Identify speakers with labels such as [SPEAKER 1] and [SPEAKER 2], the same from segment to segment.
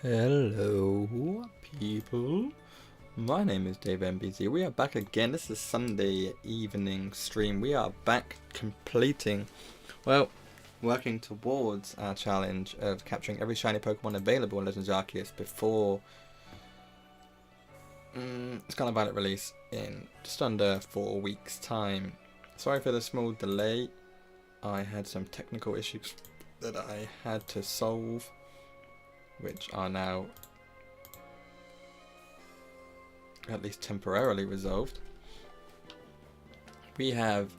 [SPEAKER 1] Hello, people. My name is Dave MBZ. We are back again. This is Sunday evening stream. We are back completing, working towards our challenge of capturing every shiny Pokemon available in Legends Arceus before Scarlet and Violet release in just under 4 weeks' time. Sorry for the small delay. I had some technical issues that I had to solve, which are now at least temporarily resolved. We have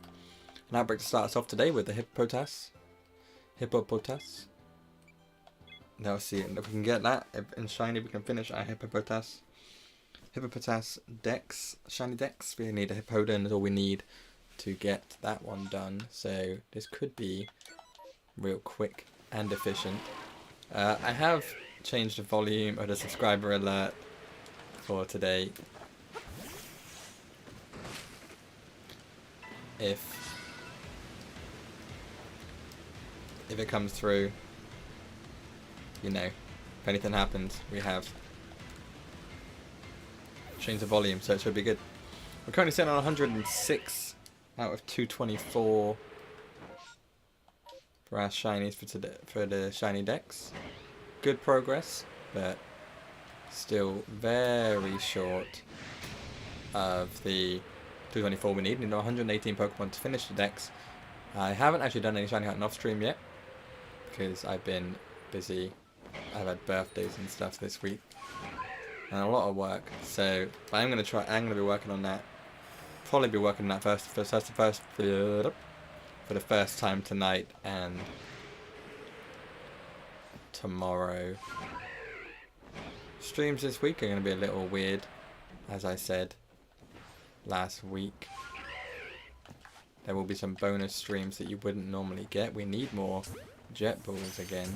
[SPEAKER 1] an outbreak to start us off today with the Hippopotas. Now see if we can get that in shiny. We can finish our Hippopotas Dex, Shiny Dex. We need a Hippodon, is all we need to get that one done. So this could be real quick and efficient. I have changed the volume of the subscriber alert for today. If it comes through, you know, if anything happens, we have changed the volume, so it should be good. We're currently sitting on 106 out of 224 for our shinies for today, for the Shiny Dex. Good progress, but still very short of the 224 we need. We need 118 Pokemon to finish the Dex. I haven't actually done any shiny hunting off stream yet because I've been busy. I've had birthdays and stuff this week and a lot of work. So I'm gonna try. I'm gonna be working on that. Probably be working on that for the first time tonight and tomorrow. Streams this week are going to be a little weird, as I said last week. There will be some bonus streams that you wouldn't normally get. We need more jet balls again.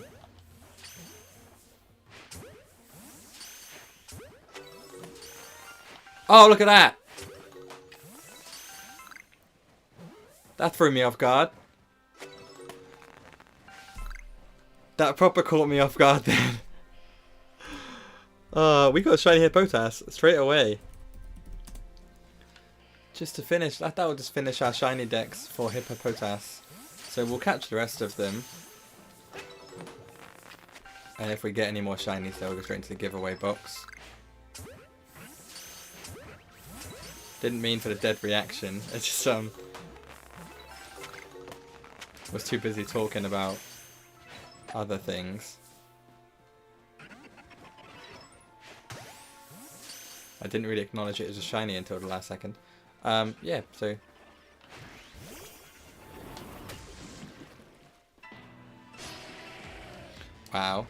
[SPEAKER 1] Oh, look at that! That threw me off guard. That proper caught me off guard then. We got a shiny Hippopotas straight away. Just to finish, that will just finish our shiny Dex for Hippopotas. So we'll catch the rest of them. And if we get any more shinies, they'll go straight into the giveaway box. Didn't mean for the dead reaction. It's just was too busy talking about other things. I didn't really acknowledge it as a shiny until the last second. Yeah, so wow.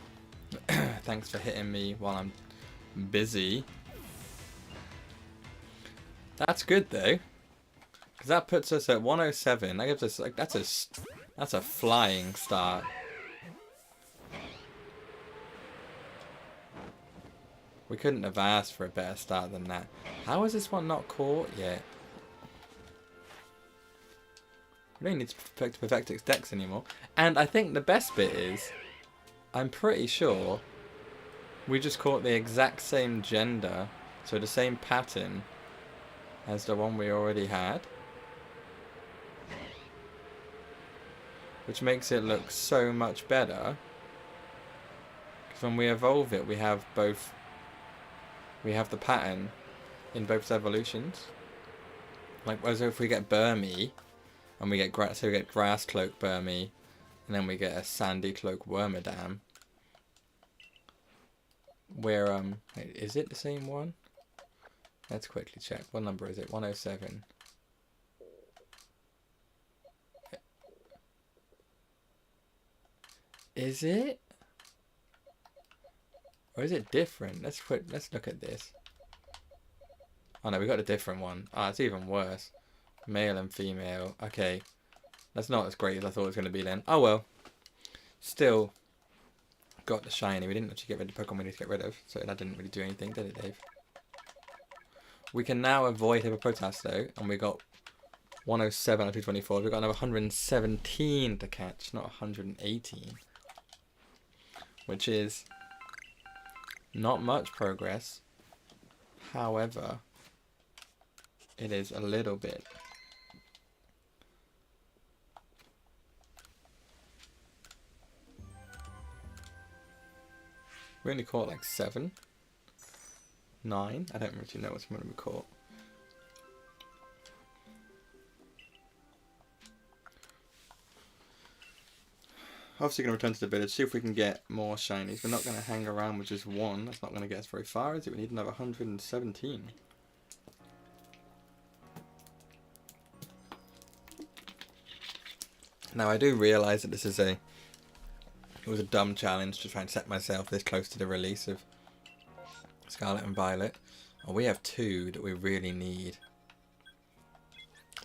[SPEAKER 1] Thanks for hitting me while I'm busy. That's good though, because that puts us at 107. That gives us like that's a flying start. We couldn't have asked for a better start than that. How is this one not caught yet? We don't need to perfect its Dex anymore. And I think the best bit is, I'm pretty sure we just caught the exact same gender, so the same pattern as the one we already had. Which makes it look so much better. Because when we evolve it, we have both. We have the pattern in both evolutions. Like, as if we get Burmy, and we get Grass Cloak Burmy, and then we get a Sandy Cloak Wormadam. Where is it the same one? Let's quickly check. What number is it? 107. Is it? Or is it different? Let's look at this. Oh no, we got a different one. Ah, it's even worse. Male and female. Okay. That's not as great as I thought it was going to be then. Oh well. Still got the shiny. We didn't actually get rid of the Pokemon we need to get rid of. So that didn't really do anything, did it, Dave? We can now avoid Hippopotas though. And we got 107 out of 224. We've got another 117 to catch, not 118. Which is Not much progress. However, it is a little bit. We only caught like 7, 9. I don't really know what's going to be caught. Obviously going to return to the village, see if we can get more shinies. We're not going to hang around with just one. That's not going to get us very far, is it? We need another 117. Now I do realise that this is it was a dumb challenge to try and set myself this close to the release of Scarlet and Violet. Oh, we have 2 that we really need.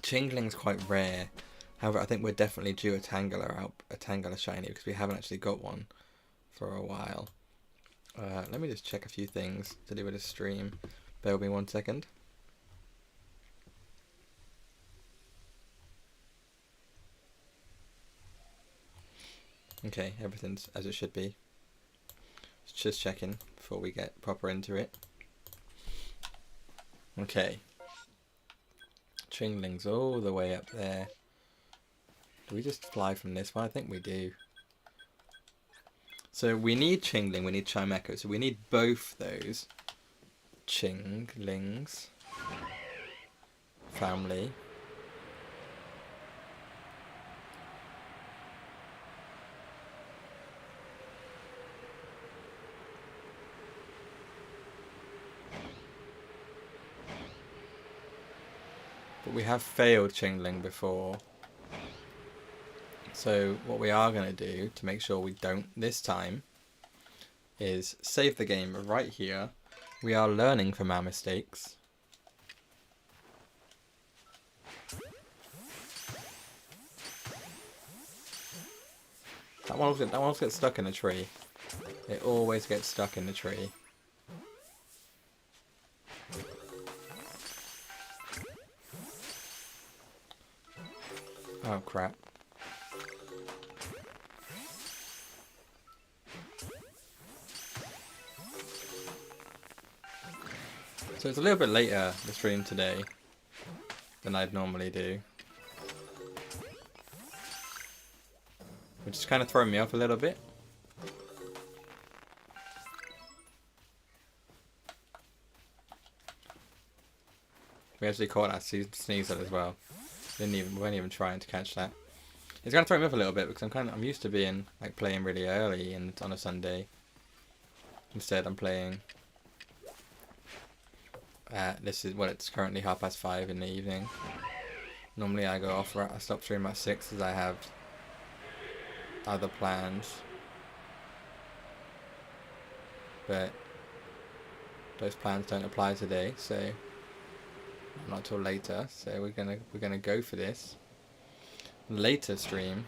[SPEAKER 1] Chingling's quite rare. However, I think we're definitely due a Tangela shiny because we haven't actually got one for a while. Let me just check a few things to do with the stream. Bear with me 1 second. Okay, everything's as it should be. Just checking before we get proper into it. Okay. Chingling's all the way up there. Do we just fly from this one? I think we do. So we need Chingling, we need Chimecho, so we need both those Chinglings family. But we have failed Chingling before. So what we are going to do to make sure we don't this time is save the game right here. We are learning from our mistakes. That one always gets stuck in a tree. It always gets stuck in the tree. Oh crap. So it's a little bit later the stream today than I'd normally do, which is kind of throwing me off a little bit. We actually caught that Sneasel as well. We weren't even trying to catch that. It's gonna throw me off a little bit because I'm used to being like playing really early and on a Sunday. Instead, I'm playing. It's currently 5:30 in the evening. Normally I go off. I stop streaming at 6 as I have other plans. But those plans don't apply today, so not till later. So we're gonna go for this later stream.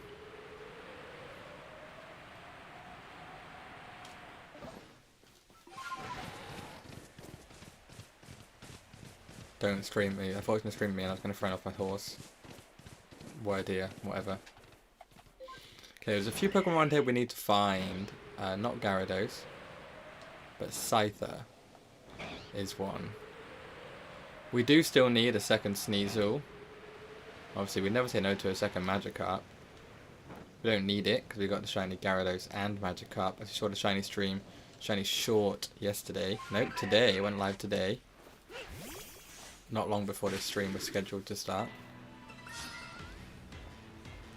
[SPEAKER 1] Don't stream me. I thought it was going to stream me and I was going to throw off my horse. What idea? Whatever. Okay, there's a few Pokemon around here we need to find. Not Gyarados, but Scyther is one. We do still need a second Sneasel. Obviously, we never say no to a second Magikarp. We don't need it because we got the shiny Gyarados and Magikarp. I saw the shiny stream, shiny short yesterday. Nope, today. It went live today. Not long before this stream was scheduled to start.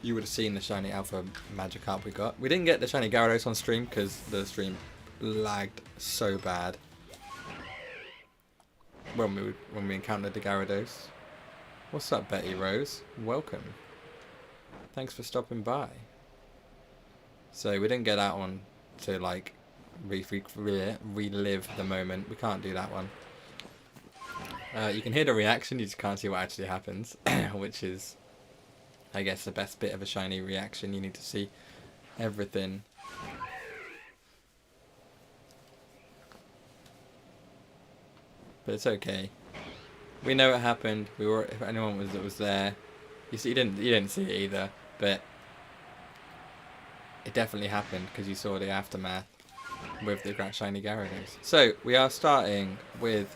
[SPEAKER 1] You would have seen the shiny Alpha Magikarp we got. We didn't get the shiny Gyarados on stream because the stream lagged so bad when we encountered the Gyarados. What's up, Betty Rose? Welcome. Thanks for stopping by. So we didn't get that one to like relive the moment. We can't do that one. You can hear the reaction, you just can't see what actually happens, which is, I guess, the best bit of a shiny reaction. You need to see everything. But it's okay. We know it happened. We were, if anyone was there, you didn't see it either, but it definitely happened because you saw the aftermath. with the Grand Shiny Gyarados. So we are starting with.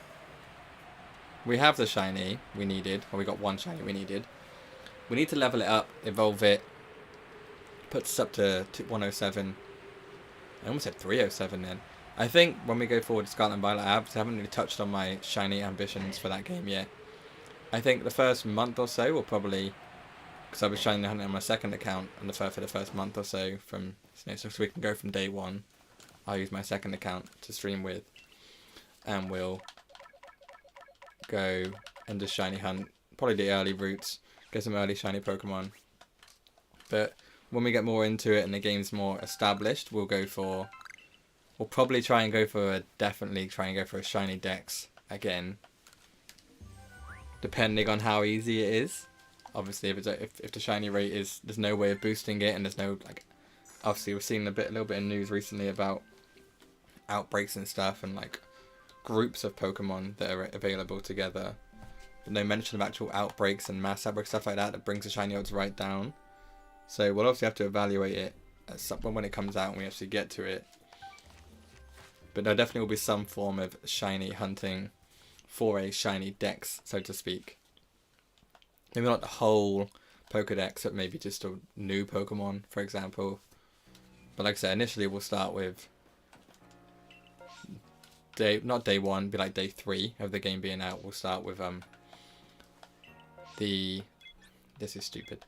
[SPEAKER 1] We have the shiny we needed. Well, we got one shiny we needed. We need to level it up, evolve it, put us up to 107. I almost said 307 then. I think when we go forward to Scarlet and Violet, I haven't really touched on my shiny ambitions for that game yet. I think the first month or so will probably, because I was shiny hunting on my second account, and for the first month or so, from so we can go from day one. I'll use my second account to stream with, and we'll go and just shiny hunt, probably the early routes, get some early shiny Pokemon. But when we get more into it and the game's more established, we'll probably definitely try and go for a Shiny Dex again, depending on how easy it is. Obviously, if the shiny rate is, there's no way of boosting it, and there's no, like, obviously we've seen a little bit of news recently about outbreaks and stuff, and like groups of Pokemon that are available together. But no mention of actual outbreaks and mass outbreaks, stuff like that brings the shiny odds right down. So we'll obviously have to evaluate it at some point when it comes out and we actually get to it. But there definitely will be some form of shiny hunting for a shiny dex, so to speak. Maybe not the whole Pokedex, but maybe just a new Pokemon, for example. But like I said, initially we'll start with not day one, be like day 3 of the game being out. We'll start with this is stupid.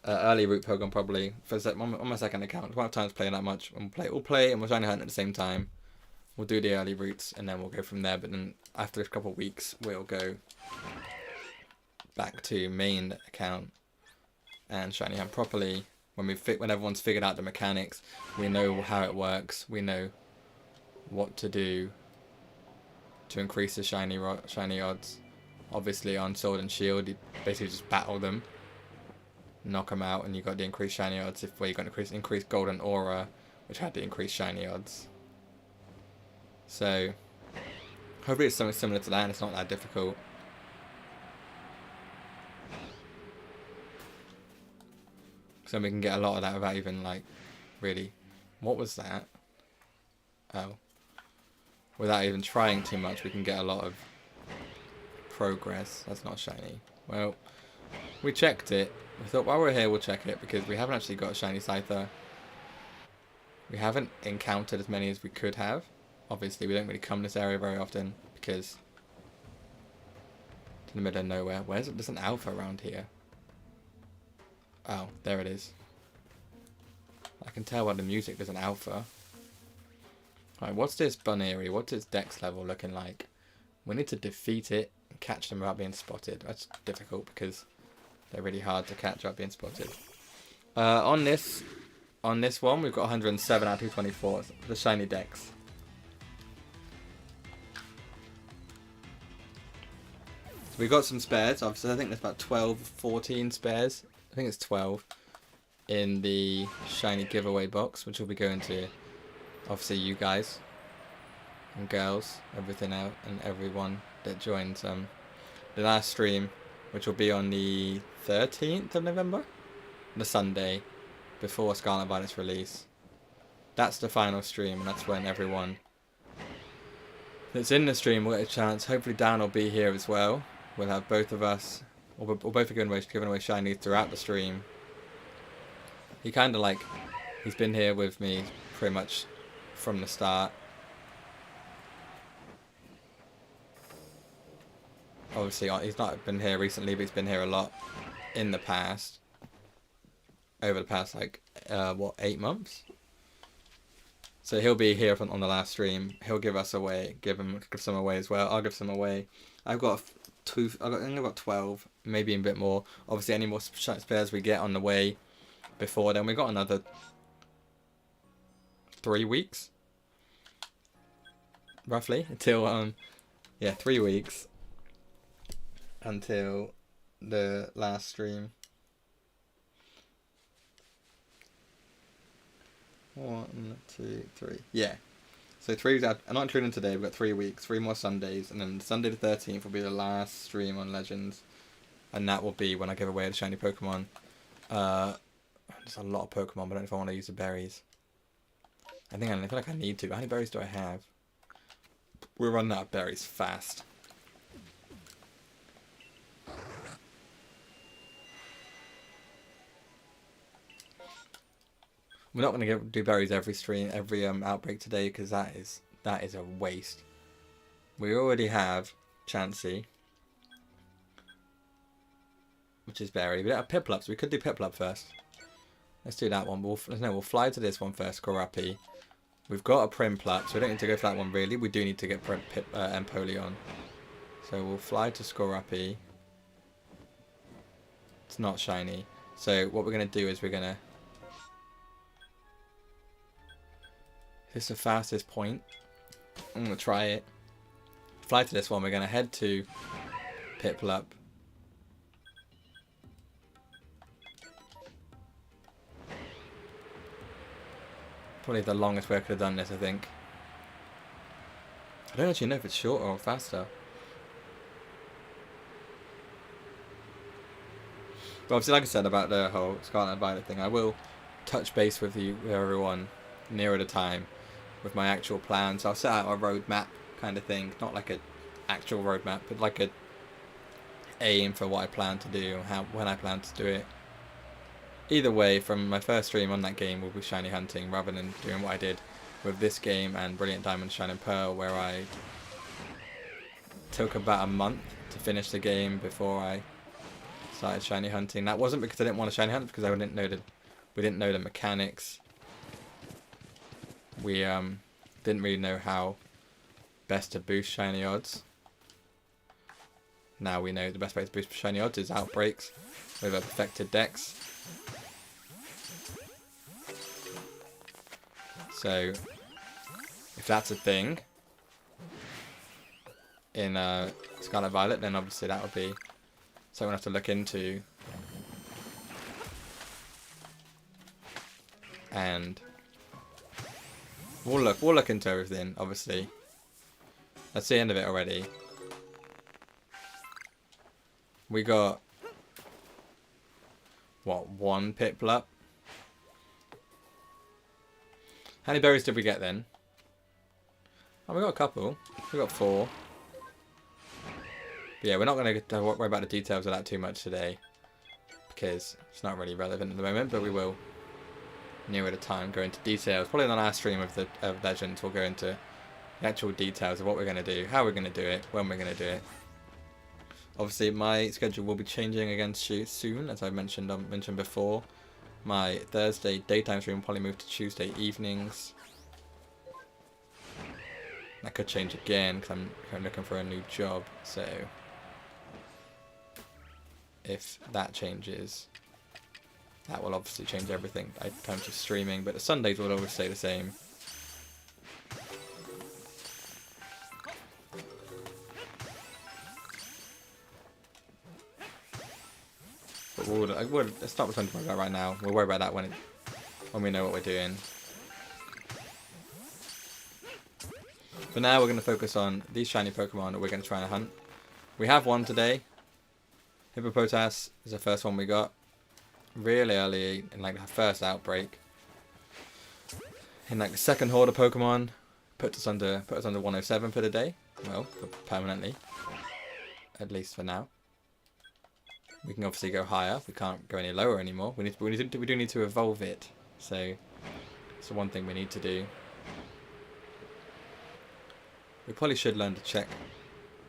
[SPEAKER 1] Early route Pokemon probably on my second account. I won't have time to play that much. We'll play and we'll shiny hunt at the same time. We'll do the early routes and then we'll go from there. But then after a couple of weeks, we'll go back to main account and shiny hunt properly. When everyone's figured out the mechanics, we know how it works. We know what to do to increase the shiny odds. Obviously, on Sword and Shield, you basically just battle them, knock them out, and you got the increased shiny odds. Where you got increased Golden Aura, which had the increased shiny odds. So hopefully it's something similar to that, and it's not that difficult. So we can get a lot of that without even, like, really... What was that? Oh. Without even trying too much, we can get a lot of progress. That's not shiny. Well, we checked it. We thought while we're here we'll check it, because we haven't actually got a shiny Scyther. We haven't encountered as many as we could have. Obviously, we don't really come this area very often, because it's in the middle of nowhere. Where's it? There's an alpha around here. Oh, there it is. I can tell by the music there's an alpha. Alright, what's this Bunnery? What's its dex level looking like? We need to defeat it and catch them without being spotted. That's difficult because they're really hard to catch without being spotted. On this one, we've got 107 out of 224. The shiny dex. So we got some spares. Obviously, I think there's about 12, 14 spares. I think it's 12 in the shiny giveaway box, which will be going to obviously you guys and girls, everything out, and everyone that joins the last stream, which will be on the 13th of November, the Sunday before Scarlet and Violet's release. That's the final stream, and that's when everyone that's in the stream will get a chance. Hopefully Dan will be here as well. We'll have both of us, or both are giving away shinies throughout the stream. He kind of he's been here with me pretty much from the start. Obviously, he's not been here recently, but he's been here a lot in the past. Over the past, 8 months? So he'll be here on the last stream. He'll give us away, give some away as well. I'll give some away. I've got 12, maybe a bit more. Obviously, any more spares we get on the way before then, we got another 3 weeks, roughly, until 3 weeks until the last stream. 1, 2, 3. Yeah. So 3 weeks out, not including today, we've got 3 weeks, 3 more Sundays, and then Sunday the 13th will be the last stream on Legends. And that will be when I give away the shiny Pokemon. There's a lot of Pokemon, but I don't know if I want to use the berries. I feel like I need to. How many berries do I have? We're running out of berries fast. We're not going to do berries every outbreak today, because that is a waste. We already have Chansey, which is berry. We don't have Piplup, so we could do Piplup first. Let's do that one. We'll fly to this one first, Korapi. We've got a Primplup, so we don't need to go for that one really. We do need to get Empoleon. So we'll fly to Skorupi. It's not shiny. So what we're going to do is we're going to... This is the fastest point. I'm going to try it. Fly to this one. We're going to head to Piplup. Probably the longest way I could have done this, I think. I don't actually know if it's shorter or faster. But obviously, like I said about the whole Scarlet and Violet thing, I will touch base with you, with everyone, nearer the time, with my actual plans. I'll set out a roadmap kind of thing, not like an actual roadmap, but like a aim for what I plan to do, when I plan to do it. Either way, from my first stream on that game will be shiny hunting, rather than doing what I did with this game and Brilliant Diamond, Shining Pearl, where I took about a month to finish the game before I started shiny hunting. That wasn't because I didn't want to shiny hunt, because we didn't know the mechanics. We didn't really know how best to boost shiny odds. Now we know the best way to boost shiny odds is Outbreaks with a perfected dex. So, if that's a thing in Scarlet and Violet, then obviously that would be something I have to look into. And we'll look into everything, obviously. That's the end of it already. We got, what, one Piplup? How many berries did we get then? Oh, we got a couple. We got 4. But yeah, we're not going to worry about the details of that too much today, because it's not really relevant at the moment, but we will, nearer the time, go into details. Probably on our stream of Legends, we'll go into the actual details of what we're going to do, how we're going to do it, when we're going to do it. Obviously, my schedule will be changing again soon, as I mentioned before. My Thursday daytime stream will probably move to Tuesday evenings. That could change again because I'm looking for a new job. So if that changes, that will obviously change everything. I come to streaming, but the Sundays will always stay the same. But it's not something to worry about right now. We'll worry about that when we know what we're doing. For now, we're going to focus on these shiny Pokemon that we're going to try and hunt. We have one today. Hippopotas is the first one we got. Really early in like the first outbreak. In like the second horde of Pokemon, put us under 107 for the day. Well, permanently. At least for now. We can obviously go higher. We can't go any lower anymore. We do need to evolve it. So it's the one thing we need to do. We probably should learn to check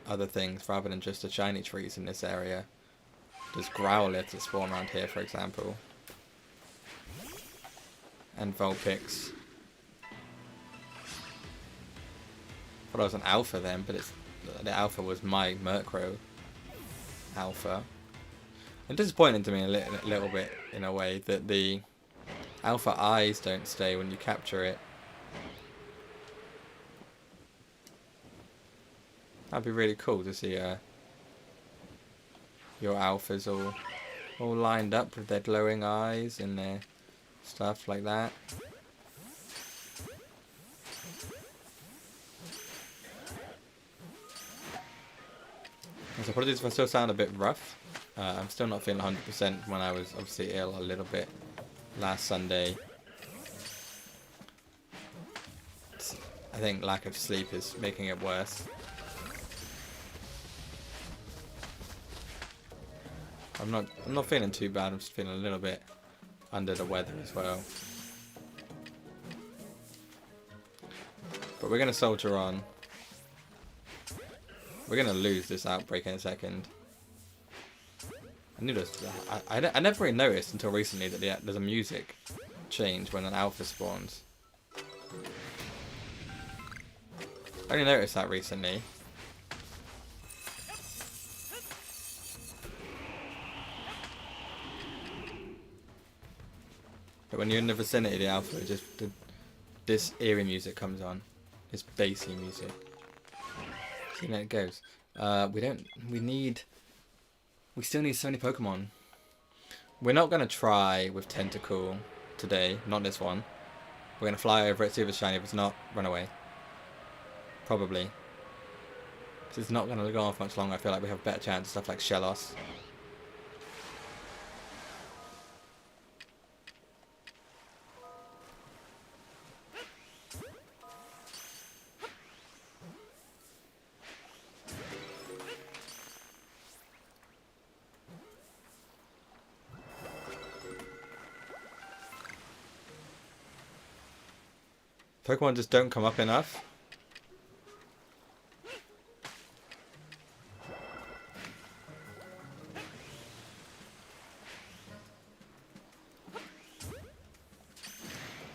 [SPEAKER 1] other things rather than just the shiny trees in this area. There's Growlithe that spawn around here, for example. And Vulpix. Thought I was an alpha then, but the alpha was my Murkrow alpha. It's disappointing to me a little bit, in a way, that the alpha eyes don't stay when you capture it. That'd be really cool to see your alphas all lined up with their glowing eyes and their stuff like that. So apologies if I still sound a bit rough. I'm still not feeling 100% when I was obviously ill a little bit last Sunday. think lack of sleep is making it worse. I'm not feeling too bad. I'm just feeling a little bit under the weather as well. But we're gonna soldier on. We're gonna lose this outbreak in a second. I knew this. I never really noticed until recently that there's a music change when an alpha spawns. I only noticed that recently. But when you're in the vicinity of the alpha, just this eerie music comes on. This bassy music. See how it goes. We still need so many Pokemon. We're not gonna try with Tentacle today, not this one. We're gonna fly over it, see if it's shiny. If it's not, run away. Probably. It's not gonna go on for much longer. I feel like we have a better chance of stuff like Shellos. Pokemon just don't come up enough.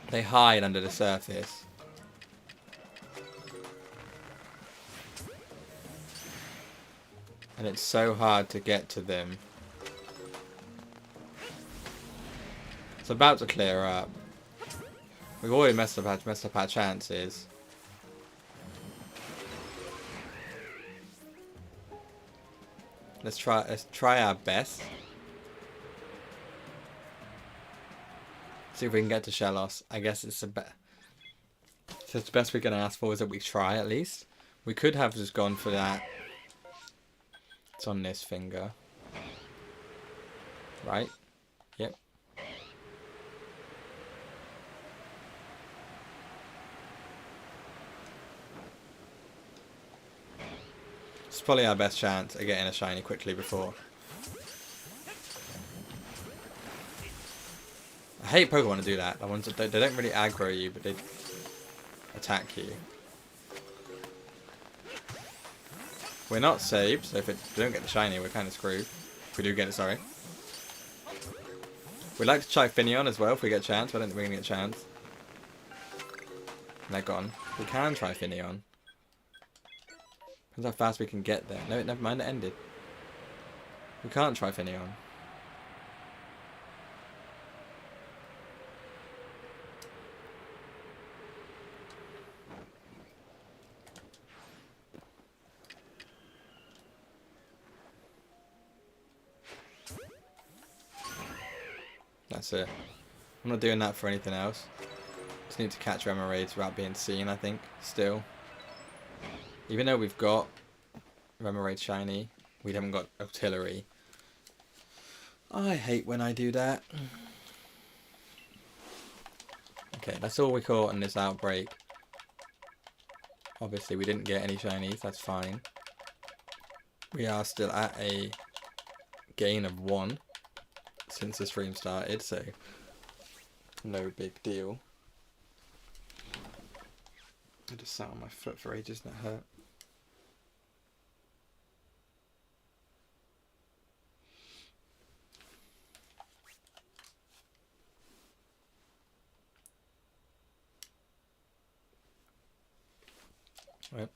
[SPEAKER 1] They hide under the surface. And it's so hard to get to them. It's about to clear up. We've already messed up our chances. Let's try our best. See if we can get to Shellos. I guess it's the best we can ask for is that we try at least. We could have just gone for that. It's on this finger. Right? Yep. It's probably our best chance at getting a shiny quickly before. I hate Pokemon to do that. The ones that they don't really aggro you, but they attack you. We're not saved, so if we don't get the shiny, we're kind of screwed. If we do get it, sorry. We'd like to try Finneon as well if we get a chance, but I don't think we're going to get a chance. And they're gone. We can try Finneon. Depends how fast we can get there. No, never mind, it ended. We can't try Finneon. That's it. I'm not doing that for anything else. Just need to catch Remoraid without being seen, I think, still. Even though we've got Remoraid shiny, we haven't got Artillery. I hate when I do that. Okay, that's all we caught in this outbreak. Obviously, we didn't get any shinies, that's fine. We are still at a gain of 1 since the stream started, so no big deal. I just sat on my foot for ages and that hurt. Well,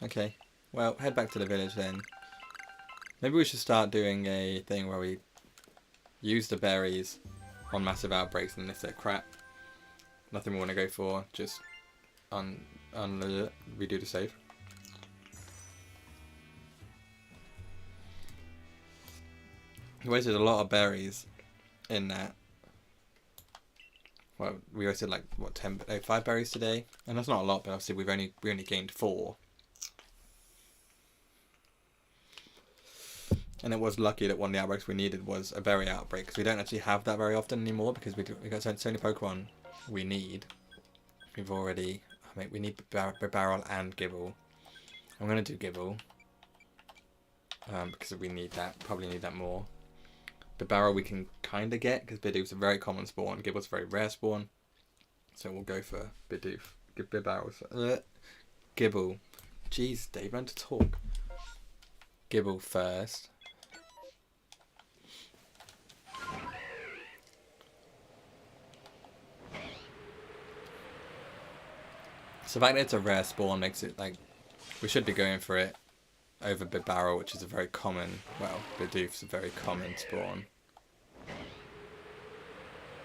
[SPEAKER 1] okay. Well, head back to the village then. Maybe we should start doing a thing where we use the berries on massive outbreaks, and if they're crap, nothing we want to go for, just redo the save. We wasted a lot of berries in that. Well, we wasted like what 5 berries today, and that's not a lot, but obviously we only gained 4. And it was lucky that one of the outbreaks we needed was a berry outbreak, because we don't actually have that very often anymore, because we got so many Pokemon we need. We've already I mean, we need Barrel and Gibble. I'm going to do Gibble. Because we need that. Probably need that more. Barrel we can kind of get, because Bidoof's a very common spawn. Gibble's a very rare spawn. So we'll go for Bidoof. Barrel. Gibble. Jeez, Dave, learn to talk. Gibble first. So the fact that it's a rare spawn makes it like we should be going for it over Barrel, which is a very common, well, Bidoof's a very common spawn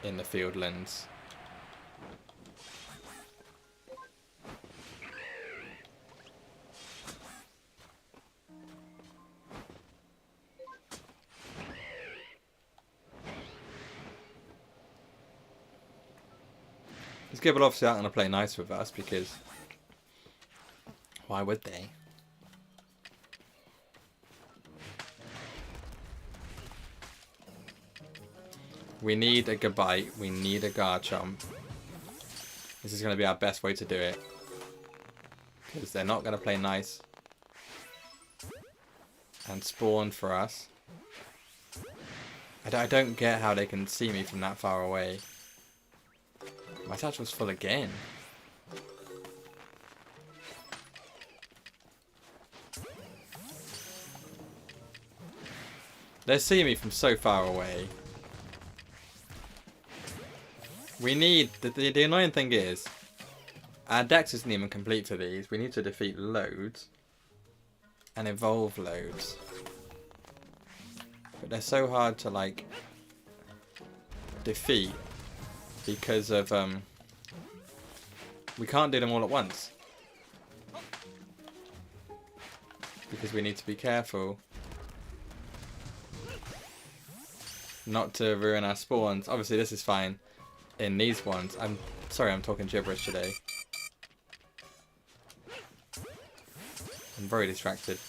[SPEAKER 1] in the Fieldlands. These Gibble obviously aren't going to play nice with us because why would they? We need a Gabite, we need a Garchomp. This is going to be our best way to do it. Because they're not going to play nice and spawn for us. I don't get how they can see me from that far away. My touch was full again. They're seeing me from so far away. We need... The annoying thing is, our dex isn't even complete for these. We need to defeat loads. And evolve loads. But they're so hard to, like, defeat. Because of, we can't do them all at once. Because we need to be careful not to ruin our spawns. Obviously this is fine in these ones. I'm sorry I'm talking gibberish today. I'm very distracted.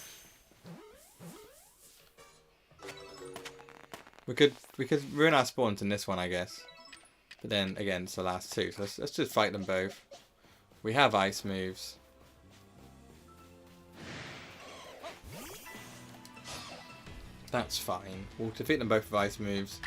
[SPEAKER 1] We could ruin our spawns in this one, I guess. But then again, it's the last two, so let's just fight them both. We have ice moves. That's fine. We'll defeat them both with ice moves.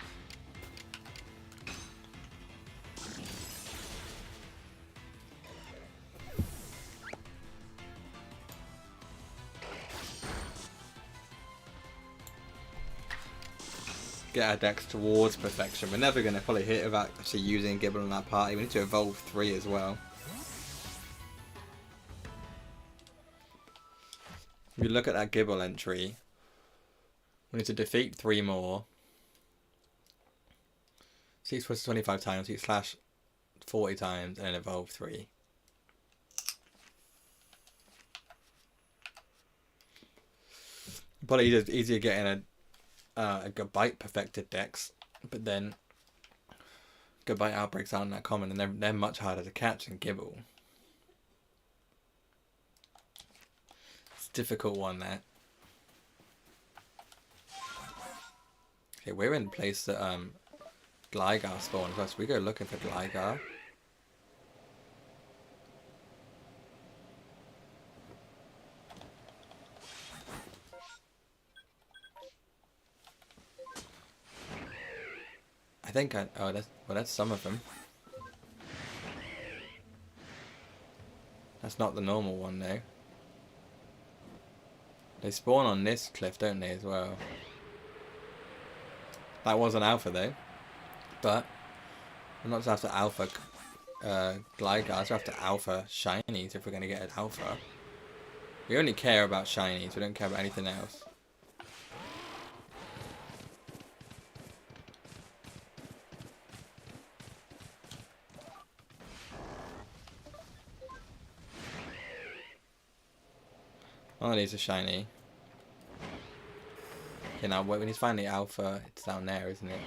[SPEAKER 1] Get our decks towards perfection. We're never going to fully hit without actually using Gibble in that party. We need to evolve 3 as well. If you look at that Gibble entry, we need to defeat 3 more. 6 plus 25 times, 6 slash 40 times, and evolve 3. Probably easier getting a Gabite perfected dex, but then Gabite Outbreaks aren't that common, and they're much harder to catch than Gibble. It's a difficult one, that. Okay, we're in place that Gligar spawns us. We go looking for Gligar. I think oh, that's some of them. That's not the normal one though. They spawn on this cliff, don't they, as well? That was an alpha though. But I'm not just after alpha Glygars, we're after alpha shinies if we're going to get an alpha. We only care about shinies, we don't care about anything else. One of these is shiny. Okay, now when he's finally alpha, it's down there, isn't it?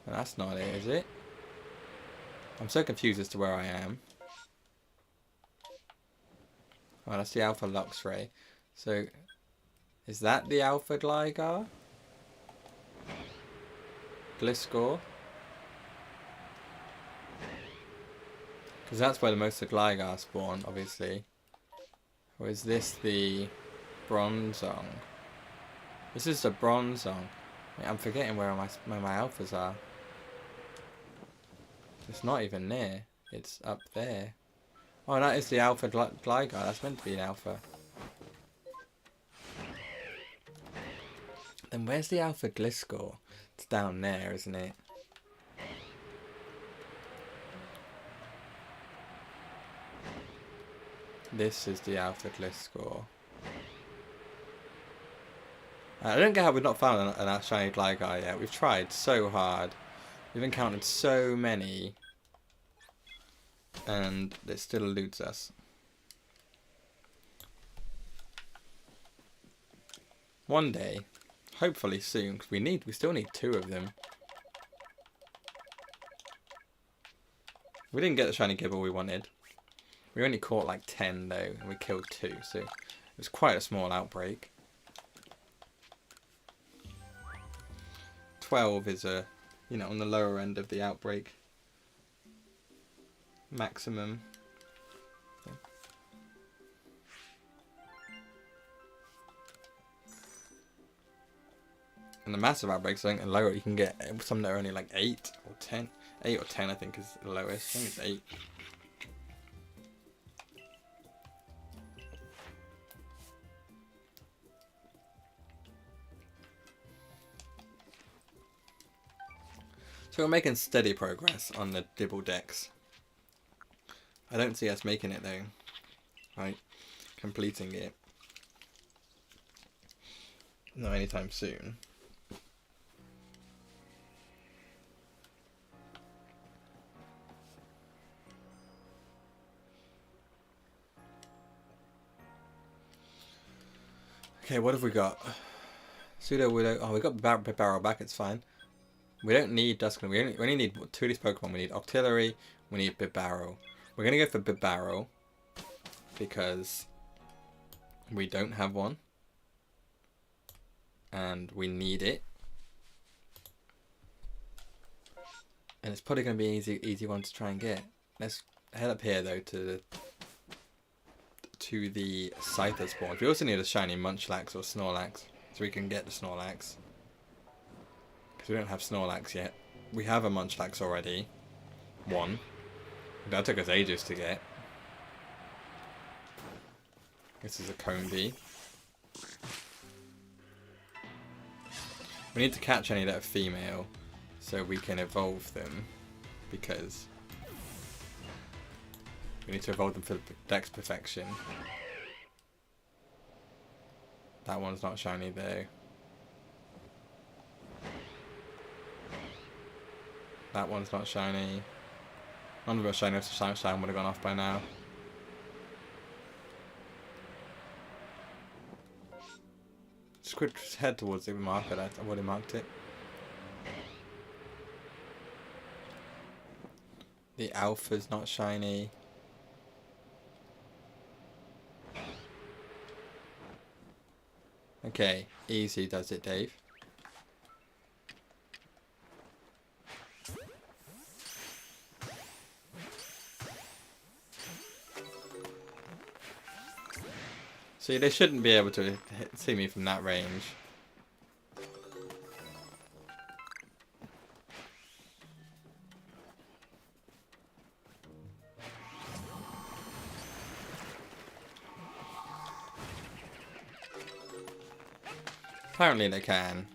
[SPEAKER 1] Well, that's not it, is it? I'm so confused as to where I am. Oh, that's the alpha Luxray. So, is that the alpha Gligar? Gliscor. Because that's where the most of the Gligar spawn, obviously. Or is this the Bronzong? This is the Bronzong. Wait, I'm forgetting where my alphas are. It's not even near. It's up there. Oh, that is the alpha Gligar. That's meant to be an alpha. Then where's the alpha Gliscor? It's down there, isn't it? This is the alpha Gliscor. I don't get how we've not found an shiny Gligar yet. We've tried so hard. We've encountered so many. And it still eludes us. One day. Hopefully soon. Because we still need 2 of them. We didn't get the shiny Gibble we wanted. We only caught like 10 though. And we killed 2. So it was quite a small outbreak. 12 is on the lower end of the outbreak maximum. And the massive outbreaks, I think, are lower. You can get some that are only like 8 or 10. 8 or 10, I think, is the lowest. I think it's 8. So we're making steady progress on the Dibble Dex. I don't see us making it though. Right? Completing it. Not anytime soon. Okay, what have we got? Pseudo Widow. Oh, we got Barrel back, it's fine. We don't need Dusknoir. We only need 2 of these Pokemon. We need Octillery, we need Bibarel. We're going to go for Bibarel because we don't have one. And we need it. And it's probably going to be an easy one to try and get. Let's head up here though to the Scyther spawn. We also need a shiny Munchlax or Snorlax so we can get the Snorlax. Because we don't have Snorlax yet. We have a Munchlax already. 1. That took us ages to get. This is a Combi. We need to catch any that are female so we can evolve them. Because we need to evolve them for Dex Perfection. That one's not shiny though. That one's not shiny. None of us shiny, if Shine would have gone off by now. Just quick head towards the marker. I've already marked it. The Alpha's not shiny. Okay, easy does it, Dave. See, they shouldn't be able to see me from that range. Apparently they can.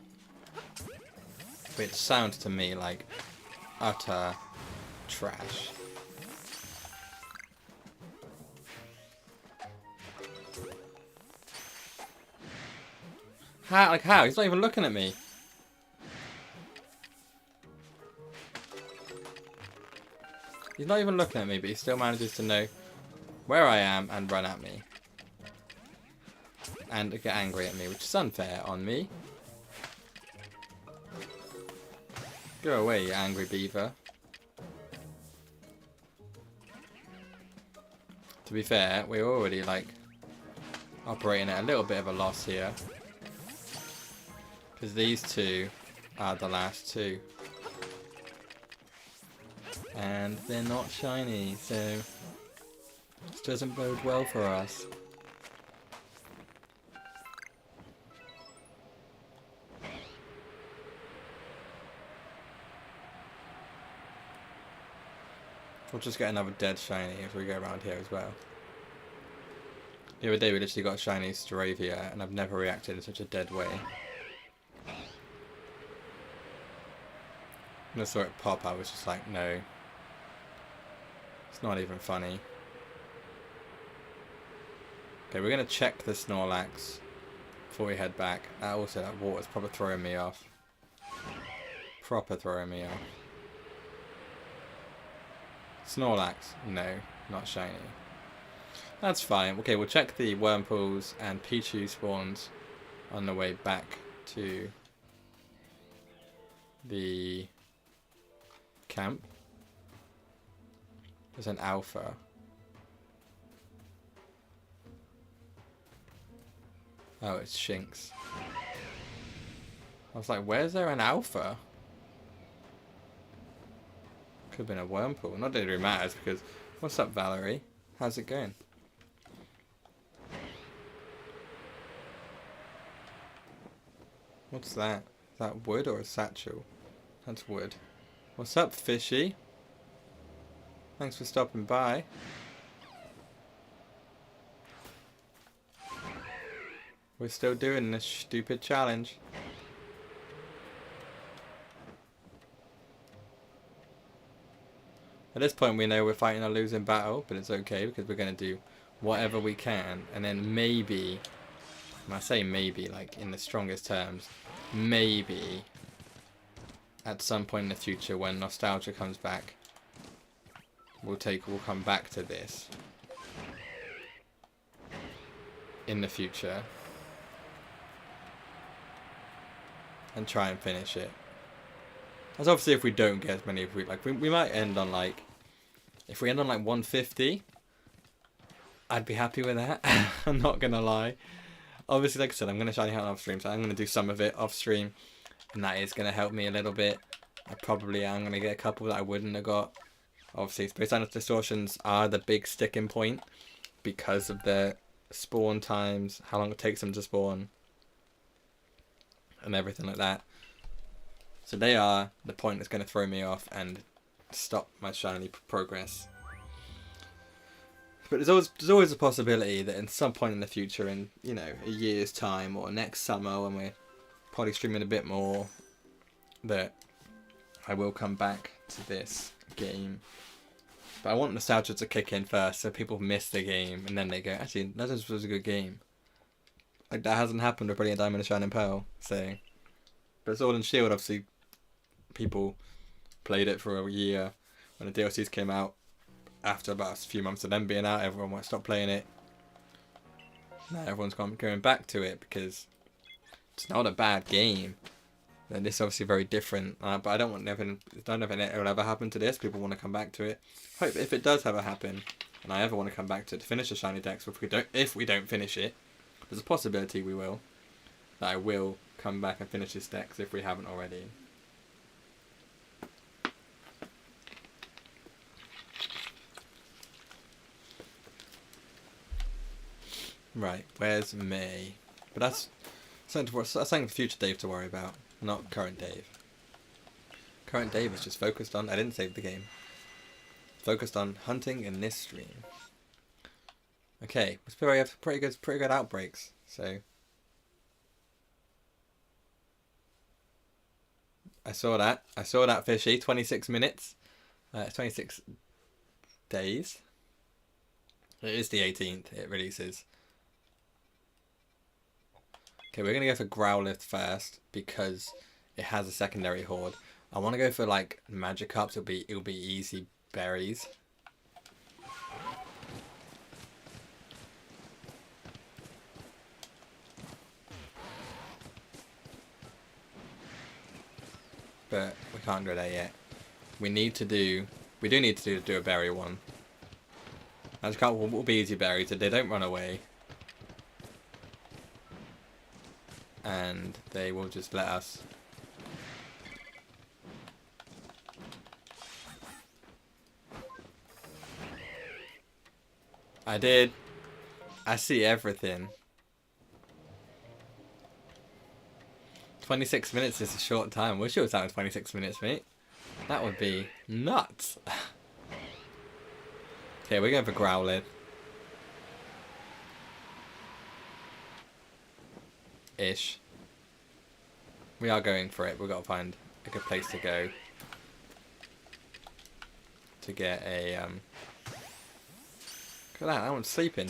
[SPEAKER 1] Which sounds to me like utter trash. How? Like how? He's not even looking at me. He's not even looking at me, but he still manages to know where I am and run at me. And get angry at me, which is unfair on me. Go away, you angry beaver. To be fair, we're already like operating at a little bit of a loss here. Because these two are the last two. and they're not shiny, so this doesn't bode well for us. We'll just get another dead shiny if we go around here as well. The other day we literally got a shiny Staravia, and I've never reacted in such a dead way. When I saw it pop, I was just like, no. It's not even funny. Okay, we're going to check the Snorlax before we head back. Also, that water's proper throwing me off. Proper throwing me off. Snorlax, no, not shiny. That's fine. Okay, we'll check the Wurmpools and Pichu spawns on the way back to the camp. There's an alpha. Oh, it's Shinx. I was like, where's there an alpha? Could have been a Wurmpool. Not that it really matters because... What's up, Valerie? How's it going? What's that? Is that wood or a satchel? That's wood. What's up, Fishy? Thanks for stopping by. We're still doing this stupid challenge. At this point we know we're fighting a losing battle, but it's okay because we're going to do whatever we can, and then maybe, and I say maybe like in the strongest terms, maybe at some point in the future when nostalgia comes back, we'll come back to this in the future and try and finish it. That's obviously if we don't get as many as we might end on like, if we end on like 150, I'd be happy with that. I'm not gonna lie. Obviously, like I said, I'm gonna shiny hunt off stream, so I'm gonna do some of it off stream, and that is gonna help me a little bit. I probably am gonna get a couple that I wouldn't have got. Obviously, Space Distortions are the big sticking point because of the spawn times, how long it takes them to spawn, and everything like that. So they are the point that's going to throw me off and stop my shiny progress. But there's always a possibility that in some point in the future, in a year's time or next summer when we're probably streaming a bit more, that I will come back to this game. But I want nostalgia to kick in first, so people miss the game and then they go, actually, Legends was a good game. Like that hasn't happened with Brilliant Diamond and Shining Pearl, so. But Sword and Shield, obviously, people played it for a year when the DLCs came out. After about a few months of them being out, everyone went stop playing it. Now everyone's going back to it because it's not a bad game. And this is obviously very different, but I don't know if it will ever happen to this. People want to come back to it. Hope if it does ever happen, and I ever want to come back to it to finish the Shiny Dex, if we don't finish it, there's a possibility we will. That I will come back and finish this Dex if we haven't already. Right, where's May? But that's something for future Dave to worry about, not current Dave. Current Dave is just focused on, I didn't save the game, focused on hunting in this stream. Okay, we have pretty good outbreaks, so. I saw that Fishy, 26 minutes, 26 days. It is the 18th, it releases. Okay, we're going to go for Growlithe first because it has a secondary horde. I want to go for like Magikarps, it'll be easy berries. But we can't go there yet. We do need to do a berry one. Magikarp will be easy berries if they don't run away. And they will just let us. I did. I see everything. 26 minutes is a short time. Wish it was out in 26 minutes, mate. That would be nuts. Okay, we're going for Growlithe. Ish. We are going for it. We've got to find a good place to go. To get a, Look at that one's sleeping.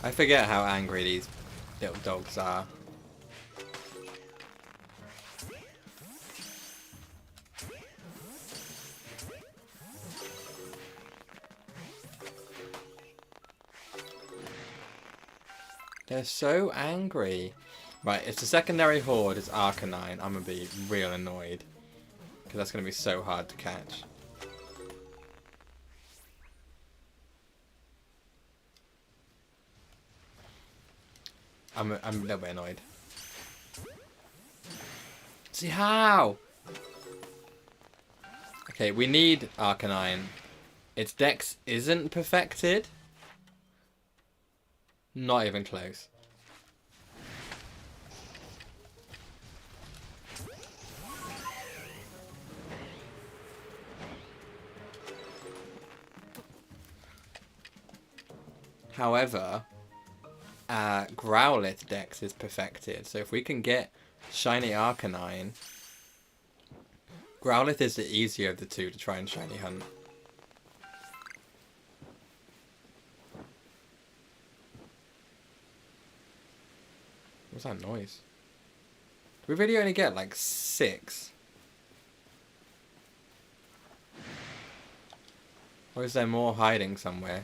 [SPEAKER 1] I forget how angry these little dogs are. They're so angry. Right, if the secondary horde is Arcanine, I'm going to be real annoyed. Because that's going to be so hard to catch. I'm a little bit annoyed. See how? Okay, we need Arcanine. Its dex isn't perfected. Not even close. However, Growlithe dex is perfected. So if we can get Shiny Arcanine, Growlithe is the easier of the two to try and Shiny hunt. What's that noise? Do we really only get like 6? Or is there more hiding somewhere?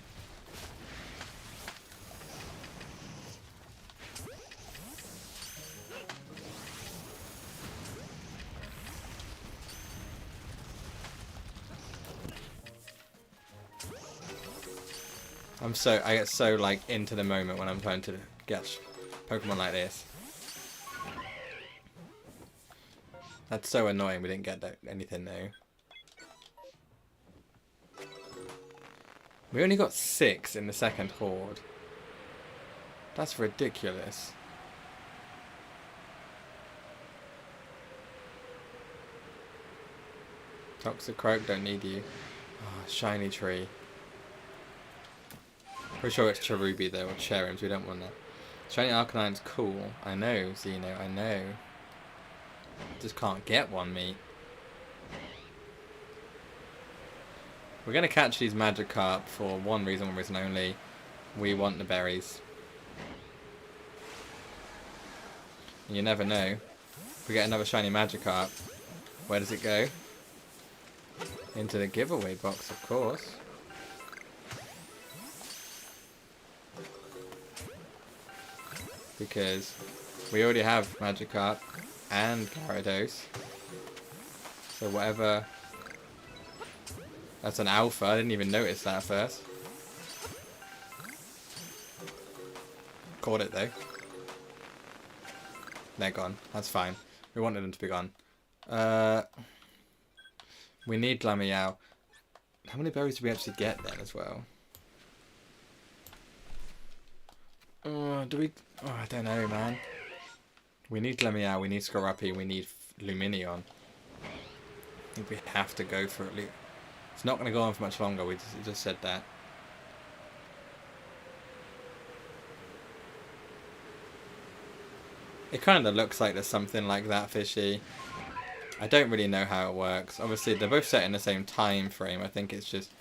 [SPEAKER 1] I get so like into the moment when I'm trying to get Pokemon like this. That's so annoying we didn't get anything though. We only got 6 in the second horde. That's ridiculous. Toxicroak, don't need you. Oh, shiny tree. Pretty sure it's Cherubi though, or Cherrims, we don't want that. Shiny Arcanine's cool. I know, Xeno, I know. Just can't get one, mate. We're going to catch these Magikarp for one reason only. We want the berries. And you never know. If we get another shiny Magikarp, where does it go? Into the giveaway box, of course. Because we already have Magikarp and Gyarados. So whatever... That's an alpha, I didn't even notice that first. Caught it though. They're gone, that's fine. We wanted them to be gone. We need Glameow. How many berries do we actually get then as well? Do we... Oh, I don't know, man. We need Glameow, we need Skorupi, we need Lumineon. I think we have to go for at least... It's not going to go on for much longer, we just said that. It kind of looks like there's something like that, Fishy. I don't really know how it works. Obviously, they're both set in the same time frame. I think it's just...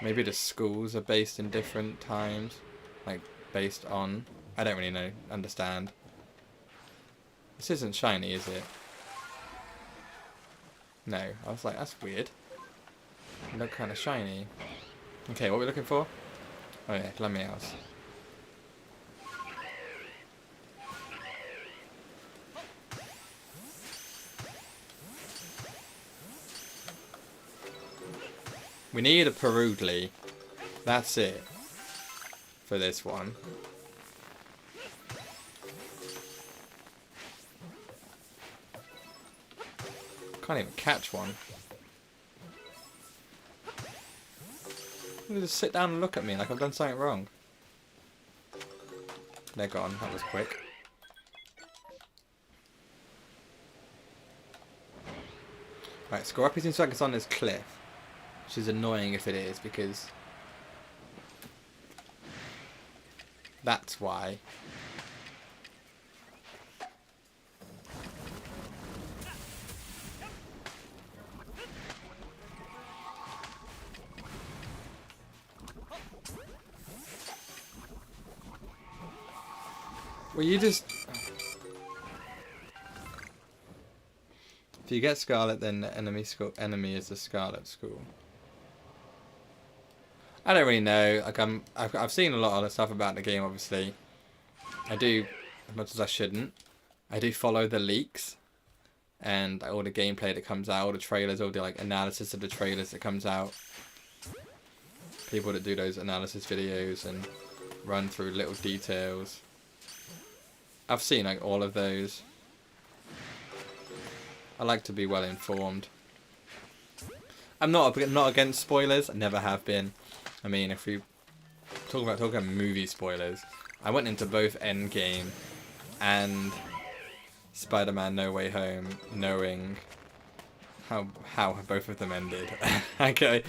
[SPEAKER 1] Maybe the schools are based in different times. Like, based on... I don't really know, understand. This isn't shiny, is it? No. I was like, that's weird. They look kind of shiny. Okay, what are we looking for? Oh yeah, Glameows. We need a Perugly. That's it for this one. Can't even catch one. They just sit down and look at me like I've done something wrong. They're gone. That was quick. Right, Scorpion seems like it's on this cliff. Which is annoying if it is, because that's why. Well, you just... If you get Scarlet, then the enemy is the Scarlet school. I don't really know. Like I've seen a lot of the stuff about the game. Obviously, I do, as much as I shouldn't. I do follow the leaks and all the gameplay that comes out, all the trailers, all the like analysis of the trailers that comes out. People that do those analysis videos and run through little details. I've seen like all of those. I like to be well informed. I'm not against spoilers. I never have been. I mean, if we talk about movie spoilers, I went into both Endgame and Spider-Man No Way Home knowing how both of them ended. Okay,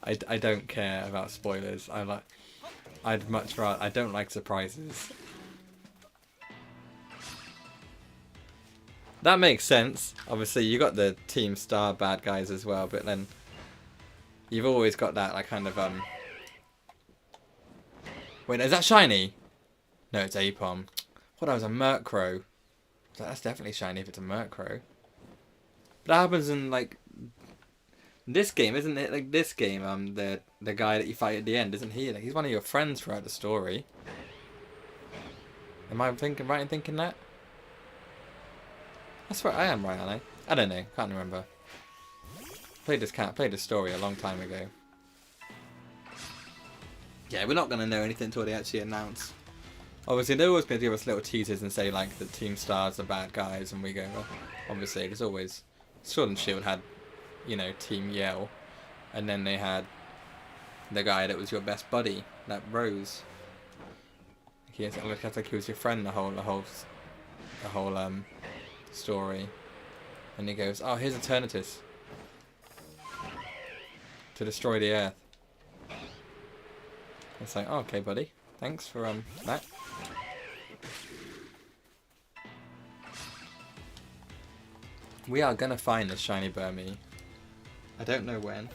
[SPEAKER 1] I don't care about spoilers. I'd much rather. I don't like surprises. That makes sense. Obviously, you got the Team Star bad guys as well, but then you've always got that like kind of Wait, is that shiny? No, it's Apom. What? That was a Murkrow. That's definitely shiny if it's a Murkrow. But that happens in like this game, isn't it? Like this game, the guy that you fight at the end, isn't he? Like, he's one of your friends throughout the story. Am I right in thinking that? I swear I am right, aren't I? I don't know. Can't remember. Played this story a long time ago. Yeah, we're not going to know anything until they actually announce. Obviously, they're always going to give us little teasers and say, like, the Team Stars are bad guys, and we go, well, obviously, there's always... Sword and Shield had, you know, Team Yell, and then they had the guy that was your best buddy, that Rose. He looked like he was your friend the whole story. And he goes, oh, here's Eternatus. To destroy the Earth. It's like, oh, okay, buddy. Thanks for that. We are gonna find this shiny Burmy. I don't know when.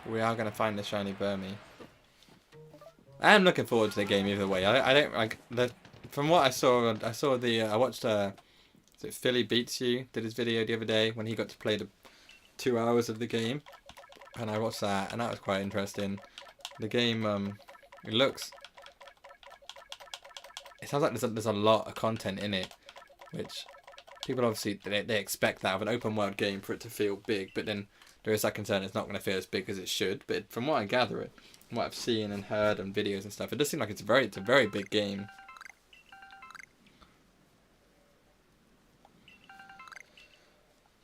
[SPEAKER 1] We are gonna find the shiny Burmy. I am looking forward to the game either way. I don't like the. From what I saw I watched is it Philly Beats You did his video the other day when he got to play the 2 hours of the game, and I watched that and that was quite interesting. The game it sounds like there's a lot of content in it, which people obviously they expect that of an open world game for it to feel big, but then there is that concern it's not going to feel as big as it should. But from what I gather, from what I've seen and heard and videos and stuff, it does seem like it's a very big game.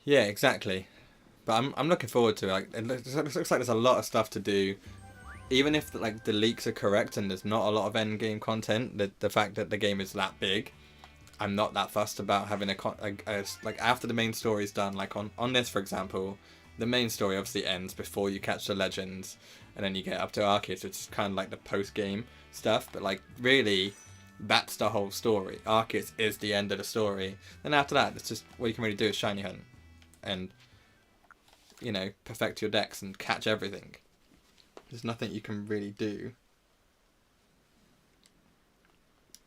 [SPEAKER 1] Yeah, exactly. But I'm looking forward to it. Like, it looks like there's a lot of stuff to do. Even if like the leaks are correct and there's not a lot of end game content, the fact that the game is that big, I'm not that fussed about having like after the main story is done. Like on this, for example, the main story obviously ends before you catch the legends, and then you get up to Arceus, which is kind of like the post game stuff. But like really, that's the whole story. Arceus is the end of the story. Then after that, it's just what you can really do is shiny hunt, and you know, perfect your decks and catch everything. There's nothing you can really do.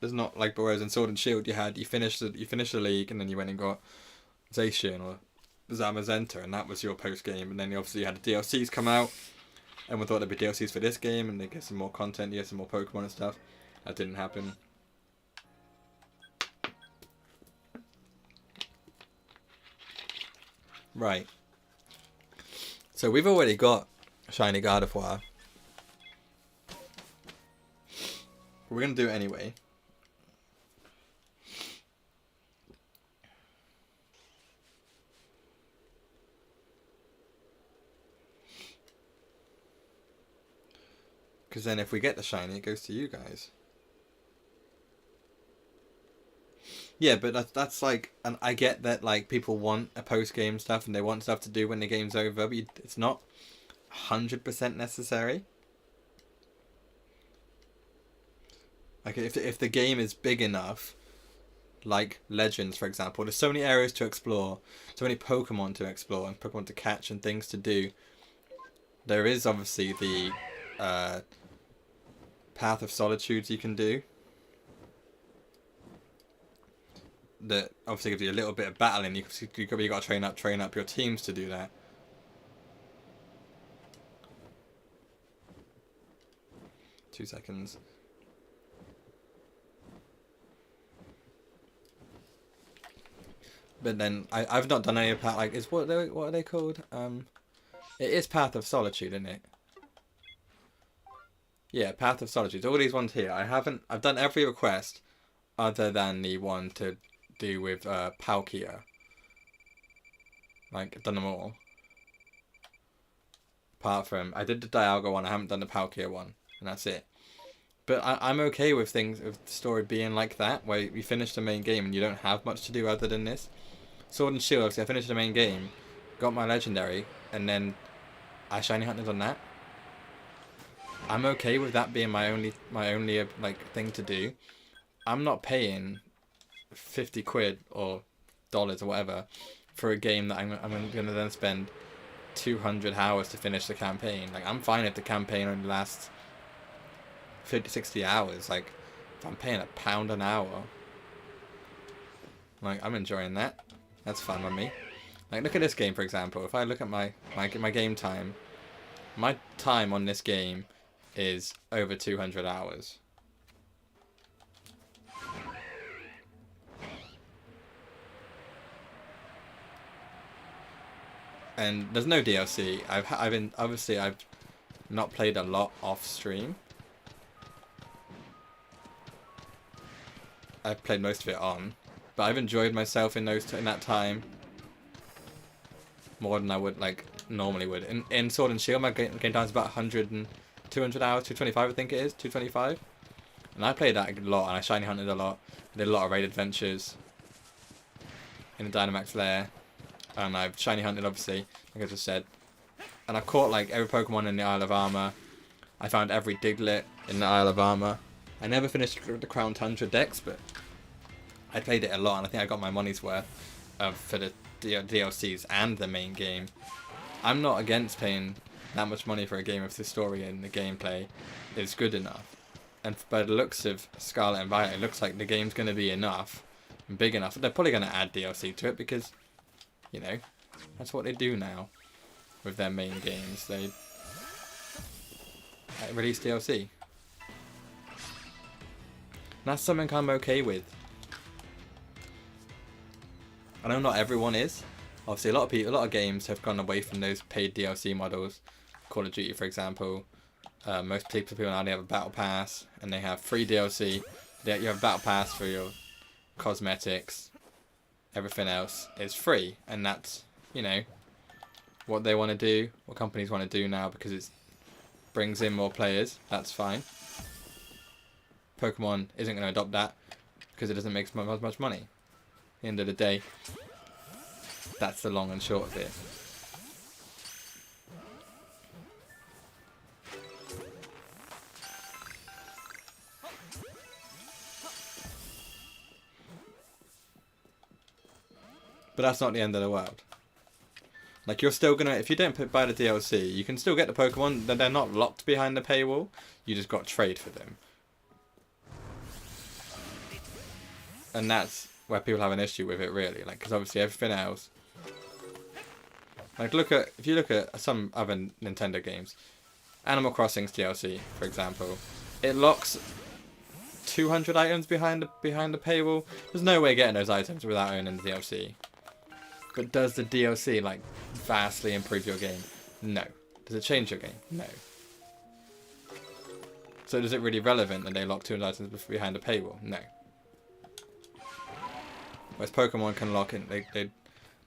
[SPEAKER 1] There's not like whereas in Sword and Shield you finished the league and then you went and got Zacian or Zamazenta and that was your post game, and then obviously you had the DLCs come out. Everyone thought there'd be DLCs for this game and they get some more content, you get some more Pokemon and stuff. That didn't happen. Right. So we've already got Shiny Gardevoir. We're going to do it anyway. Because then if we get the shiny, it goes to you guys. Yeah, but that's like, and I get that like people want a post-game stuff and they want stuff to do when the game's over, but it's not 100% necessary. Like if the game is big enough, like Legends for example, there's so many areas to explore, so many Pokemon to explore and Pokemon to catch and things to do. There is obviously the Path of Solitude you can do. That obviously gives you a little bit of battling. You got to train up your teams to do that. Two seconds. But then I've not done any of that. Like, what are they called? It is Path of Solitude, isn't it? Yeah, Path of Solitude. All these ones here. I've done every request other than the one to do with Palkia. Like, I've done them all. Apart from, I did the Dialga one, I haven't done the Palkia one. And that's it. But I'm okay with things, with the story being like that, where you finish the main game and you don't have much to do other than this. Sword and Shield, obviously I finished the main game, got my legendary, and then I shiny hunted on that. I'm okay with that being my only like thing to do. I'm not paying 50 quid or dollars or whatever for a game that I'm gonna then spend 200 hours to finish the campaign. Like, I'm fine if the campaign only lasts 50-60 hours. Like, if I'm paying £1 an hour, like, I'm enjoying that. That's fun with me. Like, look at this game for example. If I look at my game time, my time on this game is over 200 hours. And there's no DLC. I've not played a lot off stream. I've played most of it on, but I've enjoyed myself in that time more than I would like normally would. In Sword and Shield, my game time is about 100 and 200 hours, 225 I think it is, 225. And I played that a lot, and I shiny hunted a lot. I did a lot of raid adventures in the Dynamax lair. And I've shiny hunted, obviously, like I just said. And I've caught like every Pokemon in the Isle of Armor. I found every Diglett in the Isle of Armor. I never finished the Crown Tundra Dex, but I played it a lot, and I think I got my money's worth for the DLCs and the main game. I'm not against paying that much money for a game if the story and the gameplay is good enough. And by the looks of Scarlet and Violet, it looks like the game's going to be enough and big enough. They're probably going to add DLC to it because, you know, that's what they do now with their main games. They release DLC. And that's something I'm okay with. I know not everyone is. Obviously, a lot of games have gone away from those paid DLC models. Call of Duty, for example. Most people now they have a battle pass and they have free DLC. You have a battle pass for your cosmetics. Everything else is free, and that's, you know, what they want to do, what companies want to do now because it brings in more players. That's fine. Pokemon isn't going to adopt that because it doesn't make much money. At the end of the day, that's the long and short of it. But that's not the end of the world. Like, you're still gonna, if you don't buy the DLC, you can still get the Pokemon. They're not locked behind the paywall. You just got to trade for them. And that's where people have an issue with it, really. Like, because obviously everything else, like, if you look at some other Nintendo games, Animal Crossing's DLC, for example, it locks 200 items behind the paywall. There's no way getting those items without owning the DLC. But does the DLC like vastly improve your game? No. Does it change your game? No. So is it really relevant that they lock 200 items behind a paywall? No. Whereas Pokemon can lock in,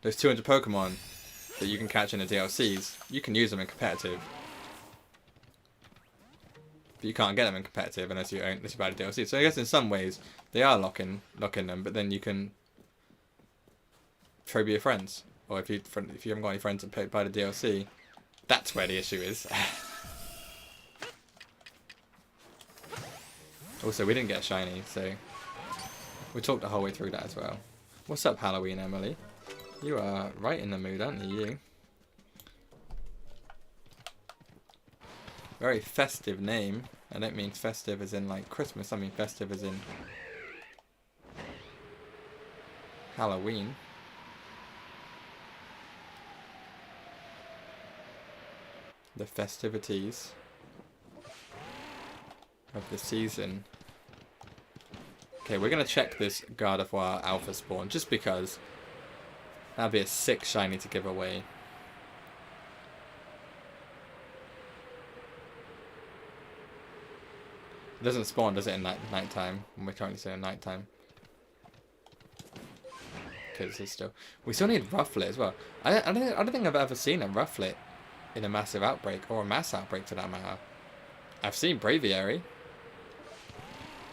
[SPEAKER 1] those 200 Pokemon that you can catch in the DLCs, you can use them in competitive. But you can't get them in competitive unless you buy the DLC. So I guess in some ways they are locking them, but then you can trade with your friends, or if you haven't got any friends that buy the DLC, that's where the issue is. Also, we didn't get shiny, so we talked the whole way through that as well. What's up, Halloween Emily? You are right in the mood, aren't you? Very festive name. I don't mean festive as in like Christmas, I mean festive as in Halloween. The festivities of the season. Okay, we're going to check this Gardevoir Alpha spawn, just because that'd be a sick shiny to give away. It doesn't spawn, does it, in night time? When we're currently saying night time. Because it's still... We still need Rufflet as well. I don't think I've ever seen a Rufflet in a massive outbreak, or a mass outbreak for that matter. I've seen Braviary.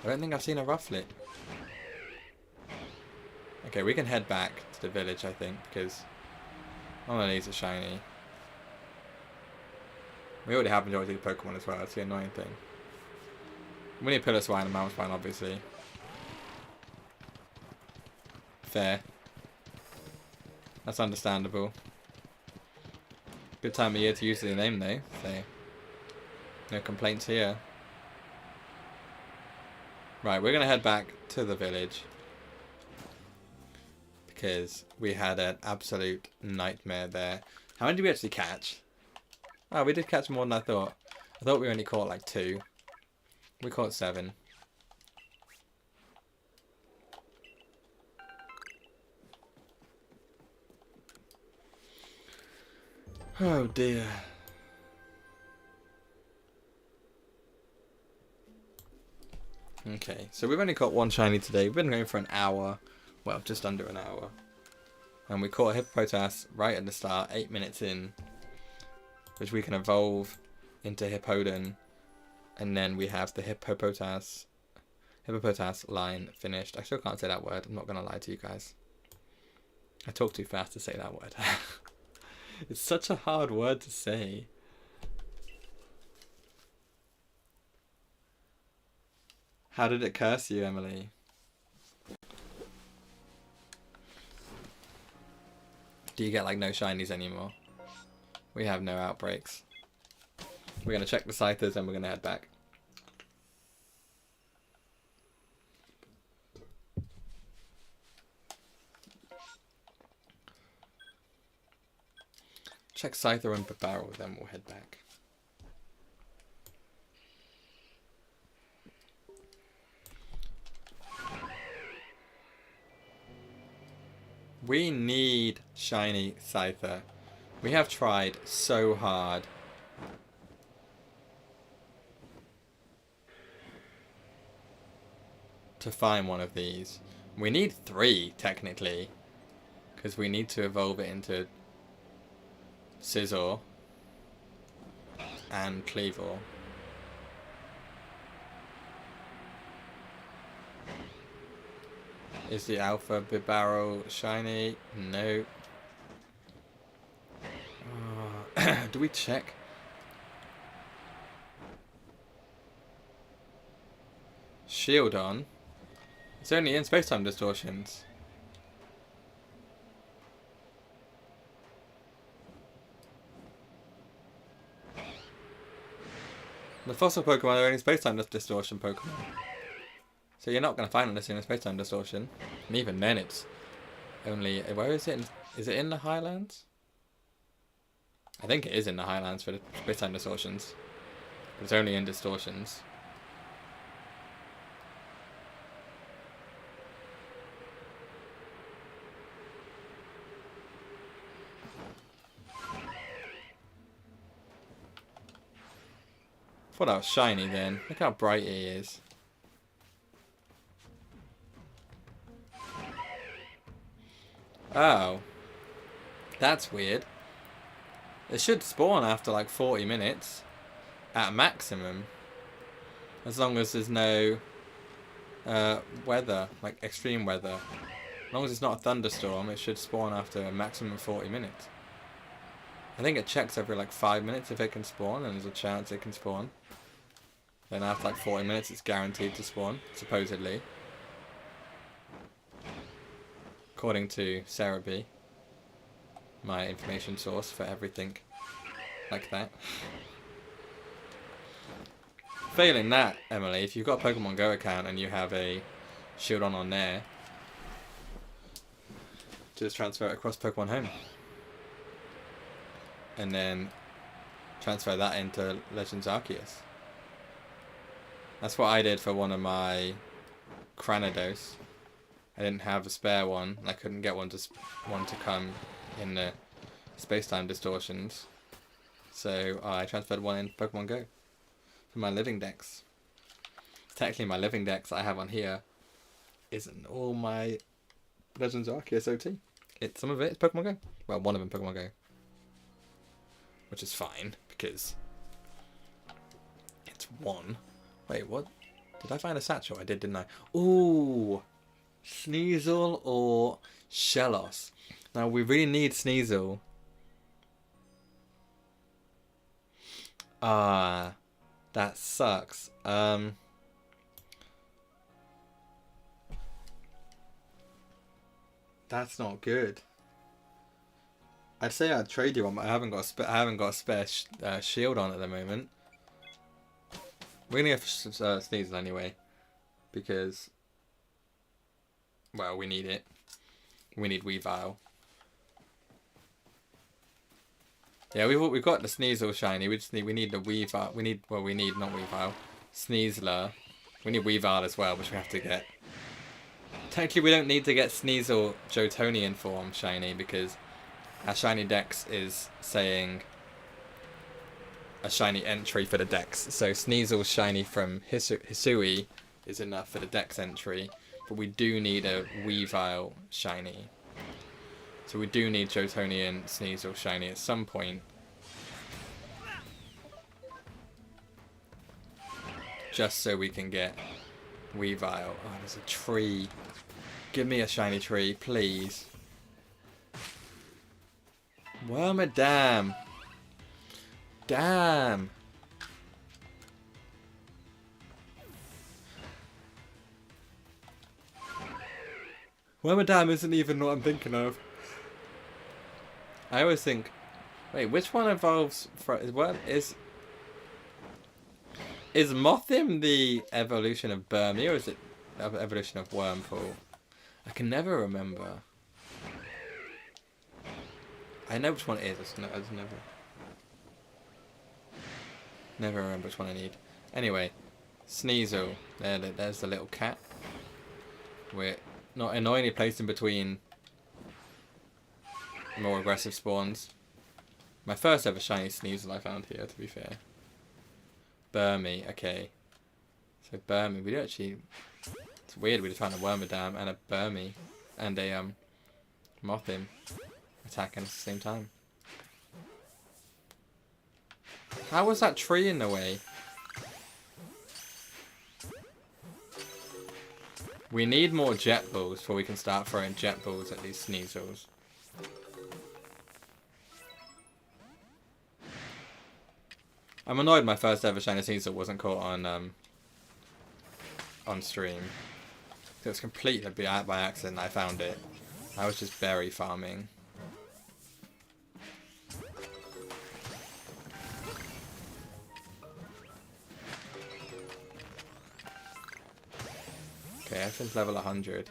[SPEAKER 1] I don't think I've seen a Rufflet. Okay, we can head back to the village, I think, because none of these are shiny. We already have majority of the Pokemon as well, that's the annoying thing. We need Pillar Swine and Mountain Swine, obviously. Fair. That's understandable. Good time of year to use the name though, so no complaints here. Right, we're going to head back to the village. Because we had an absolute nightmare there. How many did we actually catch? Oh, we did catch more than I thought. I thought we only caught like 2. We caught 7. Oh dear. Okay, so we've only caught 1 shiny today. We've been going for an hour. Well, just under an hour. And we caught a Hippopotas right at the start, 8 minutes in. Which we can evolve into Hippowdon. And then we have the Hippopotas line finished. I still can't say that word. I'm not going to lie to you guys. I talk too fast to say that word. It's such a hard word to say. How did it curse you, Emily? Do you get like no shinies anymore? We have no outbreaks. We're going to check the Scythers and we're going to head back. Check Scyther and Barrel, then we'll head back. We need shiny Scyther. We have tried so hard. To find one of these. We need 3, technically. Because we need to evolve it into Scizor and Cleavor. Is the Alpha Bibarel shiny? No. Do we check? Shieldon? It's only in Space-Time Distortions. The fossil Pokemon are only Space-Time Distortion Pokemon. So you're not going to find this in a Space-Time Distortion. And even then it's only... Where is it? Is it in the Highlands? I think it is in the Highlands for the Space-Time Distortions. But it's only in Distortions. Thought that was shiny then. Look how bright he is. Oh. That's weird. It should spawn after like 40 minutes. At maximum. As long as there's no weather, like extreme weather. As long as it's not a thunderstorm, it should spawn after a maximum of 40 minutes. I think it checks every like 5 minutes if it can spawn, and there's a chance it can spawn. Then after like 40 minutes it's guaranteed to spawn, supposedly. According to Sarah B, my information source for everything like that. Failing that, Emily, if you've got a Pokemon Go account and you have a shield on there, just transfer it across Pokemon Home. And then transfer that into Legends Arceus. That's what I did for one of my Cranidos. I didn't have a spare one. I couldn't get one to come in the space-time distortions. So I transferred one in Pokemon Go for my living decks. Technically my living decks I have on here isn't all my Legends Arceus OT. Some of it is Pokemon Go. Well, one of them Pokemon Go. Which is fine, because it's one. Wait, what? Did I find a satchel? I did, didn't I? Ooh! Sneasel or Shellos. Now, we really need Sneasel. Ah, that sucks. That's not good. I'd say I'd trade you one, but I haven't got a spare shield on at the moment. We're gonna go for Sneasel anyway, because, well, we need it. We need Weavile. Yeah, we've got the Sneasel shiny. We need the Weavile. We need not Weavile, Sneasler. We need Weavile as well, which we have to get. Technically, we don't need to get Sneasel Jotonian form shiny because our Shiny Dex is saying a shiny entry for the Dex. So Sneasel shiny from Hisui is enough for the Dex entry, but we do need a Weavile shiny. So we do need Jotonian Sneasel shiny at some point. Just so we can get Weavile. Oh, there's a tree. Give me a shiny tree, please. Wormadam. Damn. Wormadam isn't even what I'm thinking of. I always think, wait, which one evolves from, is Mothim the evolution of Burmy, or is it the evolution of Wurmple? I can never remember. I know which one it is. I just never remember which one I need. Anyway, Sneasel. There's the little cat. We're not annoyingly placed in between more aggressive spawns. My first ever shiny Sneasel I found here, to be fair. Burmy, okay. So Burmy, we do actually. It's weird. We just found a Wormadam and a Burmy and a Mothim attacking at the same time. How was that tree in the way? We need more jet balls before we can start throwing jet balls at these Sneasels. I'm annoyed my first ever shiny Sneasel wasn't caught on stream. It was completely by accident I found it. I was just berry farming. Okay, everything's level 100.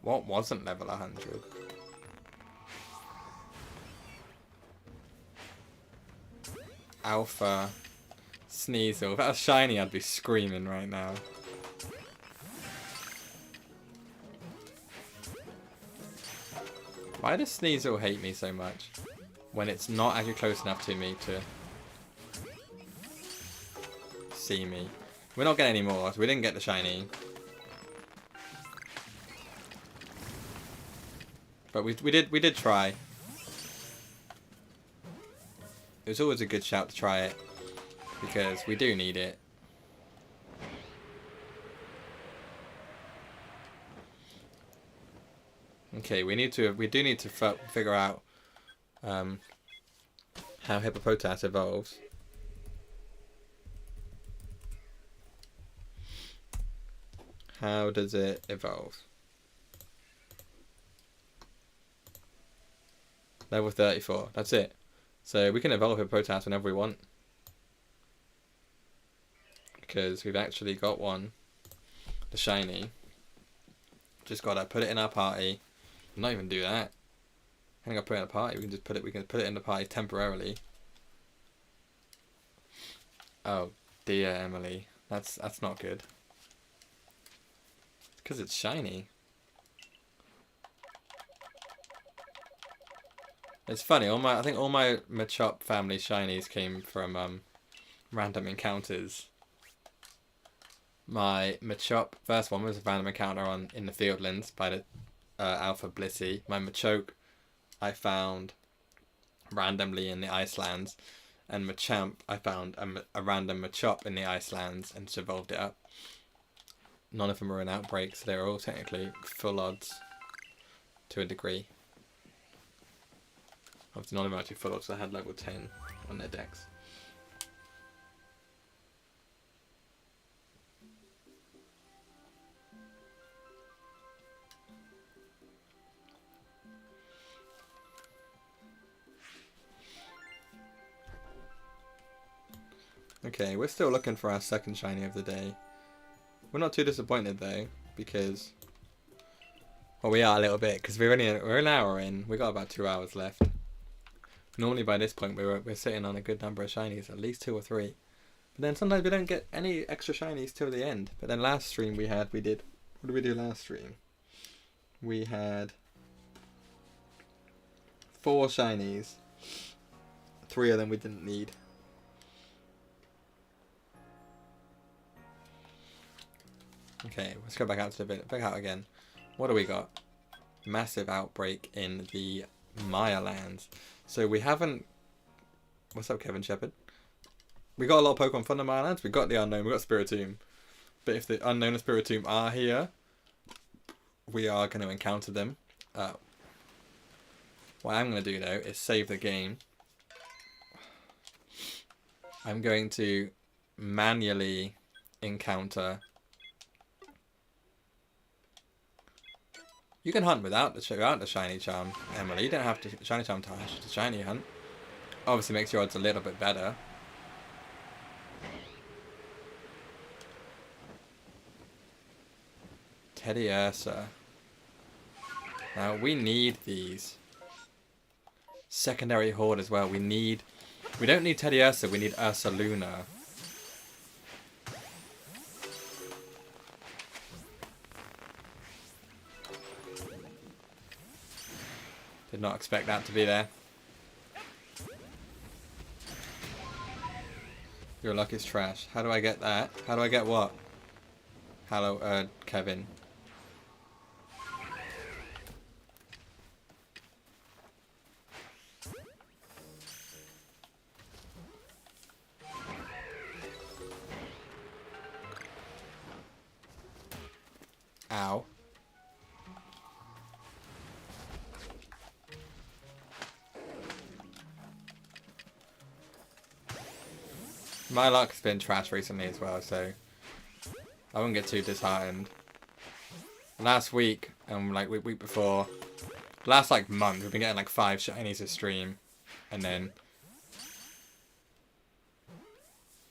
[SPEAKER 1] What wasn't level 100? Alpha Sneasel. If that was shiny, I'd be screaming right now. Why does Sneasel hate me so much when it's not actually close enough to me to see me. We're not getting any more, so we didn't get the shiny. But we did try. It was always a good shout to try it, because we do need it. Okay, we do need to figure out how Hippopotas evolves. How does it evolve? Level 34. That's it. So we can evolve Hippopotas whenever we want. Because we've actually got one. The shiny. Just gotta put it in our party. Not even do that. I think I'll put it in a party. We can put it in the party temporarily. Oh dear, Emily. That's not good. Because it's shiny. It's funny, I think all my Machop family shinies came from random encounters. My Machop first one was a random encounter in the Fieldlands by the Alpha Blissey. My Machoke I found randomly in the Icelands, and Machamp I found a random Machop in the Icelands and just evolved it up. None of them were in Outbreaks, so they were all technically full odds to a degree. Obviously none of them are actually full odds, so they had level 10 on their decks. Okay, we're still looking for our second shiny of the day. We're not too disappointed though, because... Well, we are a little bit, because we're an hour in. We got about 2 hours left. Normally by this point we're sitting on a good number of shinies, at least 2 or 3. But then sometimes we don't get any extra shinies till the end. But then last stream we did... What did we do last stream? We had 4 shinies. 3 of them we didn't need. Okay, let's go back out to the bit. Back out again. What do we got? Massive outbreak in the Maya lands. So we haven't... What's up, Kevin Shepherd? We got a lot of Pokemon from the Maya lands. We got the Unknown, we got Spiritomb. But if the Unknown and Spiritomb are here, we are going to encounter them. What I'm going to do though is save the game. I'm going to manually encounter... You can hunt without the shiny charm, Emily. You don't have to shiny charm to hunt, just a shiny hunt. Obviously makes your odds a little bit better. Teddiursa. Now we need these. Secondary Horde as well. We don't need Teddiursa, we need Ursaluna. Did not expect that to be there. Your luck is trash. How do I get that? How do I get what? Hello, Kevin. Ow. My luck's been trash recently as well, so I won't get too disheartened. Last week, and like week before, last like month, we've been getting like 5 shinies a stream, and then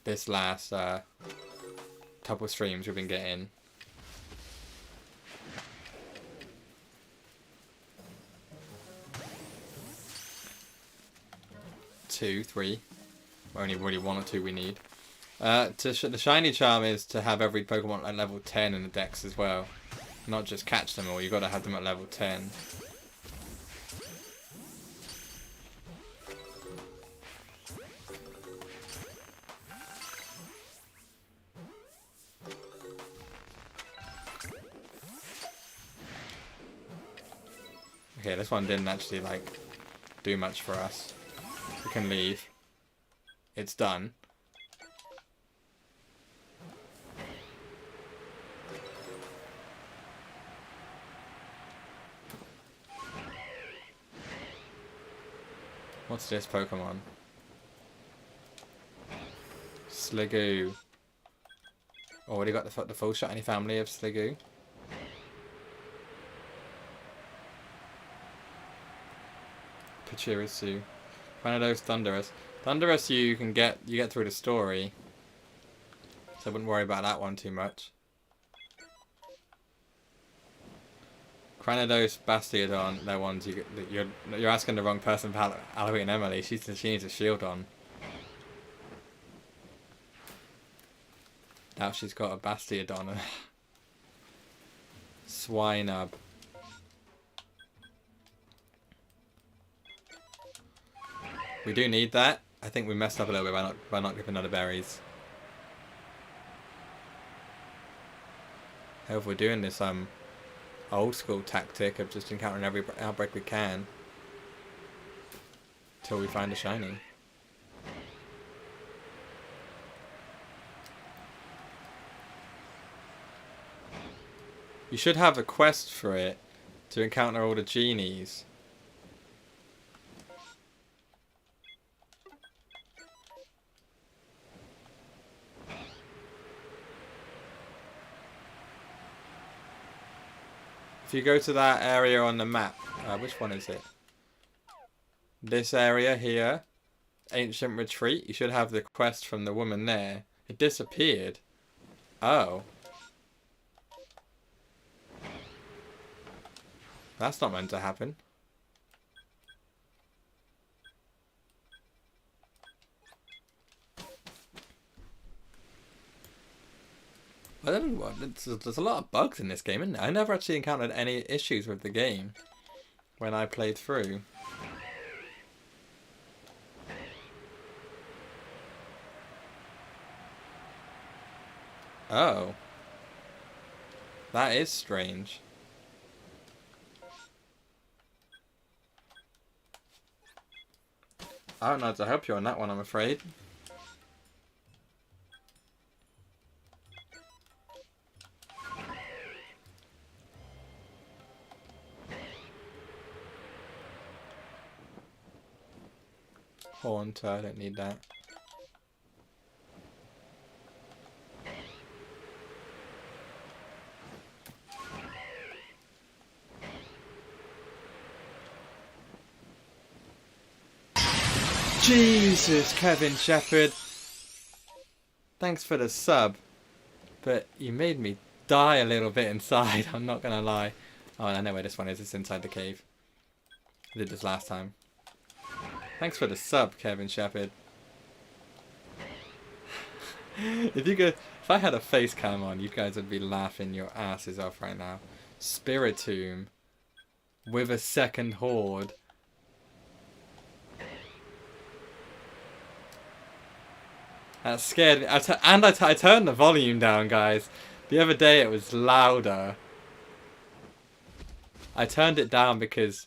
[SPEAKER 1] this last couple streams we've been getting 2, 3. Only really 1 or 2 we need. The shiny charm is to have every Pokemon at level 10 in the dex as well. Not just catch them all, you've got to have them at level 10. Okay, this one didn't actually, like, do much for us. We can leave. It's done. What's this Pokemon? Sliggoo. Already got the full shiny family of Sliggoo. Pachirisu. Granados, Thundurus. Thundurus you get through the story. So I wouldn't worry about that one too much. Granados, Bastiodon, they're ones you're asking the wrong person for Aloe and Emily. She needs a shield on. Now she's got a Bastiodon. Swinub. We do need that. I think we messed up a little bit by not giving other berries. I hope we're doing this old school tactic of just encountering every outbreak we can till we find a shiny. You should have a quest for it to encounter all the genies. If you go to that area on the map, which one is it? This area here, Ancient Retreat, you should have the quest from the woman there. It disappeared. Oh. That's not meant to happen. I don't know what. There's a lot of bugs in this game, isn't there? I never actually encountered any issues with the game when I played through. Oh. That is strange. I don't know how to help you on that one, I'm afraid. Haunter, I don't need that. Jesus, Kevin Shepherd. Thanks for the sub. But you made me die a little bit inside, I'm not gonna lie. Oh, I know where this one is. It's inside the cave. I did this last time. Thanks for the sub, Kevin Shepherd. If I had a face cam on, you guys would be laughing your asses off right now. Spiritomb with a second horde. That scared me. I turned the volume down, guys. The other day it was louder. I turned it down because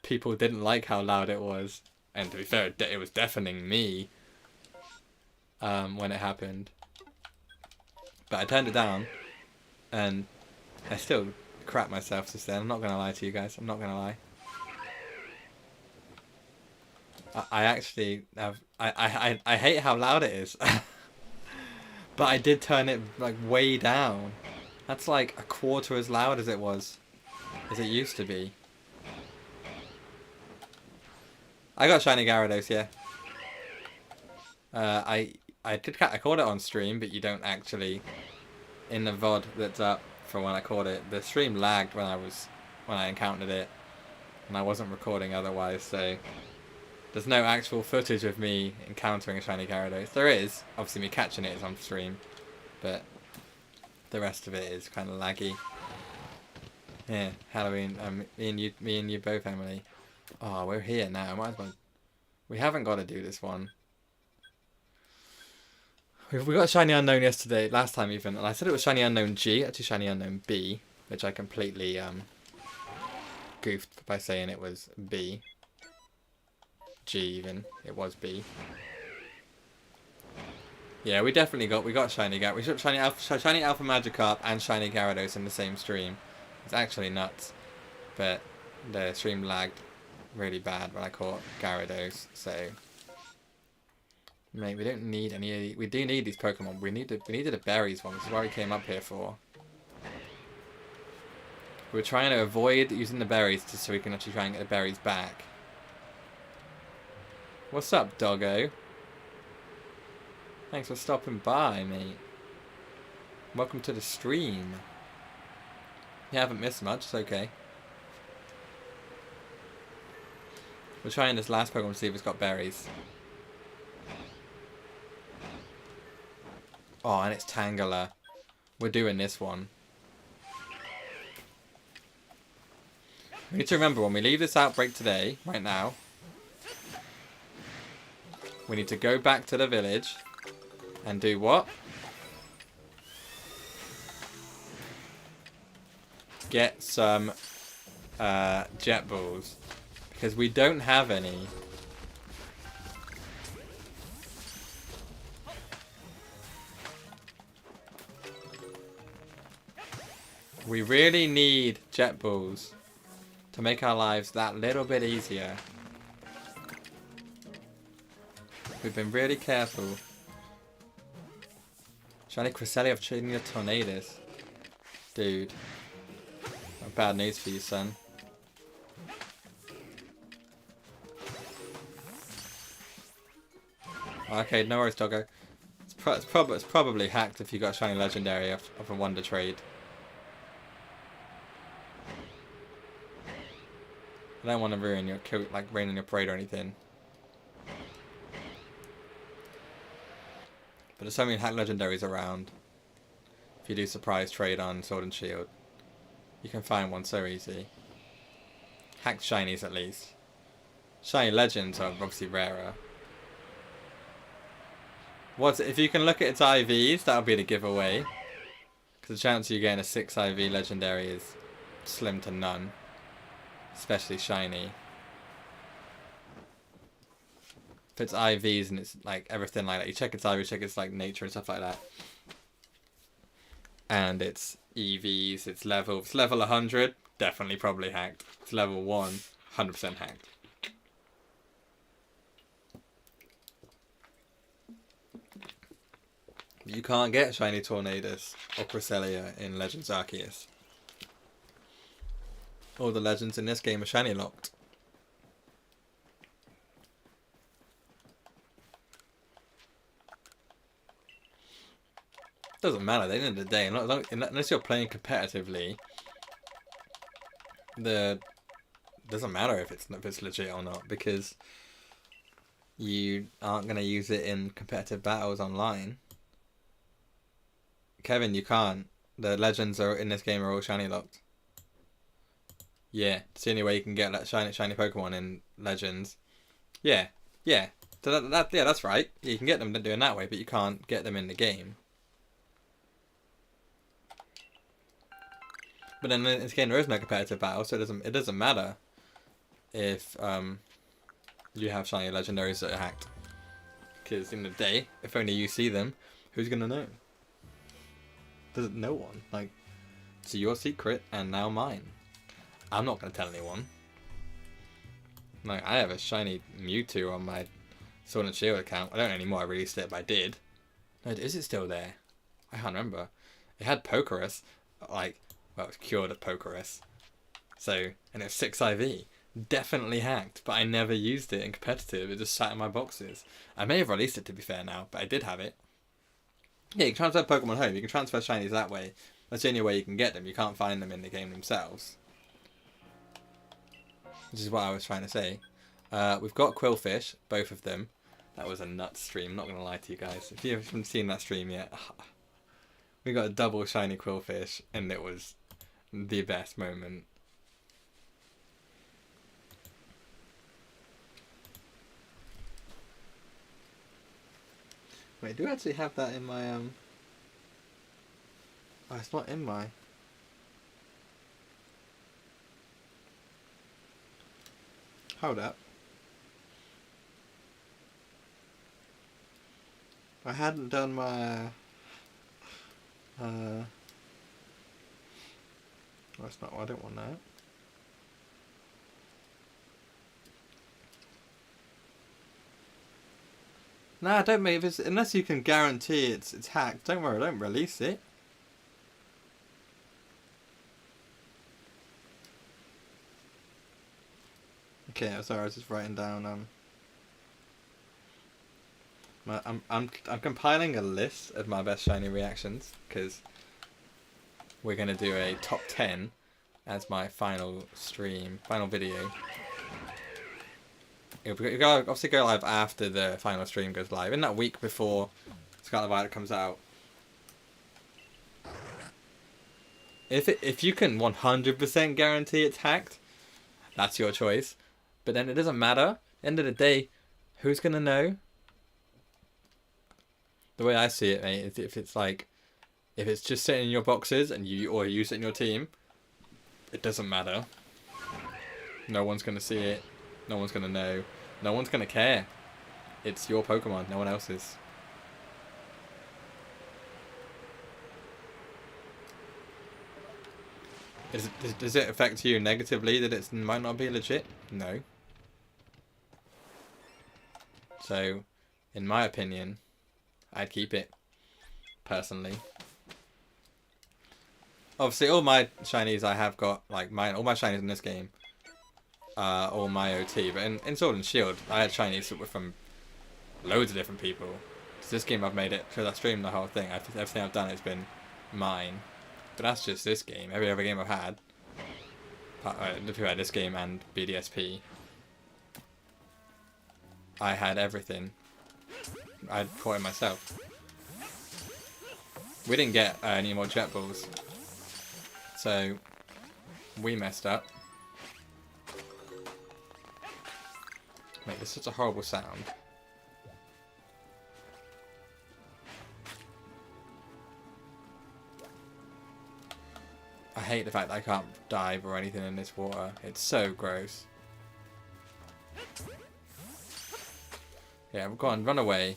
[SPEAKER 1] people didn't like how loud it was. And to be fair, it was deafening me when it happened. But I turned it down, and I still crap myself just then. I'm not going to lie to you guys. I'm not going to lie. I actually have... I hate how loud it is. But I did turn it like way down. That's like a quarter as loud as it was. As it used to be. I got Shiny Gyarados, yeah. I caught it on stream, but you don't actually in the VOD that's up for when I caught it. The stream lagged when I encountered it, and I wasn't recording otherwise, so there's no actual footage of me encountering a Shiny Gyarados. There is, obviously me catching it is on stream, but the rest of it is kind of laggy. Yeah, Halloween. Me and you both, Emily. Oh, we're here now. Might as well. We haven't got to do this one. We got Shiny Unknown yesterday, last time even, and I said it was Shiny Unknown G, actually Shiny Unknown B, which I completely goofed by saying it was B. G even. It was B. Yeah, we definitely got Shiny Gyarados. We got Shiny Alpha Magikarp and Shiny Gyarados in the same stream. It's actually nuts. But the stream lagged really bad when I caught Gyarados, so mate, we don't need any. We do need these Pokemon. We needed a berries one. This is what we came up here for. We're trying to avoid using the berries just so we can actually try and get the berries back. What's up, doggo? Thanks for stopping by, mate. Welcome to the stream. You haven't missed much. It's okay. We're trying this last Pokemon to see if it's got berries. Oh, and it's Tangela. We're doing this one. We need to remember when we leave this outbreak today, right now, we need to go back to the village and do what? Get some jet balls. Because we don't have any. We really need jet balls to make our lives that little bit easier. We've been really careful. Shiny Cresselia of Shiny Tornadus. Dude. Bad news for you, son. Okay, no worries, doggo. It's probably hacked if you got a Shiny Legendary of a Wonder Trade. I don't want to ruin your rain on your parade or anything. But there's so many hacked legendaries around. If you do surprise trade on Sword and Shield, you can find one so easy. Hacked shinies at least. Shiny legends are obviously rarer. If you can look at its IVs, that'll be the giveaway. Because the chance of you getting a 6 IV legendary is slim to none. Especially shiny. If it's IVs and it's like everything like that, you check its IV, check its like nature and stuff like that. And it's EVs, it's level 100, definitely probably hacked. It's level 1, 100% hacked. You can't get Shiny Tornadus or Cresselia in Legends Arceus. All the legends in this game are shiny locked. Doesn't matter, at the end of the day, unless you're playing competitively, doesn't matter if it's legit or not, because you aren't going to use it in competitive battles online. Kevin, you can't. The legends are in this game are all shiny locked. Yeah, it's the only way you can get shiny Pokemon in Legends. Yeah. So that's right. You can get them doing that way, but you can't get them in the game. But then in this game there is no competitive battle, so it doesn't matter if you have shiny legendaries that are hacked. Because in the day, if only you see them, who's gonna know? No one. Like, it's your secret and now mine. I'm not going to tell anyone. Like, I have a shiny Mewtwo on my Sword and Shield account. I don't anymore, I released it, but I did. No, is it still there? I can't remember. It had Pokerus. It was cured of Pokerus. So, and it was 6 IV. Definitely hacked, but I never used it in competitive. It just sat in my boxes. I may have released it, to be fair now, but I did have it. Yeah, you can transfer Pokemon home. You can transfer shinies that way. That's the only way you can get them. You can't find them in the game themselves. Which is what I was trying to say. We've got Quillfish, both of them. That was a nuts stream, not going to lie to you guys. If you haven't seen that stream yet, we got a double shiny Quillfish, and it was the best moment. Wait, do I actually have that in my, Oh, it's not in my... Hold up. I hadn't done my... that's not... I don't want that. Nah, don't make it. Unless you can guarantee it's hacked. Don't worry, don't release it. Okay, sorry, I was just writing down. I'm compiling a list of my best shiny reactions because we're gonna do a top 10 as my final video. It'll obviously go live after the final stream goes live, in that week before Scarlet and Violet comes out. If you can 100% guarantee it's hacked, that's your choice. But then it doesn't matter. End of the day, who's gonna know? The way I see it, mate, is if it's just sitting in your boxes and you use it in your team, it doesn't matter. No one's gonna see it. No one's gonna know. No one's gonna care. It's your Pokemon, no one else's. Does it affect you negatively that it might not be legit? No. So, in my opinion, I'd keep it, personally. Obviously, all my shinies I have got, like all my shinies in this game, all my OT, but in Sword and Shield, I had shinies from loads of different people. So this game I've made it, because I streamed the whole thing, everything I've done has been mine. But that's just this game. Every other game I've had, literally this game and BDSP, I had everything. I'd caught it myself. We didn't get any more jet balls, so we messed up. Mate, this is such a horrible sound. I hate the fact that I can't dive or anything in this water. It's so gross. Yeah, go on, run away.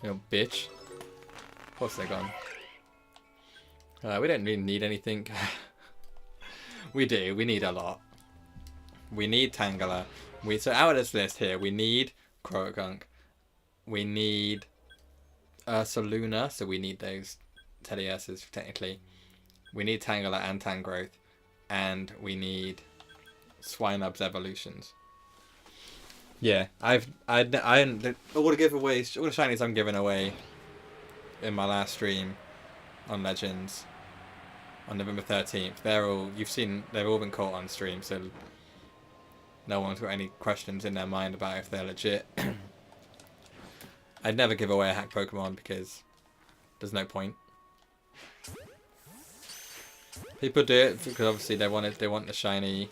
[SPEAKER 1] You know, bitch. Of course they're gone. We don't really need anything. We do. We need a lot. We need Tangela. So out of this list here, we need Croagunk. We need Ursaluna, so we need those Teddiurses technically. We need Tangela and Tangrowth. And we need Swinub's evolutions. Yeah, all the giveaways, all the shinies I'm giving away in my last stream on Legends on November 13th, they've all been caught on stream, so no one's got any questions in their mind about if they're legit. I'd never give away a hacked Pokemon because there's no point. People do it because obviously they want the shiny,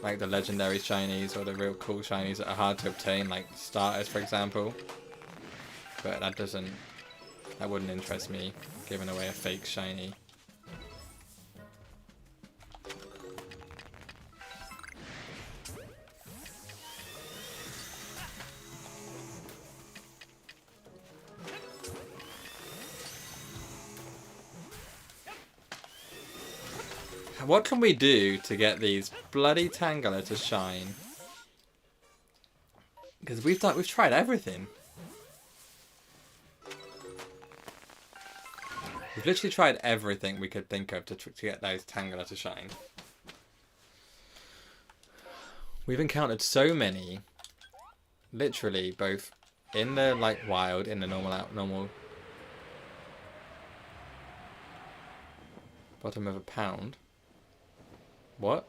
[SPEAKER 1] like the legendary shinies or the real cool shinies that are hard to obtain, like starters for example. But that wouldn't interest me, giving away a fake shiny. What can we do to get these bloody Tangela to shine? Because we've tried everything. We've literally tried everything we could think of to get those Tangela to shine. We've encountered so many, literally both in the wild, in the normal bottom of a pound. What?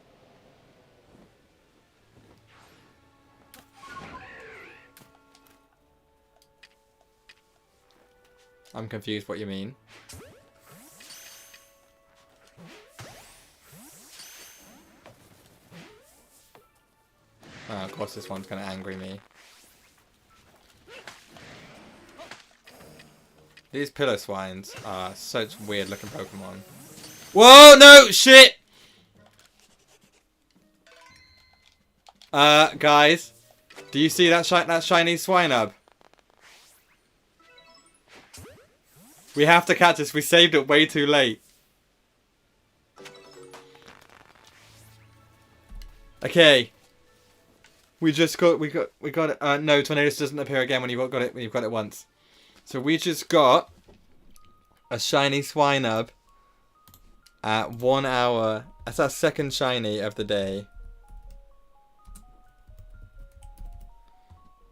[SPEAKER 1] I'm confused what you mean. Oh, of course this one's gonna angry me. These pillar swines are such weird looking Pokemon. Whoa, no, shit! Guys, do you see that shiny Swinub? We have to catch this. We saved it way too late. Okay. We got it. No, Tornadus doesn't appear again when you've got it once. So we just got a shiny Swinub at 1 hour. That's our second shiny of the day.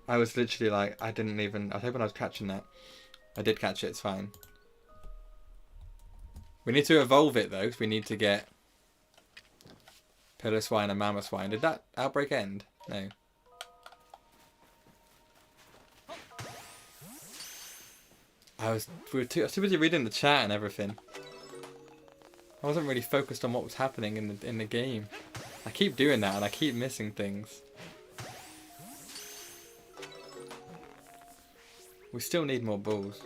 [SPEAKER 1] I was literally like, I was hoping I was catching that. I did catch it, it's fine. We need to evolve it though, because we need to get Pillar Swine and Mammoth Swine. Did that outbreak end? No. I was too busy reading the chat and everything. I wasn't really focused on what was happening in the game. I keep doing that and I keep missing things. We still need more balls.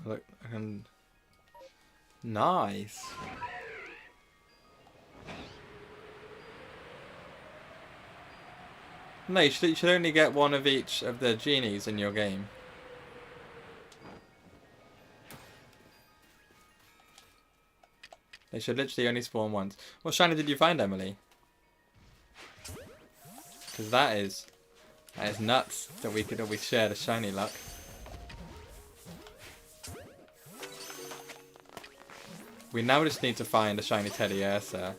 [SPEAKER 1] Look, nice. No, you should only get one of each of the genies in your game. They should literally only spawn once. What shiny did you find, Emily? Because that is nuts that we share the shiny luck. We now just need to find a shiny Teddy Ursa.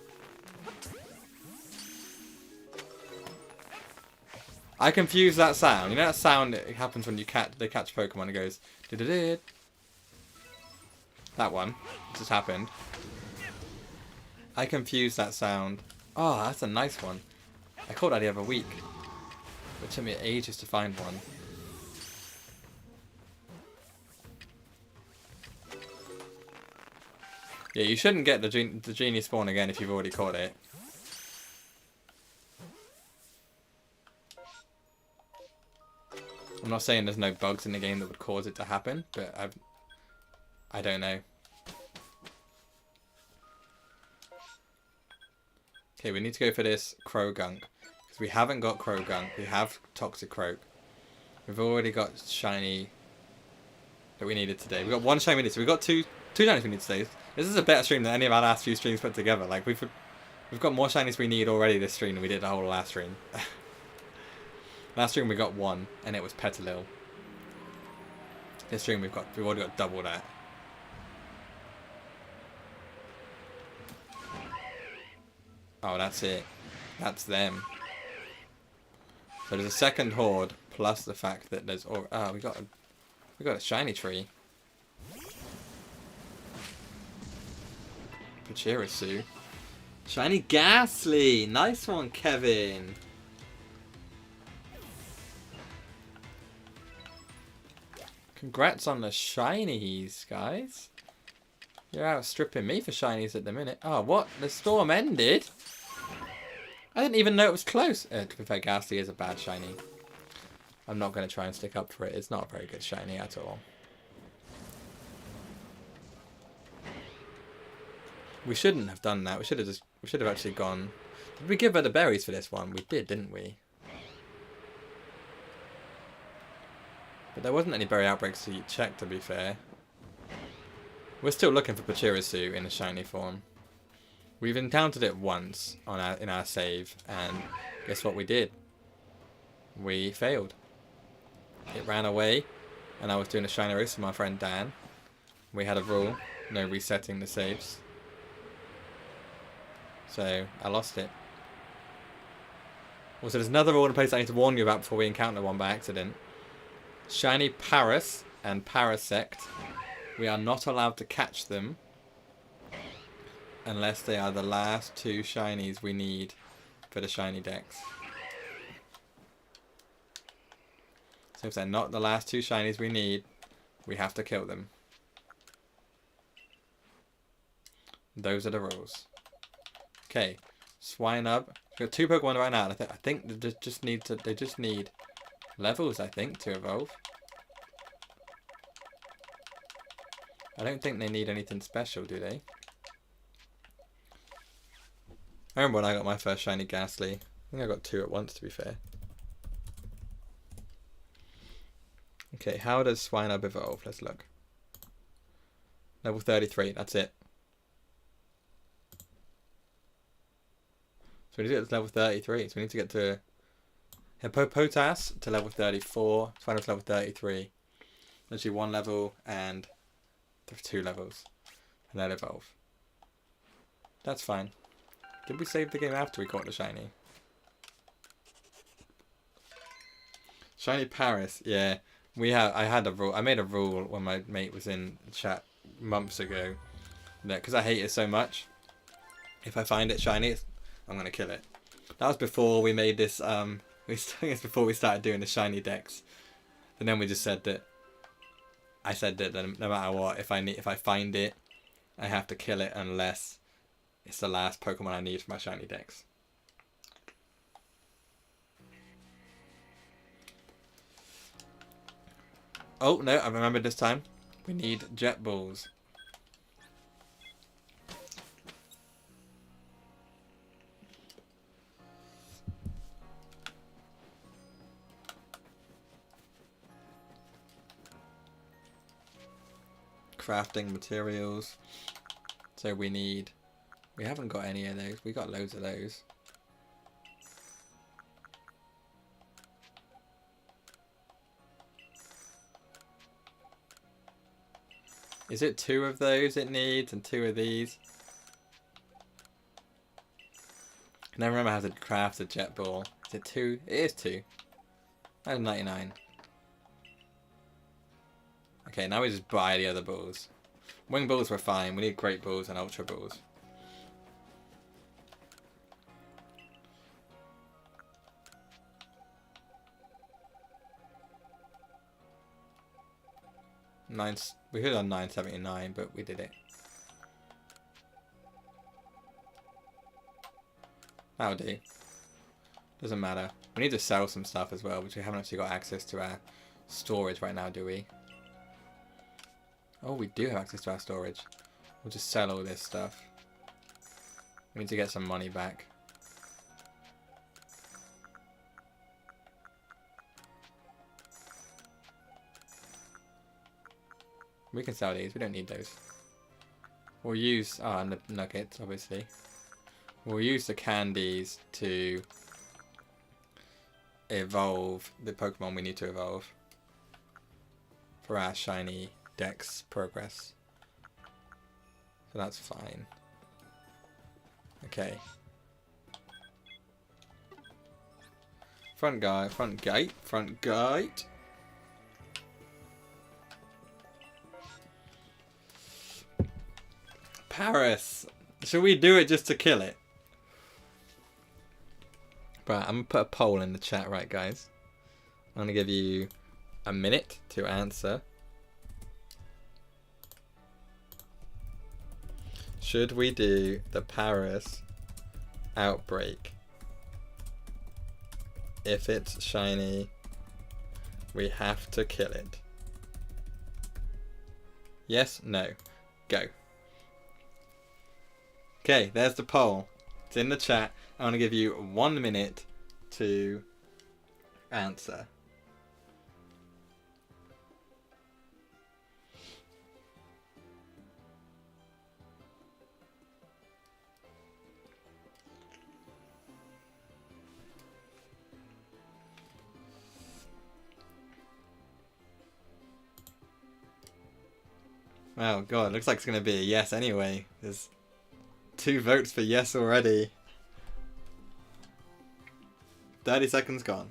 [SPEAKER 1] I confuse that sound. You know that sound that happens when they catch Pokemon? It goes did. That one just happened. I confuse that sound. Oh, that's a nice one. I caught that the other week. It took me ages to find one. Yeah, you shouldn't get the genie spawn again if you've already caught it. I'm not saying there's no bugs in the game that would cause it to happen, but I don't know. Okay, we need to go for this Croagunk. Because we haven't got Croagunk. We have Toxic Croak. We've already got shiny that we needed today. We've got one shiny we need. So we've got two shinies we need today. This is a better stream than any of our last few streams put together. Like we've got more shinies we need already this stream than we did the whole last stream. Last stream we got one, and it was Petalil. This stream we've already got double that. Oh, that's it. That's them. So there's a second horde, plus the fact that there's we got a shiny tree. Pachirisu. Shiny Ghastly! Nice one, Kevin! Congrats on the shinies, guys. You're outstripping me for shinies at the minute. Oh, what? The storm ended? I didn't even know it was close. To be fair, Ghastly is a bad shiny. I'm not going to try and stick up for it. It's not a very good shiny at all. We shouldn't have done that. We should have actually gone. Did we give her the berries for this one? We did, didn't we? But there wasn't any berry outbreaks to check, to be fair. We're still looking for Pachirisu in a shiny form. We've encountered it once in our save, and guess what we did? We failed. It ran away, and I was doing a shiny race with my friend Dan. We had a rule, no resetting the saves. So, I lost it. Also, there's another rule in place I need to warn you about before we encounter one by accident. Shiny Paras and Parasect. We are not allowed to catch them unless they are the last two shinies we need for the Shiny Dex. So if they're not the last two shinies we need, we have to kill them. Those are the rules. Okay, Swinub. We've got two Pokemon right now. I think they just need levels, I think, to evolve. I don't think they need anything special, do they? I remember when I got my first shiny Ghastly. I think I got 2 at once, to be fair. Okay, how does Swinub evolve? Let's look. Level 33, that's it. So we need to get to level 33. So we need to get to Hippopotas to level 34. Swinub to level 33. Literally 1 level and 2 levels. And then evolve. That's fine. Did we save the game after we caught the shiny? Shiny Paris, yeah. I had a rule. I made a rule when my mate was in the chat months ago. Because I hate it so much. If I find it shiny, I'm going to kill it. That was before we made this, it's before we started doing the shiny decks. And then we just said that, I said that no matter what, if I find it, I have to kill it unless it's the last Pokemon I need for my shiny decks. Oh, no, I remembered this time. We need Jet Balls. Crafting materials. So we haven't got any of those. We got loads of those. Is it 2 of those it needs and 2 of these? I never remember how to craft a jet ball. Is it 2? It is 2. That is 99. Okay, now we just buy the other balls. Wing balls were fine. We need great balls and ultra balls. We could have done 979, but we did it. That'll do. Doesn't matter. We need to sell some stuff as well, which we haven't actually got access to our storage right now, do we? Oh, we do have access to our storage. We'll just sell all this stuff. We need to get some money back. We can sell these. We don't need those. We'll use... and the nuggets, obviously. We'll use the candies to evolve the Pokemon we need to evolve for our Shiny Dex progress. So that's fine. Okay. Front gate. Paris. Should we do it just to kill it? Right, I'm going to put a poll in the chat, right, guys? I'm going to give you a minute to answer. Should we do the Paris Outbreak? If it's shiny, we have to kill it. Yes, no, go. Okay, there's the poll. It's in the chat. I'm going to give you 1 minute to answer. Oh god, looks like it's going to be a yes anyway. There's 2 votes for yes already. 30 seconds gone.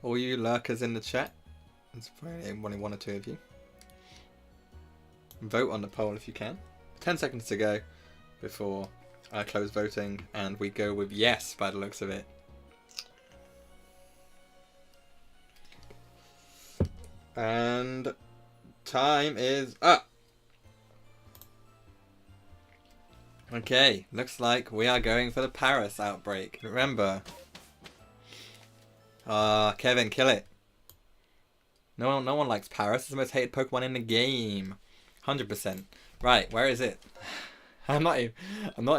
[SPEAKER 1] All you lurkers in the chat, there's probably only 1 or 2 of you. Vote on the poll if you can. 10 seconds to go before I close voting, and we go with yes by the looks of it. And time is up. Okay, looks like we are going for the Paris outbreak. Remember. Kevin, kill it. No one likes Paris. It's the most hated Pokemon in the game. 100%. Right, where is it? I'm not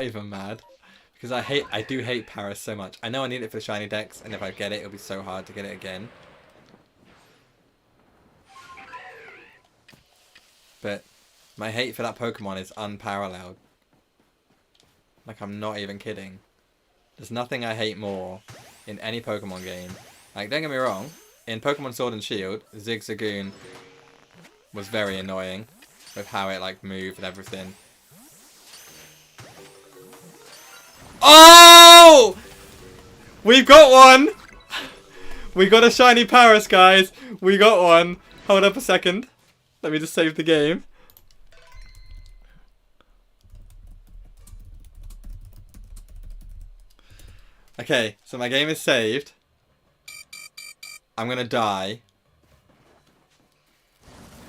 [SPEAKER 1] even mad. Because I do hate Paris so much. I know I need it for the Shiny Dex, and if I get it, it'll be so hard to get it again. But my hate for that Pokemon is unparalleled. Like, I'm not even kidding. There's nothing I hate more in any Pokemon game. Like, don't get me wrong. In Pokemon Sword and Shield, Zigzagoon was very annoying with how it, like, moved and everything. Oh! We've got one! We got a Shiny Paris, guys. We got one. Hold up a second. Let me just save the game. Okay, so my game is saved. I'm gonna die.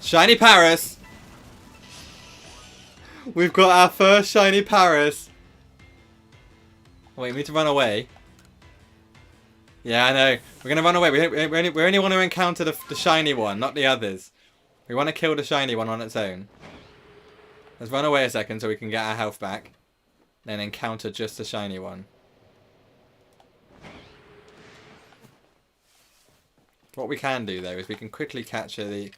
[SPEAKER 1] Shiny Paris! We've got our first Shiny Paris. Wait, we need to run away. Yeah, I know. We're gonna run away. We only want to encounter the shiny one, not the others. We want to kill the shiny one on its own. Let's run away a second so we can get our health back. Then encounter just the shiny one. What we can do though is we can quickly catch this.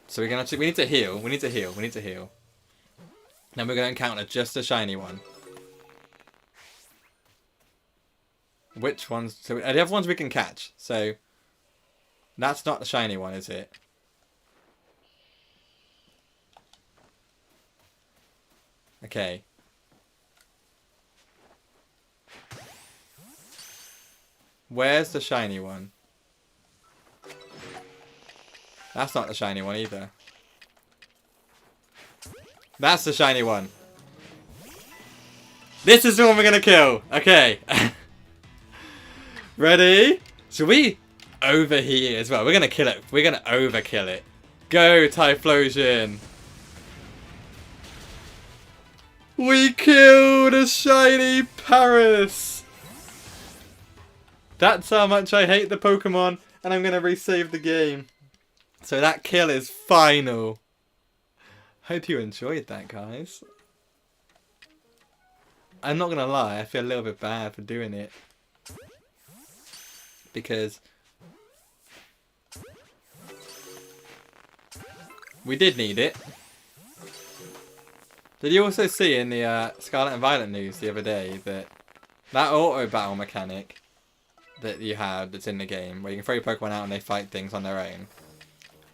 [SPEAKER 1] So we need to heal. We need to heal. Then we're going to encounter just the shiny one. Which ones? So the other ones we can catch. So that's not the shiny one, is it? Okay. Where's the shiny one? That's not the shiny one either. That's the shiny one. This is the one we're gonna kill. Okay. Ready? Should we overheat as well? We're gonna kill it. We're gonna overkill it. Go, Typhlosion. We killed a Shiny Paris. That's how much I hate the Pokemon, and I'm gonna resave the game. So that kill is final. Hope you enjoyed that, guys. I'm not gonna lie, I feel a little bit bad for doing it. Because we did need it. Did you also see in the Scarlet and Violet news the other day that auto battle mechanic that you have that's in the game, where you can throw your Pokemon out and they fight things on their own,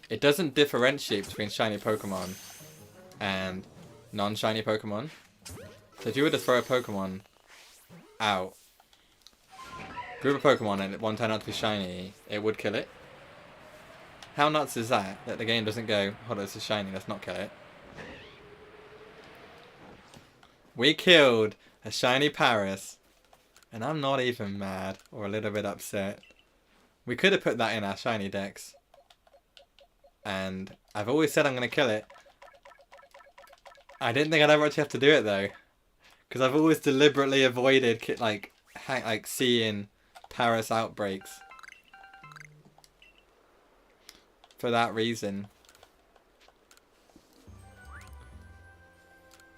[SPEAKER 1] it doesn't differentiate between shiny Pokemon and non-shiny Pokemon. So if you were to throw a Pokemon out, group of Pokemon, and one turned out to be shiny, it would kill it. How nuts is that? That the game doesn't go, oh, this is shiny, let's not kill it. We killed a Shiny Paris, and I'm not even mad or a little bit upset. We could have put that in our Shiny Dex. And I've always said I'm going to kill it. I didn't think I'd ever actually have to do it though. Because I've always deliberately avoided like seeing Paris outbreaks. For that reason.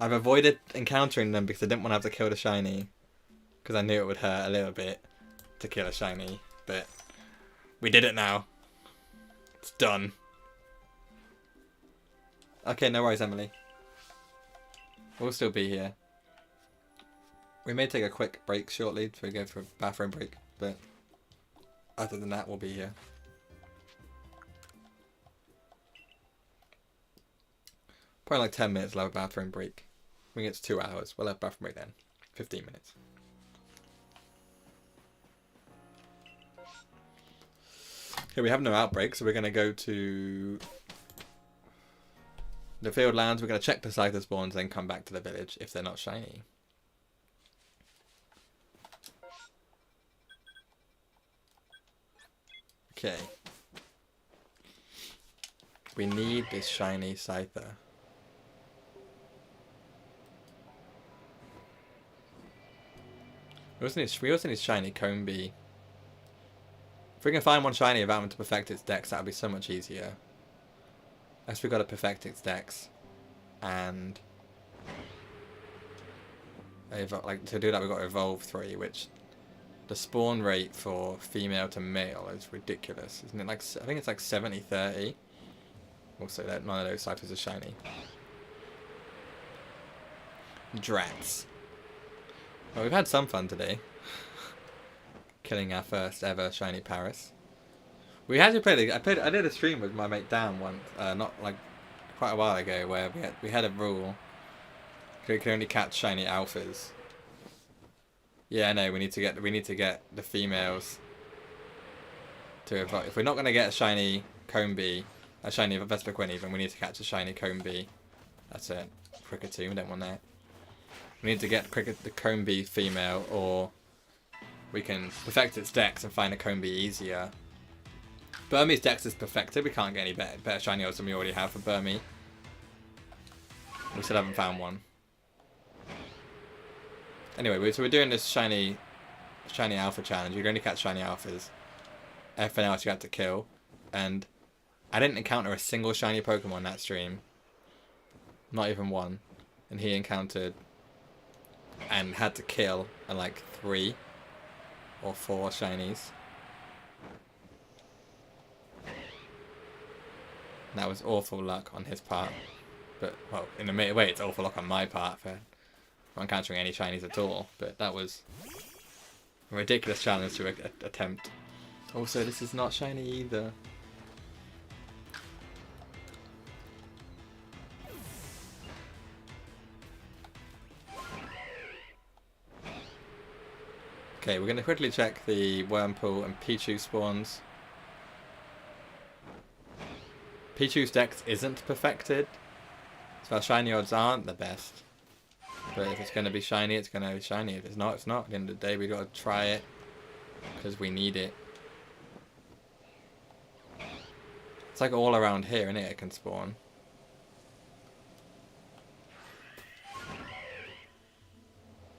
[SPEAKER 1] I've avoided encountering them because I didn't want to have to kill the shiny. Because I knew it would hurt a little bit to kill a shiny. But we did it now. It's done. Okay, no worries, Emily. We'll still be here. We may take a quick break shortly before we go for a bathroom break. But other than that, we'll be here. Probably like 10 minutes, we'll have a bathroom break. When it gets 2 hours, we'll have a bathroom break then. 15 minutes. Okay, we have no outbreak, so we're going to go to the field lands. We're going to check the Scyther spawns, then come back to the village if they're not shiny. Okay. We need this shiny Scyther. We also need Shiny Combi. If we can find one shiny without having to perfect its dex, that would be so much easier. Unless we got to perfect its dex. And like to do that, we've got to evolve 3, which the spawn rate for female to male is ridiculous, isn't it? Like I think it's like 70-30. Also, that none of those cyphers are shiny. Drats. Well, we've had some fun today. Killing our first ever shiny Paris. We actually played. I did a stream with my mate Dan once, not like quite a while ago, where we had a rule. We could only catch shiny alphas. Yeah, no, we need to get the females to evolve. If we're not gonna get a shiny Combi, a shiny Vespiquen even, we need to catch a shiny Combi. That's it. Cricket 2, we don't want that. We need to get the Combi female, or we can perfect its dex and find a Combi easier. Burmese dex is perfected. We can't get any better shiny odds than we already have for Burmese. We still haven't found one. Anyway, so we're doing this shiny alpha challenge. You can only catch shiny alphas. Everything else you have to kill. And I didn't encounter a single shiny Pokemon that stream. Not even one. And he encountered and had to kill like 3 or 4 shinies. That was awful luck on his part. But, well, in a way, it's awful luck on my part for not encountering any shinies at all. But that was a ridiculous challenge to attempt. Also, this is not shiny either. Okay, we're going to quickly check the Wurmple and Pichu spawns. Pichu's dex isn't perfected, so our shiny odds aren't the best. But if it's going to be shiny, it's going to be shiny. If it's not, it's not. At the end of the day, we've got to try it, because we need it. It's like all around here, isn't it? It can spawn.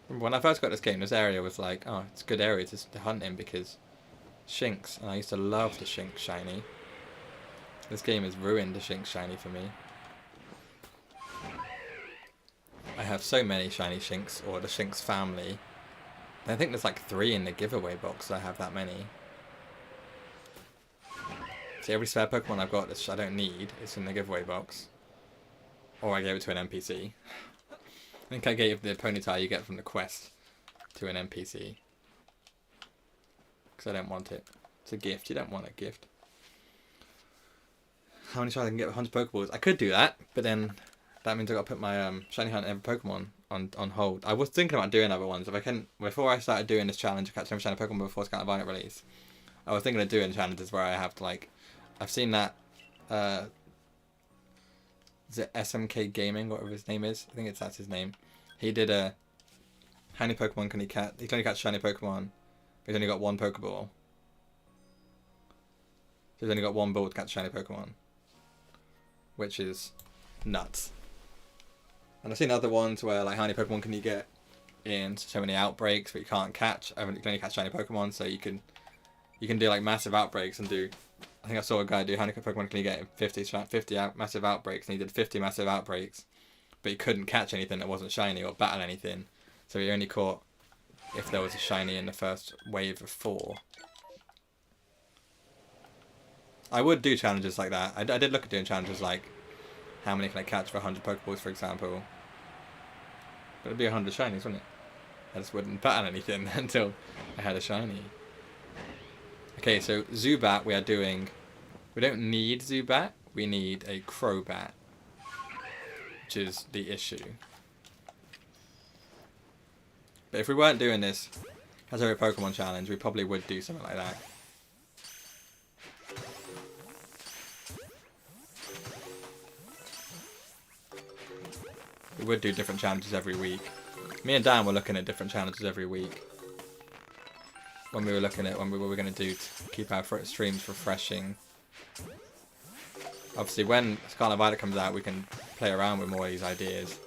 [SPEAKER 1] When I first got this game, this area was like, oh, it's a good area to hunt in because Shinx, and I used to love the Shinx shiny. This game has ruined the Shinx shiny for me. I have so many shiny Shinx, or the Shinx family. I think there's like 3 in the giveaway box. I have that many. See, every spare Pokemon I've got that I don't need is in the giveaway box, or I gave it to an NPC. I think I gave the Ponyta you get from the quest to an NPC. Because I don't want it. It's a gift. You don't want a gift. How many tries I can get with 100 Pokeballs? I could do that, but then that means I've got to put my Shiny Hunt every Pokemon on hold. I was thinking about doing other ones. If I can, before I started doing this challenge to catch every Shiny Pokemon before Scarlet and Violet release, I was thinking of doing challenges where I have to, like, I've seen that, is it SMK Gaming, whatever his name is? I think that's his name. He did a, how many Pokemon can he catch? He can only catch shiny Pokemon, but he's only got 1 Pokeball. So he's only got 1 ball to catch shiny Pokemon, which is nuts. And I've seen other ones where, like, how many Pokemon can you get in so many outbreaks, but you can't catch. You can only catch shiny Pokemon, so you can do like massive outbreaks and do. I think I saw a guy do how many Pokemon can you get in 50 massive outbreaks, and he did 50 massive outbreaks, but he couldn't catch anything that wasn't shiny or battle anything, so he only caught if there was a shiny in the first wave of 4. I would do challenges like that. I did look at doing challenges like how many can I catch for 100 Pokeballs, for example. But it'd be 100 shinies, wouldn't it? I just wouldn't battle anything until I had a shiny. Okay, so Zubat we are doing. We don't need Zubat, we need a Crobat, which is the issue. But if we weren't doing this as a Pokemon challenge, we probably would do something like that. We would do different challenges every week. Me and Dan were looking at different challenges every week. When we were looking at what we were going to do to keep our streams refreshing. Obviously, when Scarlet and Violet comes out, we can play around with more of these ideas.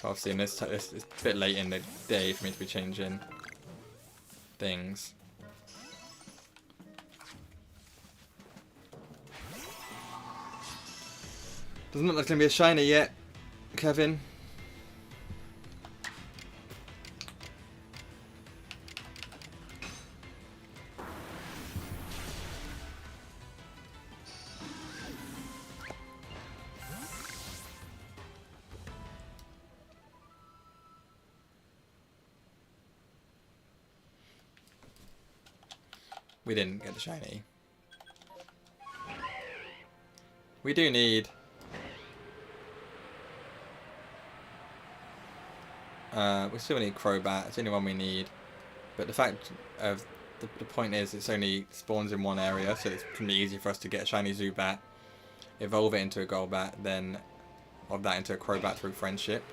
[SPEAKER 1] Obviously, in this it's a bit late in the day for me to be changing things. Doesn't look like it's going to be a shiny yet, Kevin. We didn't get the shiny. We do need... we still need Crobat. It's the only one we need. But the fact of... The point is, it's only spawns in one area, so it's pretty easy for us to get a shiny Zubat, evolve it into a Golbat, then of that into a Crobat through friendship.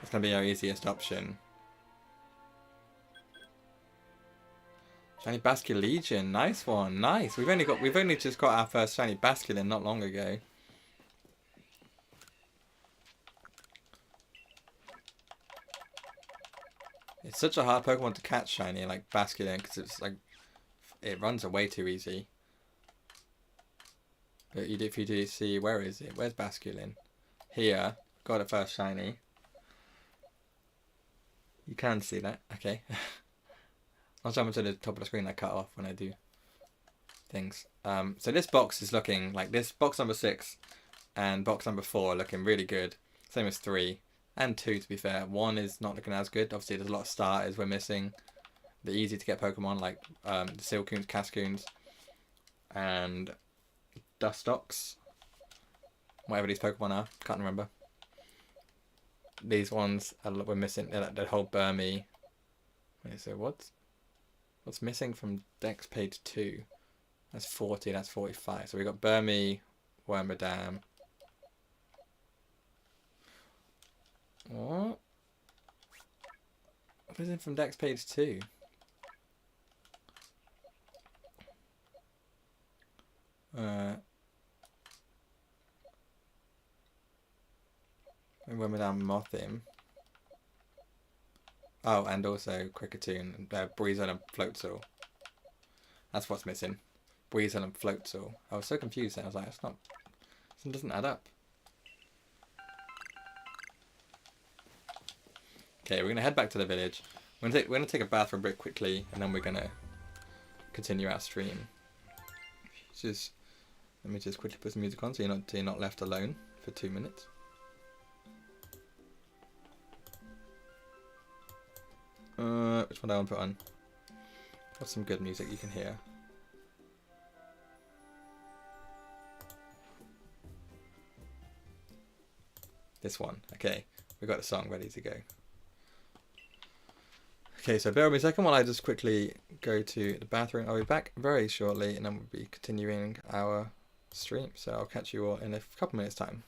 [SPEAKER 1] It's going to be our easiest option. Shiny Basculegion, nice one, nice. We've only just got our first shiny Basculin not long ago. It's such a hard Pokemon to catch shiny like Basculin because it's like it runs away too easy. But if you do see, where is it? Where's Basculin? Here, got it first shiny. You can see that, okay. I'll jump to the top of the screen. I cut off when I do things. So this box is looking like this. Box number 6 and box number 4 are looking really good. Same as 3 and 2 to be fair. 1 is not looking as good. Obviously there's a lot of starters we're missing. The easy to get Pokemon like the Silcoons, Cascoons and Dustox. Whatever these Pokemon are. Can't remember. These ones we're missing. The whole Burmy. Wait, so what's missing from Dex page 2? That's 40, that's 45. So we got Burmy, Wormadam. What? What is it from Dex page 2? Wormadam, Mothim. Oh, and also Kricketune, Breezel and Floatzel. That's what's missing. Breezel and Floatzel. I was so confused then. I was like, it's not... It doesn't add up. Okay, we're going to head back to the village. We're gonna take a bath for a bit quickly, and then we're going to continue our stream. Let me just quickly put some music on so you're not left alone for 2 minutes. Which one do I want to put on? What's some good music you can hear? This one. Okay, we've got the song ready to go. Okay, so bear with me a second while I just quickly go to the bathroom. I'll be back very shortly and then we'll be continuing our stream. So I'll catch you all in a couple minutes time.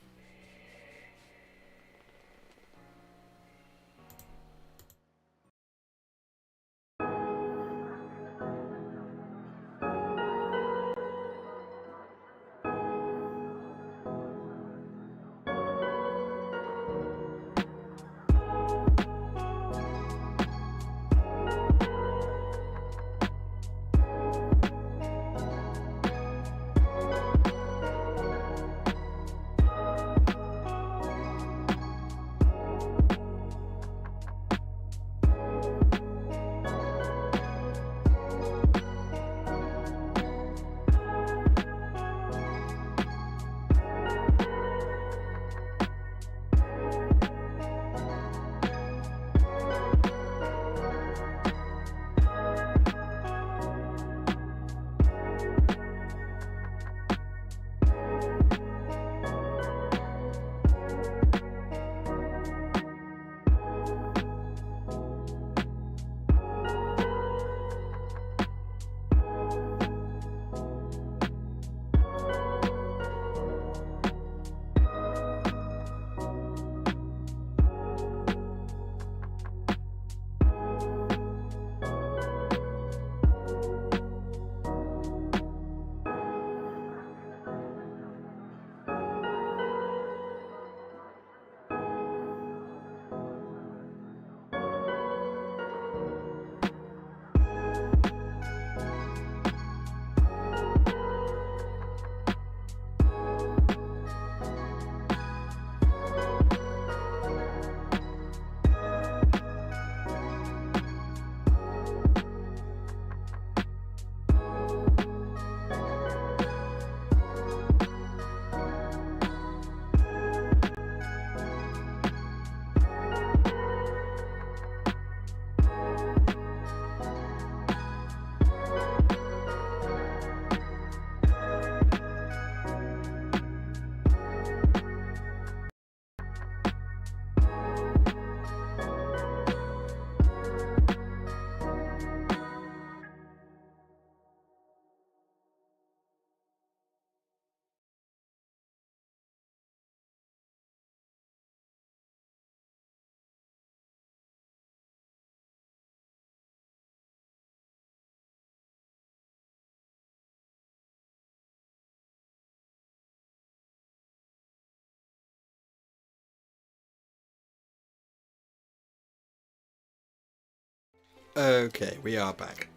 [SPEAKER 1] Okay, we are back.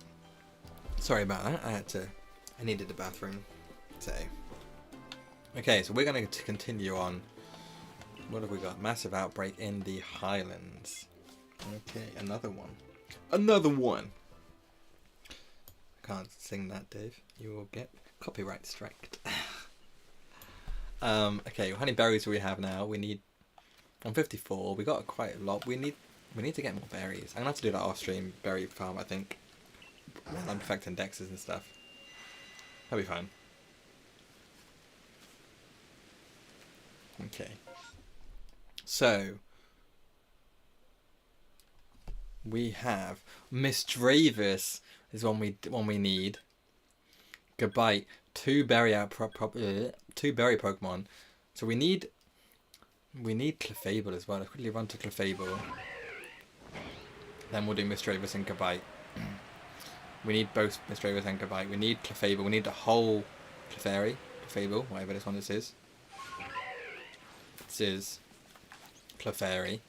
[SPEAKER 1] Sorry about that. I needed the bathroom. So, okay, so we're going to continue on. What have we got? Massive outbreak in the Highlands. Okay, another one. Another one! I can't sing that, Dave. You will get copyright striked. Okay, how many berries do we have now? We need... On 54, we got quite a lot. We need to get more berries. I'm going to have to do that off-stream berry farm, I think. While I'm perfecting dexes and stuff. That'll be fine. Okay. So... we have Misdreavus is one we need. Gabite, two berry Pokemon. So we need Clefable as well. Let's quickly run to Clefable. Then we'll do Misdreavus and Gabite. We need both Misdreavus and Gabite. We need Clefable. We need the whole Clefable, whatever this one is. This is Clefairy.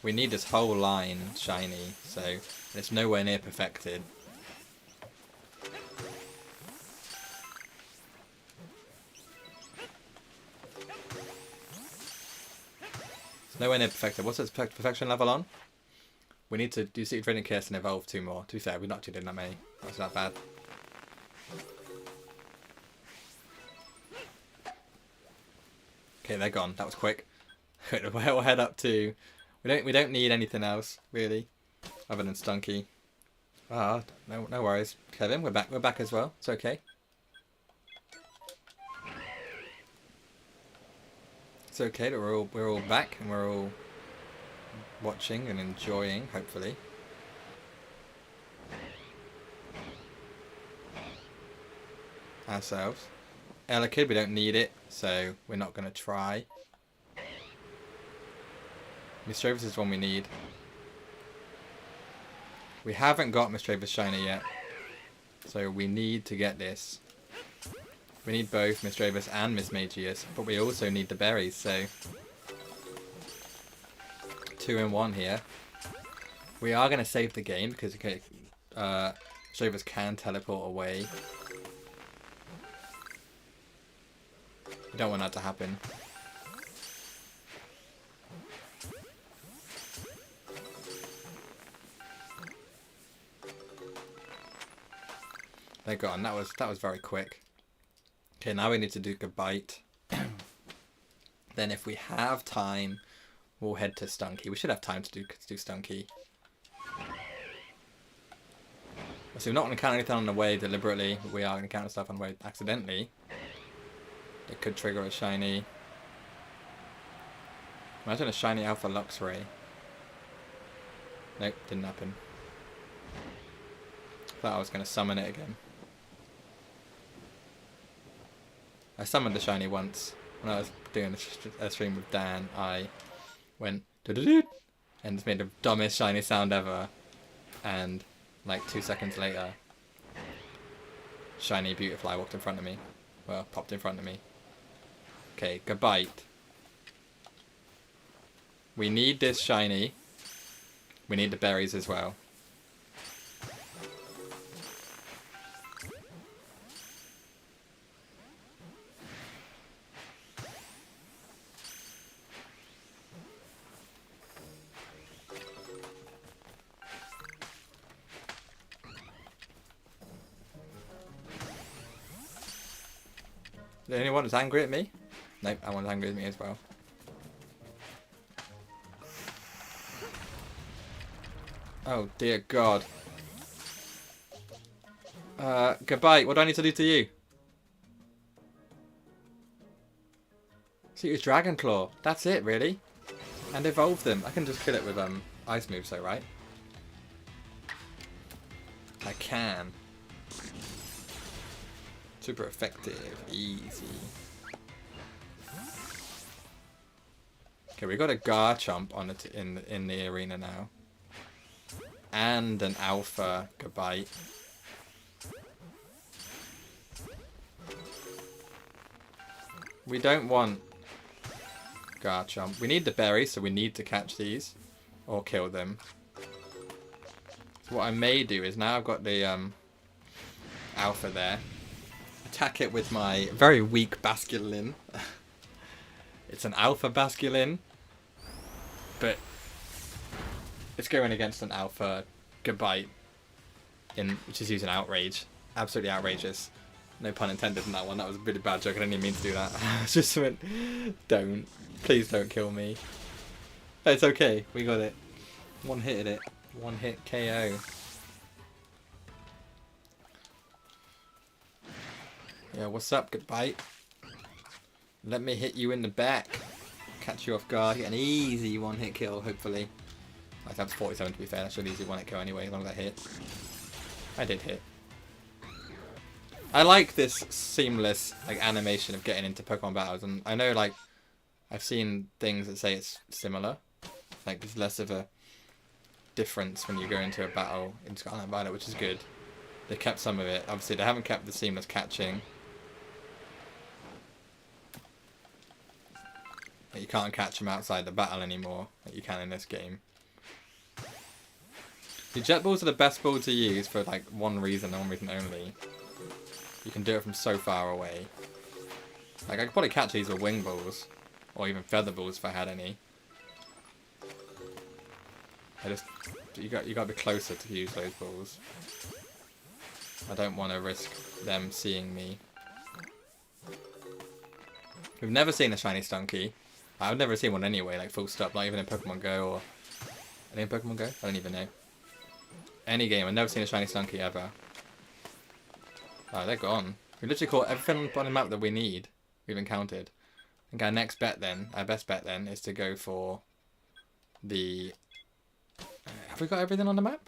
[SPEAKER 1] We need this whole line shiny, so it's nowhere near perfected. It's nowhere near perfected. What's its perfection level on? We need to do Secret Training Kiss and evolve 2 more. To be fair, we're not doing that many. That's not bad. Okay, they're gone. That was quick. We'll head up to... We don't need anything else, really, other than Stunky. Ah, no worries. Kevin, we're back as well. It's okay. It's okay that we're all back and we're all watching and enjoying, hopefully. Ourselves. Elekid, we don't need it, so we're not gonna try. Misdreavus is one we need. We haven't got Misdreavus Shiny yet. So we need to get this. We need both Misdreavus and Mismagius, but we also need the berries, so... 2 in 1 here. We are going to save the game because Misdreavus can teleport away. We don't want that to happen. They're gone. That was very quick. Okay, now we need to do Gabite. Then if we have time, we'll head to Stunky. We should have time to do Stunky. So we're not going to count anything on the way deliberately, but we are going to count stuff on the way accidentally. It could trigger a shiny. Imagine a shiny Alpha Luxray. Nope, didn't happen. Thought I was going to summon it again. I summoned the shiny once. When I was doing a stream with Dan, I went do-do-do, and just made the dumbest shiny sound ever. And like 2 seconds later, shiny Beautifly walked in front of me. Well, popped in front of me. Okay, Gabite. We need this shiny. We need the berries as well. Anyone is angry at me? Nope, that one's angry at me as well. Oh dear God. Gabite, what do I need to do to you? So use Dragon Claw. That's it, really? And evolve them. I can just kill it with ice moves though, right? I can. Super effective. Easy. Okay, we got a Garchomp on it in the arena now. And an Alpha Gabite. We don't want Garchomp. We need the berries, so we need to catch these. Or kill them. So what I may do is, now I've got the alpha there, attack it with my very weak Basculin. It's an alpha Basculin, but it's going against an alpha Gabite, which is using Outrage. Absolutely outrageous. No pun intended in that one. That was a really bad joke. I didn't even mean to do that. I just went, don't. Please don't kill me. It's okay. We got it. One hit at it. One hit KO. Yeah, what's up, Goodbye? Let me hit you in the back. Catch you off guard. Get an easy one hit kill, hopefully. Like, that was 47 to be fair. That's an easy one hit kill anyway, as long as I hit. I did hit. I like this seamless like animation of getting into Pokemon battles, and I know like I've seen things that say it's similar. Like there's less of a difference when you go into a battle in Scarlet and Violet, which is good. They kept some of it. Obviously they haven't kept the seamless catching. Like, you can't catch them outside the battle anymore, like you can in this game. The jet balls are the best ball to use for like one reason and one reason only. You can do it from so far away. Like, I could probably catch these with wing balls. Or even feather balls if I had any. You got to be closer to use those balls. I don't want to risk them seeing me. We've never seen a shiny Stunky. I've never seen one anyway, like full stop. Not even in Pokemon Go or... Any in Pokemon Go? I don't even know. Any game, I've never seen a shiny Stunky ever. Oh, they're gone. We literally caught everything on the map that we need. We've encountered. I think our next bet then, our best bet then, is to go for the... have we got everything on the map?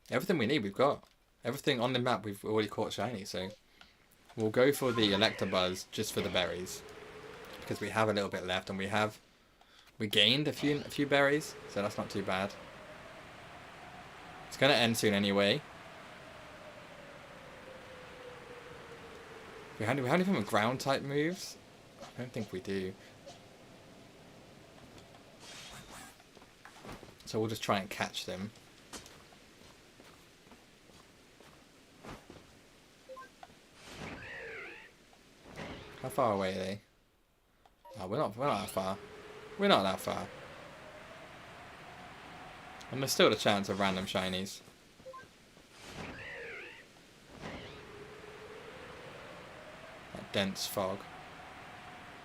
[SPEAKER 1] Everything we need we've got. Everything on the map we've already caught shiny, so... we'll go for the Electabuzz just for the berries. Because we have a little bit left, and we gained a few berries, so that's not too bad. It's going to end soon anyway. We have anything with ground type moves? I don't think we do. So we'll just try and catch them. How far away are they? Oh, we're not that far. We're not that far. And there's still the chance of random shinies. That dense fog.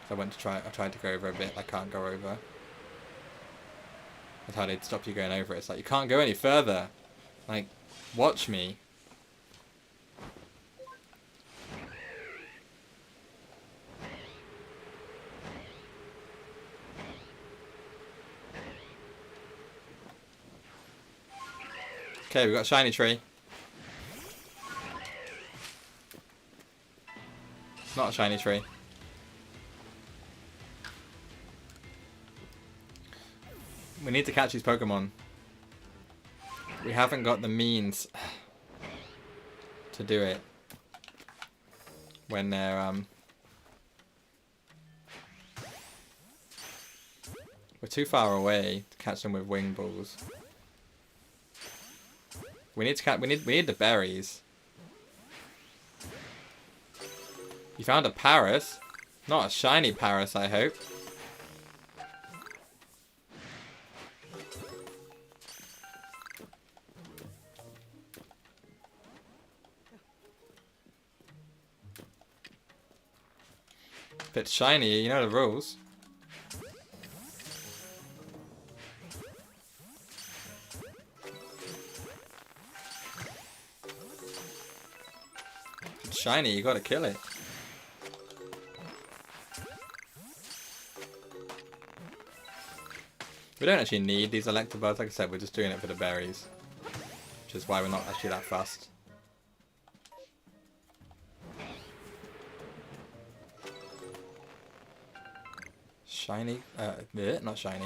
[SPEAKER 1] So I tried to go over a bit, I can't go over. That's how they'd stop you going over it. It's like, you can't go any further. Like, watch me. Okay, we've got a shiny tree. Not a shiny tree. We need to catch these Pokemon. We haven't got the means to do it when they're we're too far away to catch them with wing balls. We need to catch. We need the berries. You found a Paris, not a shiny Paris, I hope. If it's shiny, you know the rules. If it's shiny, you gotta kill it. We don't actually need these Electabuzz, like I said, we're just doing it for the berries. Which is why we're not actually that fast. Shiny, not shiny.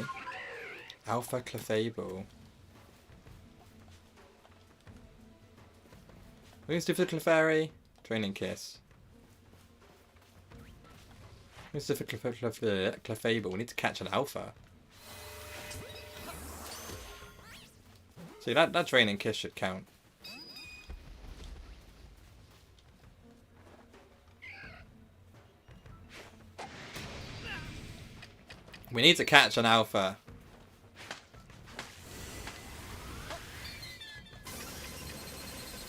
[SPEAKER 1] Alpha Clefable. Let's do for the Clefairy. Training Kiss. Let's do for Clefable. We need to catch an Alpha. See, that draining kiss should count. We need to catch an alpha.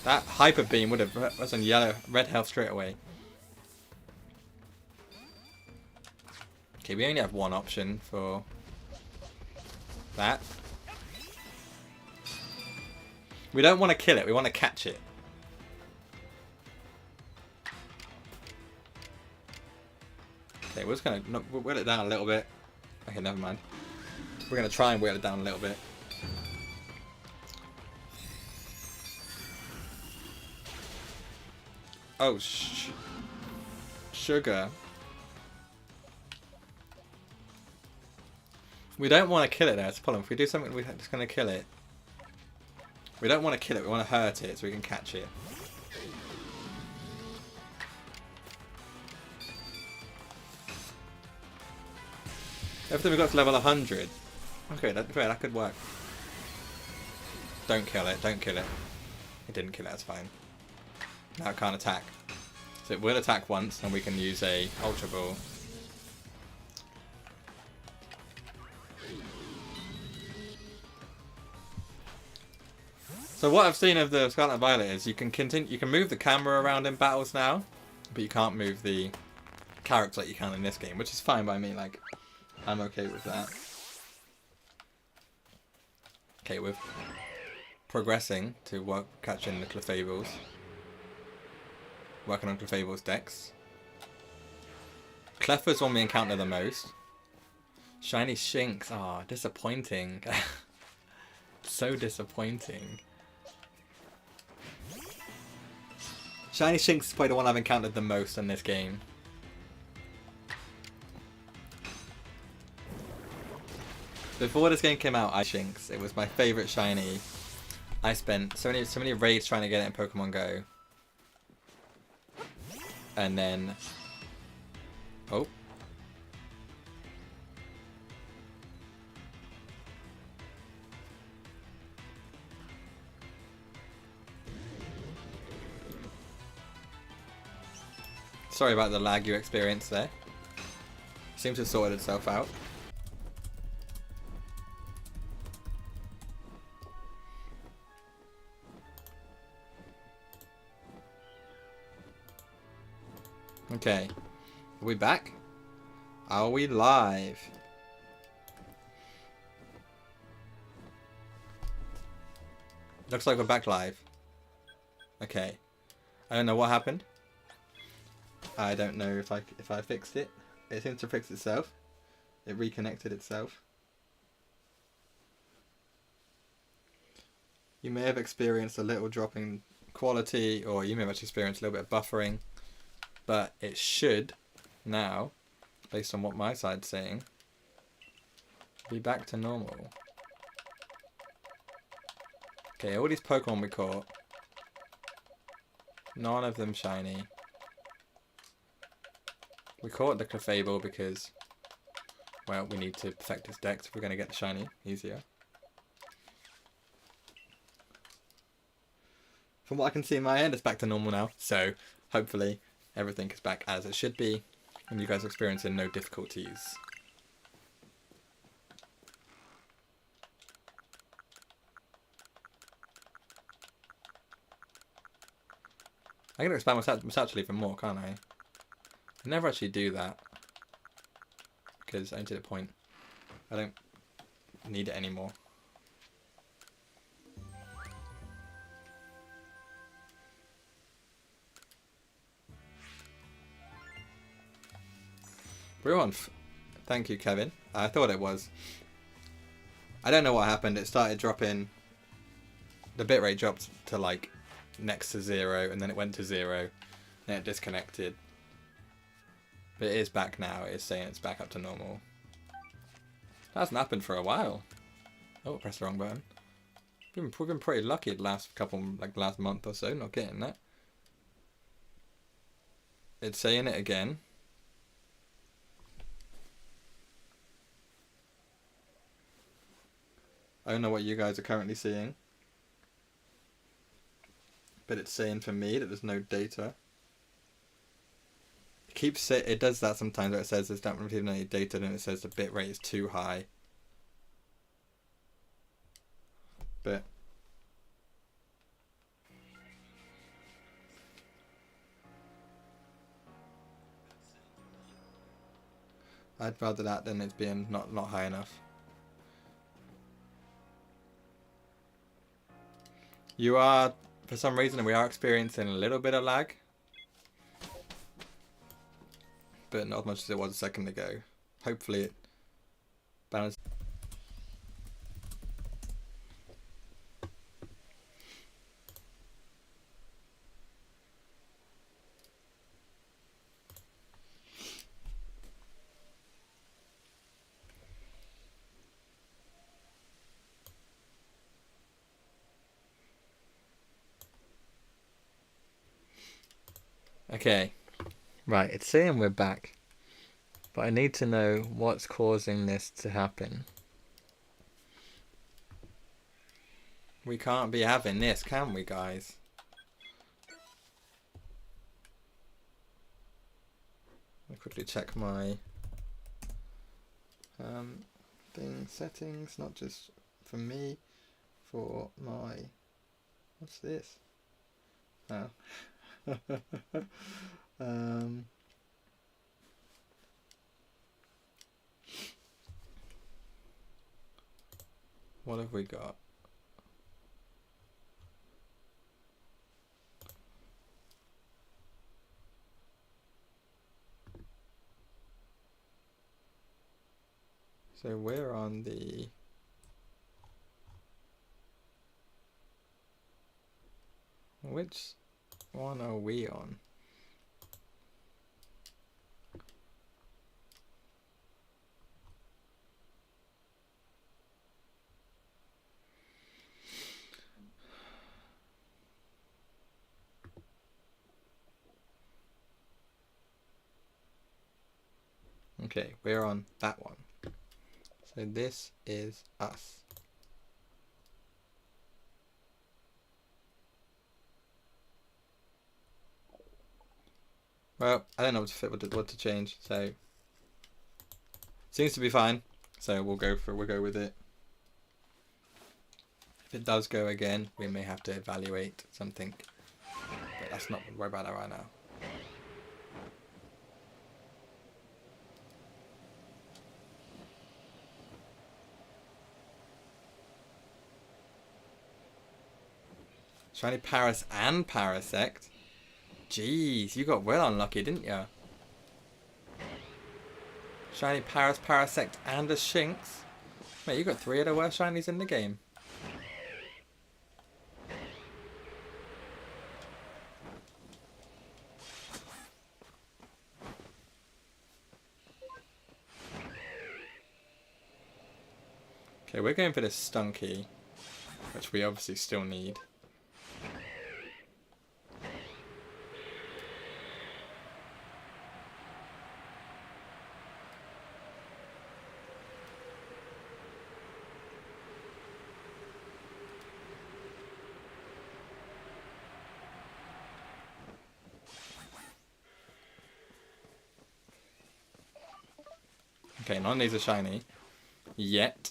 [SPEAKER 1] That hyper beam would have was on red health straight away. Okay, we only have one option for that. We don't want to kill it, we want to catch it. Okay, we're just going to whittle it down a little bit. Okay, never mind. We're going to try and whittle it down a little bit. Oh, sugar. We don't want to kill it there, it's a problem. If we do something, we're just going to kill it. We don't want to kill it, we want to hurt it so we can catch it. Everything we got to level 100. Okay, that could work. Don't kill it, don't kill it. It didn't kill it, that's fine. Now it can't attack. So it will attack once and we can use a Ultra Ball. So what I've seen of the Scarlet and Violet is you can move the camera around in battles now, but you can't move the character like you can in this game, which is fine by me, like I'm okay with that. Okay, we're progressing to work catching the Clefables. Working on Clefable's Dex. Clef's one we encounter the most. Shiny Shinx, ah, disappointing. So disappointing. Shiny Shinx is probably the one I've encountered the most in this game. Before this game came out, Shinx, it was my favourite shiny. I spent so many raids trying to get it in Pokemon Go. And then... Oh. Sorry about the lag you experienced there. Seems to have sorted itself out. Okay. Are we back? Are we live? Looks like we're back live. Okay. I don't know what happened. I don't know if I fixed it. It seems to fix itself. It reconnected itself. You may have experienced a little drop in quality, or you may have actually experienced a little bit of buffering, but it should now, based on what my side's saying, be back to normal. Okay, all these Pokemon we caught, none of them shiny. We caught the Clefable because, well, we need to perfect its dex if we're going to get the shiny easier. From what I can see in my end, it's back to normal now, so hopefully everything is back as it should be, and you guys are experiencing no difficulties. I can expand my satchel even more, can't I? I never actually do that, because I did a point. I don't need it anymore. We're on. Thank you, Kevin. I thought it was. I don't know what happened. It started dropping. The bitrate dropped to like next to 0, and then it went to 0, and it disconnected. But it is back now. It is saying it's back up to normal. That hasn't happened for a while. Oh, pressed the wrong button. We've been pretty lucky the last couple, like last month or so, not getting that. It's saying it again. I don't know what you guys are currently seeing. but it's saying for me that there's no data. It does that sometimes where it says there's not receiving any data, and it says the bit rate is too high. But I'd rather that than it being not high enough. You are, for some reason, we are experiencing a little bit of lag. But not as much as it was a second ago. Hopefully it balances. Okay. Right, it's saying we're back. But I need to know what's causing this to happen. We can't be having this, can we, guys? I'll quickly check my settings, not just for me, for my... What's this? Oh. What have we got? So we're on the... Which one are we on? Okay, we're on that one. So this is us. Well, I don't know what to change, so seems to be fine. So we'll go with it. If it does go again, we may have to evaluate something, but that's not worry about that right now. Shiny Paris and Parasect. Jeez, you got well unlucky, didn't you? Shiny Paris, Parasect, and a Shinx. Mate, you got 3 of the worst shinies in the game. Okay, we're going for this Stunky, which we obviously still need. Okay, none of these are shiny. Yet.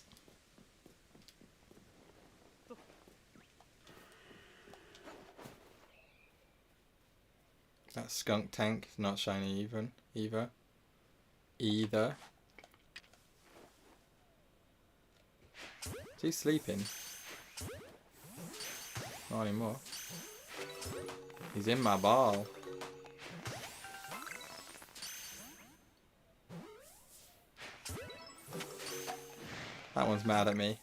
[SPEAKER 1] That Skunk Tank is not shiny either. Is he sleeping? Not anymore. He's in my ball. That one's mad at me.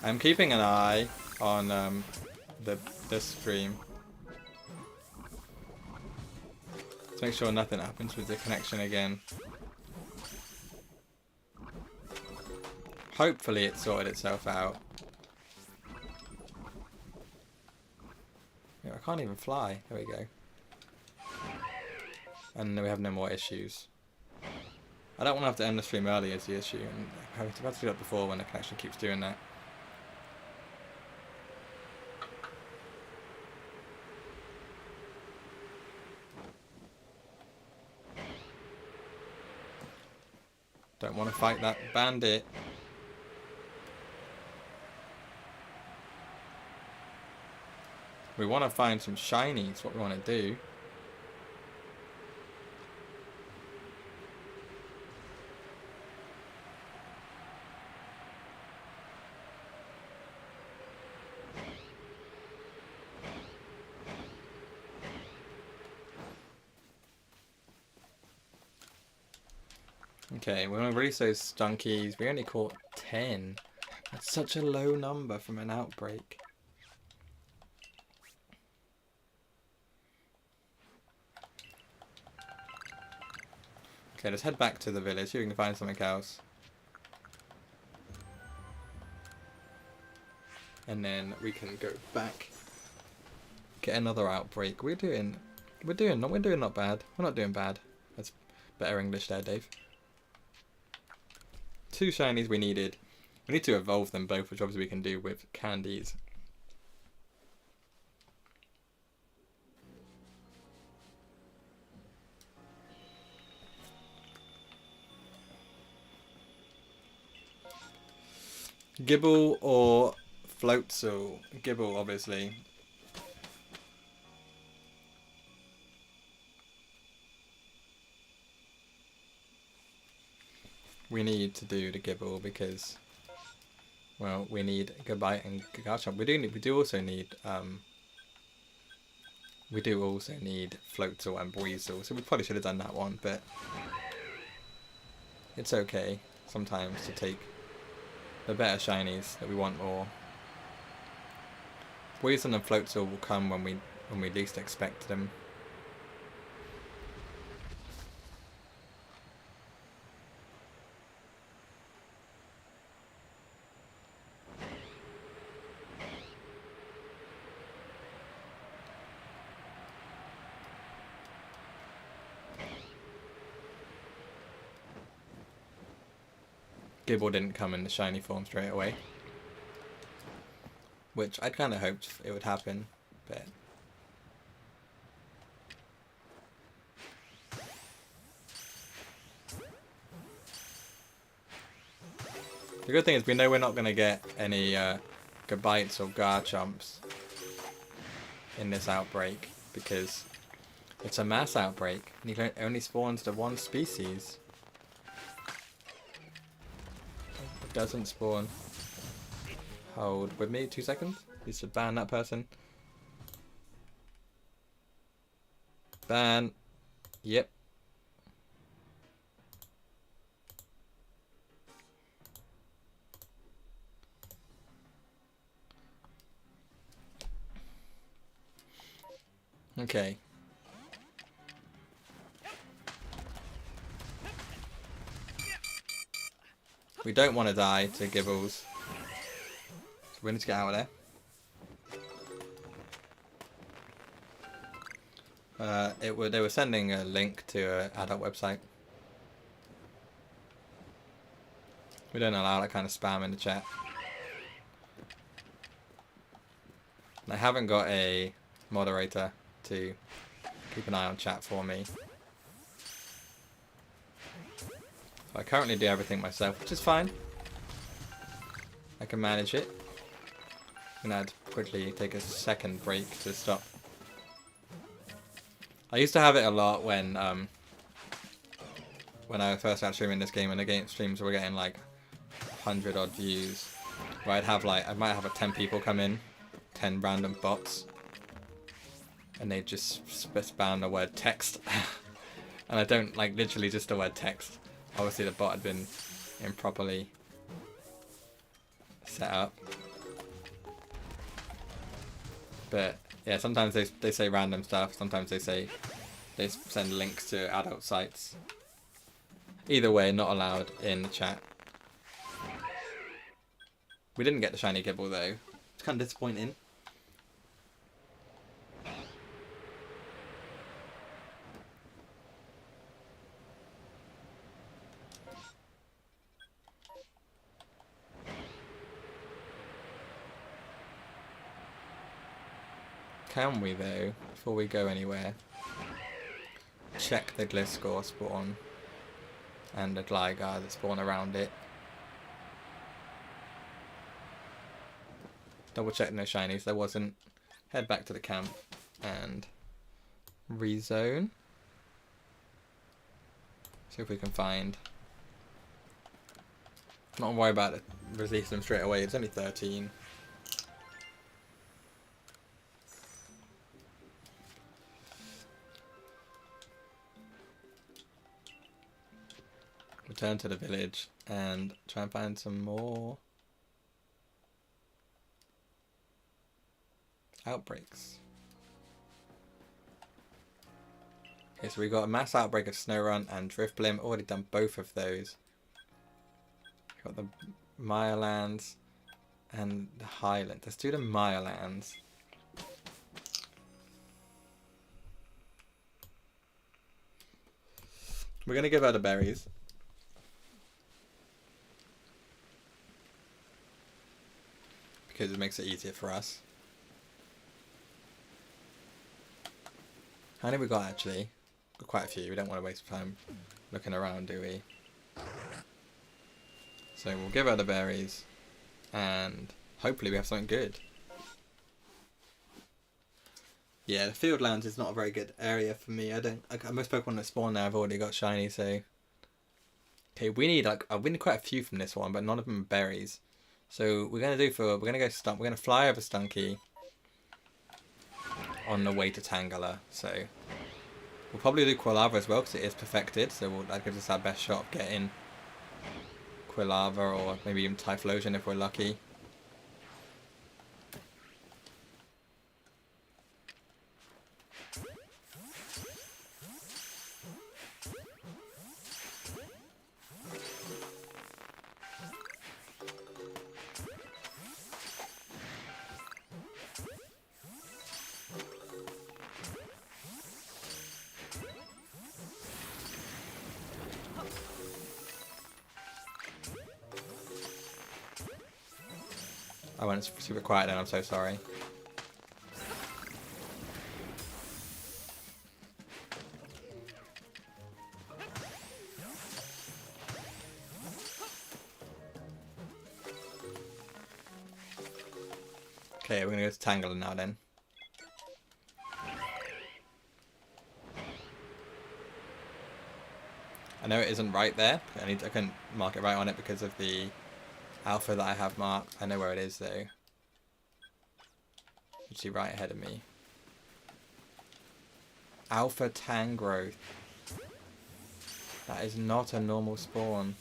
[SPEAKER 1] I'm keeping an eye on the stream to make sure nothing happens with the connection again. Hopefully it sorted itself out. Yeah, I can't even fly. There we go. And we have no more issues. I don't want to have to end the stream early is the issue, and I've had to do that before when the connection keeps doing that. Don't want to fight that bandit. We want to find some shinies, what we want to do. Okay, we're going to release those stunkies. We only caught 10. That's such a low number from an outbreak. Okay, let's head back to the village, see if we can find something else. And then we can go back, get another outbreak. We're doing not bad. We're not doing bad. That's better English there, Dave. 2 shinies we needed. We need to evolve them both, which obviously we can do with candies. Gibble or Floatzel? Gibble, obviously. We need to do the Gibble because, well, we need Goodbye and Garchomp. We do also need Floatzel and Breezel, so we probably should have done that one, but it's okay sometimes to take the better shinies that we want more. Breezel and Floatzel will come when we least expect them. Gibble didn't come in the shiny form straight away, which I'd kind of hoped it would happen, but the good thing is we know we're not going to get any Goodbites or Garchomps in this outbreak because it's a mass outbreak and it only spawns to one species. It doesn't spawn. Hold with me 2 seconds. Please should ban that person. Ban. Yep. Okay. We don't want to die to Gibbles. So we need to get out of there. They were sending a link to an adult website. We don't allow that kind of spam in the chat. And I haven't got a moderator to keep an eye on chat for me. So I currently do everything myself, which is fine. I can manage it. I'm gonna quickly take a second break to stop. I used to have it a lot when I first started streaming this game, and the game streams were getting like 100 odd views. Where I'd have like, I might have 10 people come in, 10 random bots, and they just spam the word text. And I don't like literally just the word text. Obviously the bot had been improperly set up. But yeah, sometimes they say random stuff, sometimes they send links to adult sites. Either way, not allowed in the chat. We didn't get the shiny Gibble though. It's kind of disappointing. Can we though, before we go anywhere, check the Gliscor spawn and the Gligar that spawn around it? Double check no shinies, there wasn't. Head back to the camp and rezone. See if we can find. Not worry about it, releasing them straight away, it's only 13. Return to the village and try and find some more outbreaks. Okay, so we got a mass outbreak of Snorunt and Driftblim. Already done both of those. Got the Mirelands and the Highland. Let's do the Mirelands. We're gonna give her the berries. Because it makes it easier for us. How many we got actually? Got quite a few. We don't want to waste time looking around, do we? So we'll give her the berries, and hopefully we have something good. Yeah, the Fieldlands is not a very good area for me. Most Pokemon that spawn now I've already got shiny, so. Okay, we need quite a few from this one, but none of them are berries. So we're gonna fly over Stunky on the way to Tangela. So we'll probably do Quilava as well because it is perfected. So that gives us our best shot of getting Quilava or maybe even Typhlosion if we're lucky. I went super quiet then, I'm so sorry. Okay, we're gonna go to Tangela now then. I know it isn't right there. I couldn't mark it right on it because of the alpha that I have marked. I know where it is though. Actually right ahead of me. Alpha Tangrowth. That is not a normal spawn.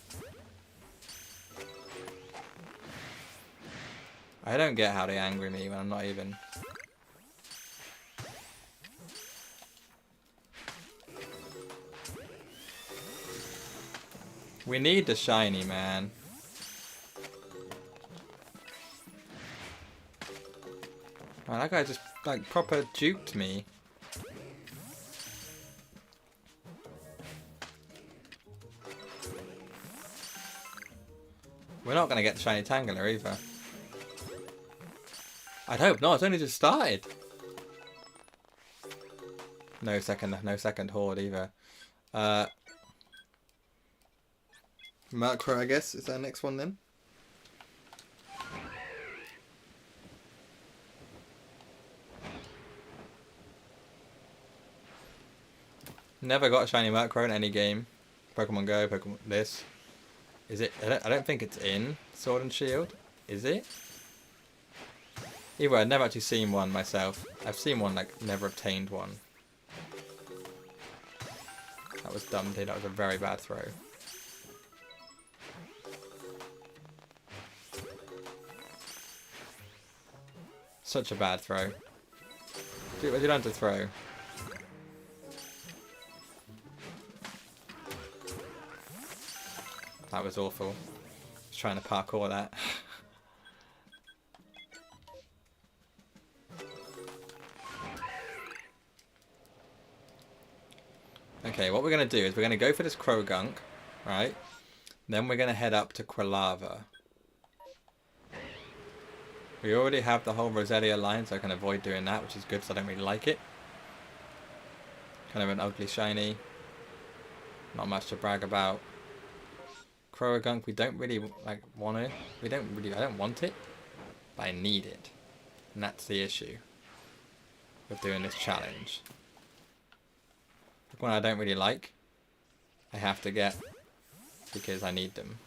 [SPEAKER 1] I don't get how they angry me when I'm not even. We need the shiny, man. Man, that guy just like proper duped me. We're not gonna get the shiny Tangela either. I'd hope not. It's only just started. No second horde either. Murkrow, I guess, is our next one then. Never got a shiny Murkrow in any game. Pokemon Go, Pokemon this. Is it? I don't think it's in Sword and Shield. Is it? Either way, I've never actually seen one myself. I've seen one, like, never obtained one. That was dumb, dude. That was a very bad throw. Such a bad throw. Dude, where'd you learn to throw? That was awful. Just trying to parkour that. Okay, what we're going to do is we're going to go for this Krogunk, right? Then we're going to head up to Quilava. We already have the whole Roselia line, so I can avoid doing that, which is good because I don't really like it. Kind of an ugly shiny. Not much to brag about. Croagunk, we don't really like want it. I don't want it, but I need it. And that's the issue with doing this challenge. One I don't really like, I have to get because I need them.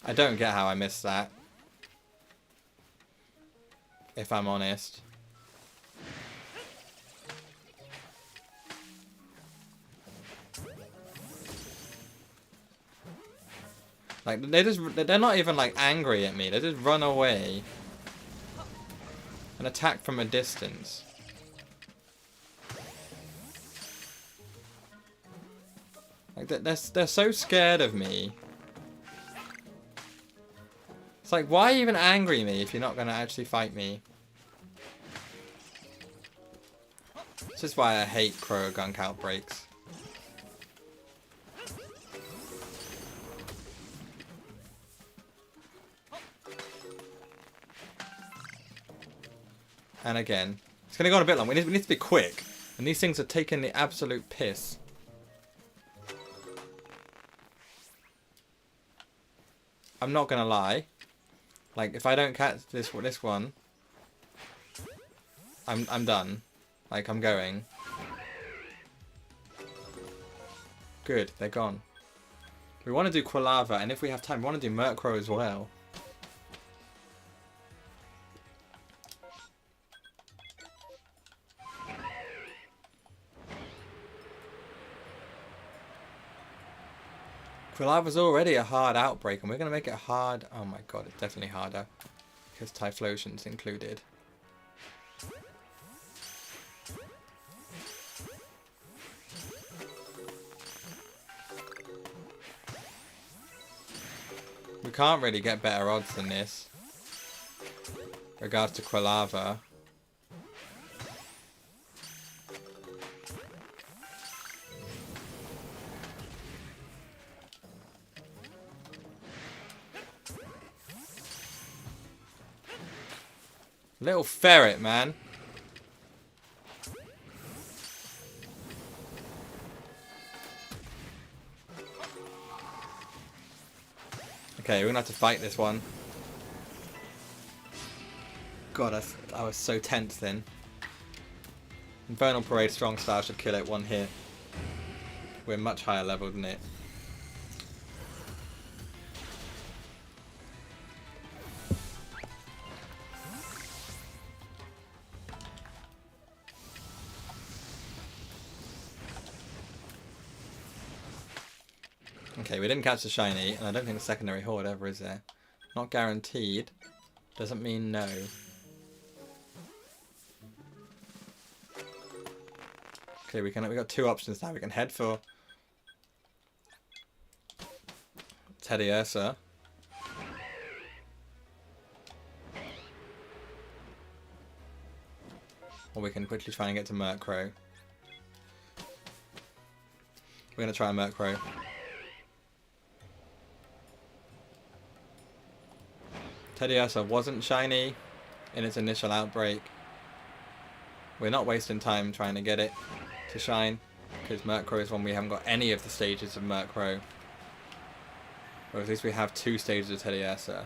[SPEAKER 1] I don't get how I missed that, if I'm honest. Like, they're not even like angry at me, they just run away and attack from a distance. Like, they're so scared of me. It's like, why even angry me if you're not going to actually fight me? This is why I hate Croagunk Outbreaks. And again, it's going to go on a bit long. We need to be quick. And these things are taking the absolute piss. I'm not going to lie. Like, if I don't catch this one, I'm done. Like, I'm going. Good, they're gone. We want to do Quilava, and if we have time, we want to do Murkrow as well. Quilava's already a hard outbreak, and we're going to make it hard. Oh my god, it's definitely harder. Because Typhlosion's included. We can't really get better odds than this. Regards to Quilava. Little ferret, man. Okay, we're gonna have to fight this one. God, I was so tense then. Infernal Parade Strong Style should kill it one hit. We're much higher level than it. Okay, we didn't catch the shiny, and I don't think the secondary horde ever is there. Not guaranteed. Doesn't mean no. Okay, we got two options now. We can head for Teddiursa. Or we can quickly try and get to Murkrow. We're going to try Murkrow. Teddiursa wasn't shiny in its initial outbreak. We're not wasting time trying to get it to shine, because Murkrow is one we haven't got any of the stages of Murkrow. Or at least we have 2 stages of Teddiursa.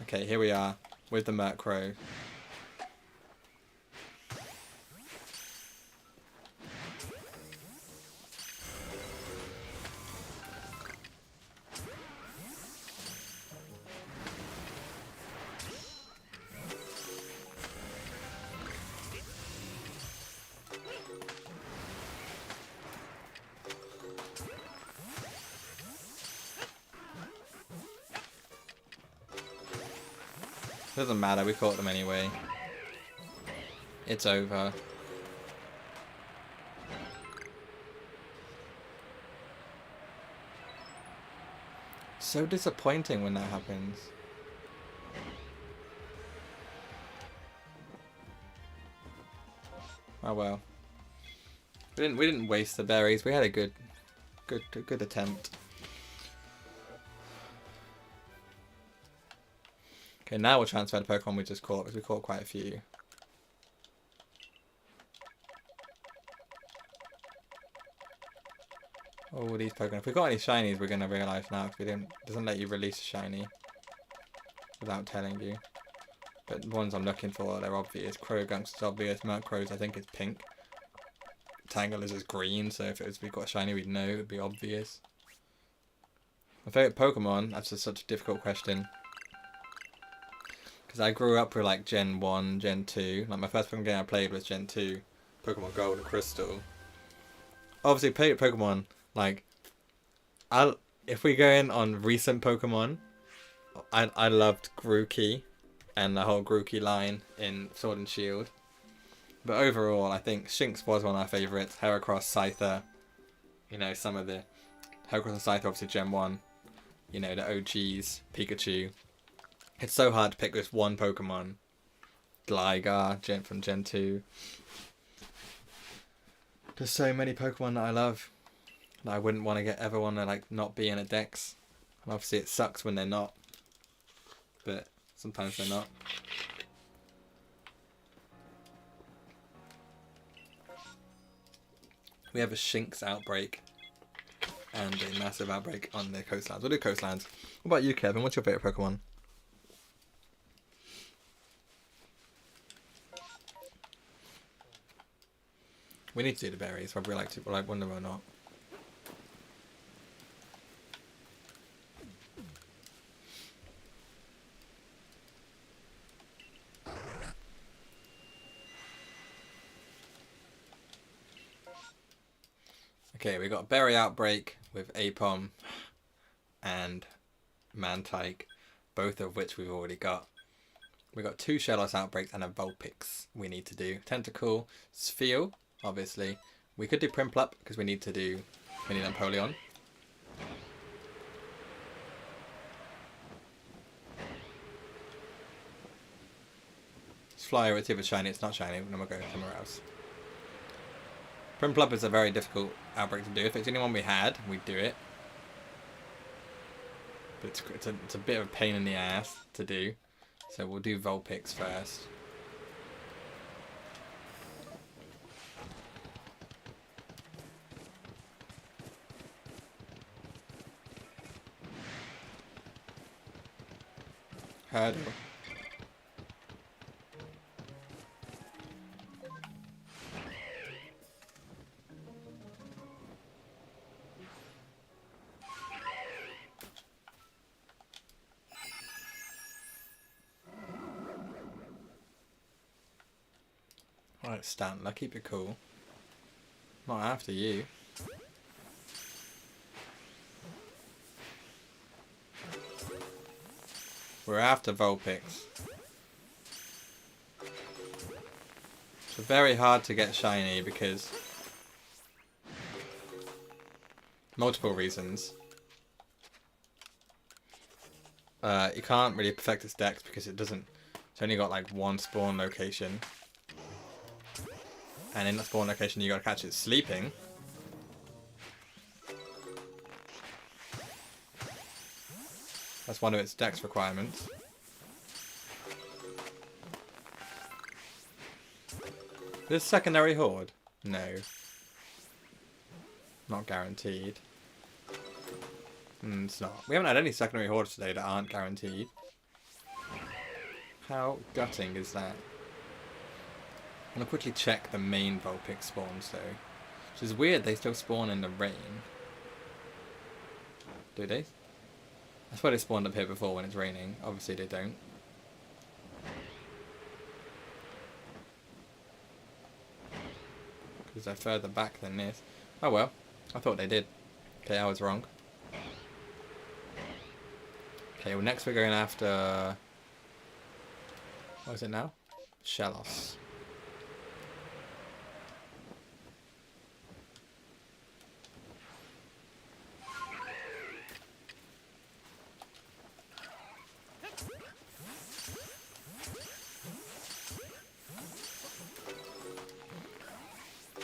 [SPEAKER 1] Okay, here we are with the Murkrow. Doesn't matter, we caught them anyway. It's over. so disappointing when that happens. Oh well. We didn't waste the berries. We had a good attempt. Okay, now we'll transfer the Pokemon we just caught, because we caught quite a few. Oh, these Pokemon. If we got any shinies, we're gonna realise now, because it doesn't let you release a shiny without telling you. But the ones I'm looking for, they're obvious. Croagunks is obvious. Murkrow's, I think, is pink. Tangela is green, so if we got a shiny, we'd know. It would be obvious. My favourite Pokemon? That's just such a difficult question. Because I grew up with like Gen 1, Gen 2. Like my first Pokemon game I played was Gen 2. Pokemon Gold and Crystal. Obviously, favourite Pokemon, like... if we go in on recent Pokemon, I loved Grookey. And the whole Grookey line in Sword and Shield. But overall, I think Shinx was one of our favourites. Heracross, Scyther. You know, some of the... Heracross and Scyther, obviously Gen 1. You know, the OGs. Pikachu. It's so hard to pick just one Pokemon. Gligar from Gen 2. There's so many Pokemon that I love. That I wouldn't want to ever want to like not be in a Dex. And obviously it sucks when they're not. But... sometimes they're not. We have a Shinx outbreak. And a massive outbreak on the coastlands. We'll do coastlands. What about you, Kevin? What's your favourite Pokemon? We need to do the berries, whether we like to, like one of them or not. Okay, we got Berry Outbreak with Apom and Mantike, both of which we've already got. We got 2 Shellos Outbreaks and a Vulpix we need to do. Tentacool, Spheal, obviously. We could do Primplup because we need to do Mini Napoleon. Let's fly over to see if it's shiny. It's not shiny, and then we'll go somewhere else. Primplup is a very difficult outbreak to do. If it's anyone we had, we'd do it. But it's a bit of a pain in the ass to do. So we'll do Vulpix first. Hurdle. Alright, Stantler, keep it cool. Not after you. We're after Vulpix. It's very hard to get shiny because... multiple reasons. You can't really perfect its dex because it doesn't... it's only got like one spawn location. And in that spawn location you gotta catch it sleeping. That's one of its dex requirements. This secondary horde? No. Not guaranteed. It's not. We haven't had any secondary hordes today that aren't guaranteed. How gutting is that? I'm going to quickly check the main Vulpix spawns though. Which is weird, they still spawn in the rain. Do they? I swear they spawned up here before when it's raining. Obviously they don't. Because they're further back than this. Oh well, I thought they did. Okay, I was wrong. Okay, well next we're going after... what is it now? Shellos.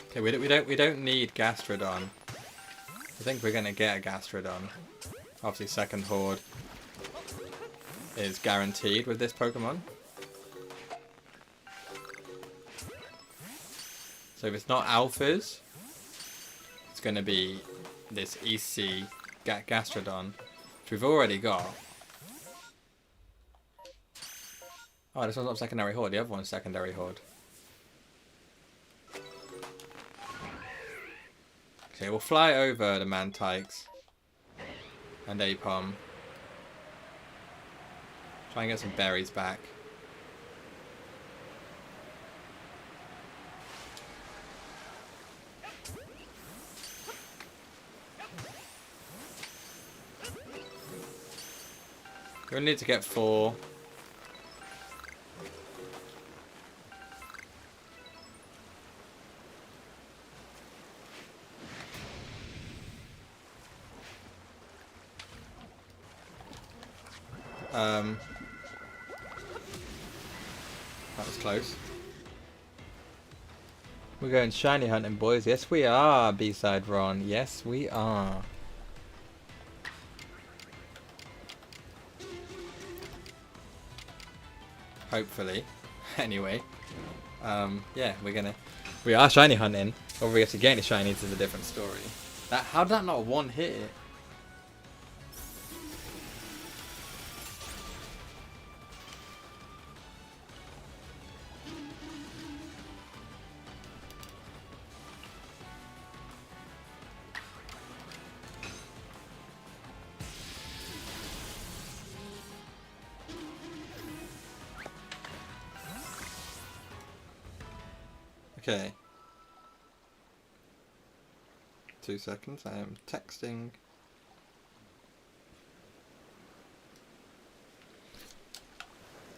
[SPEAKER 1] Okay, we don't need Gastrodon. I think we're gonna get a Gastrodon. Obviously, second Horde is guaranteed with this Pokemon. So if it's not Alphas, it's gonna be this EC Gastrodon, which we've already got. Oh, this one's not secondary Horde. The other one's secondary Horde. Okay, we'll fly over the Mantikes and Apom. Try and get some berries back. We need to get 4. That was close. We're going shiny hunting, boys. Yes, we are, B-side Ron. Yes, we are. Hopefully. Anyway. Yeah, we are shiny hunting. Whether we actually get any shinies is a different story. How did that not one hit it? Okay. 2 seconds, I am texting.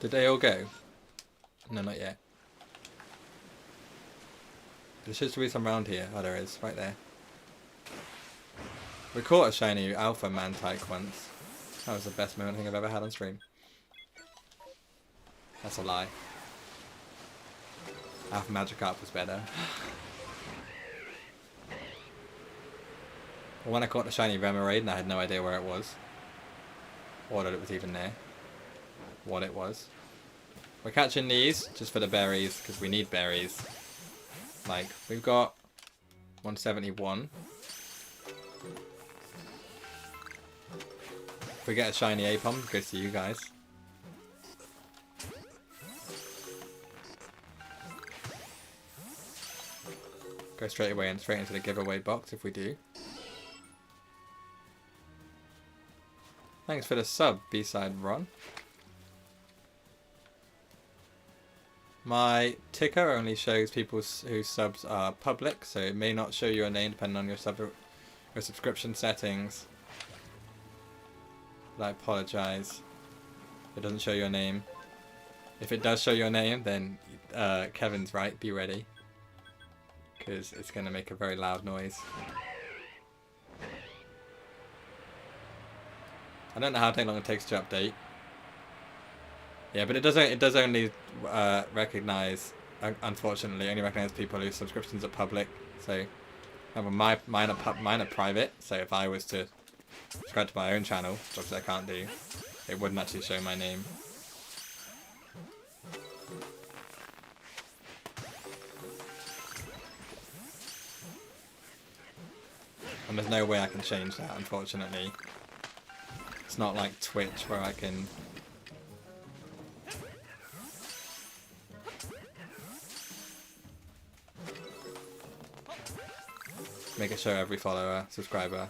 [SPEAKER 1] Did they all go? No, not yet. There should be some around here. Oh, there is, right there. We caught a shiny Alpha Mantike once. That was the best moment I think I've ever had on stream. That's a lie. Alpha Magikarp was better. When I caught the shiny Remoraid, I had no idea where it was. Or that it was even there. What it was. We're catching these just for the berries, because we need berries. Like, we've got 171. If we get a shiny Apom, good to you guys. Go straight away and straight into the giveaway box if we do. Thanks for the sub, B-side Ron. My ticker only shows people whose subs are public, so it may not show your name depending on your subscription settings. But I apologise. It doesn't show your name. If it does show your name, then Kevin's right. Be ready. Because it's going to make a very loud noise. I don't know how long it takes to update. Yeah, but it does only recognize, unfortunately, only recognize people whose subscriptions are public. So, mine are private. So if I was to subscribe to my own channel, which I can't do, it wouldn't actually show my name. And there's no way I can change that, unfortunately. It's not like Twitch where I can... make it show every follower, subscriber.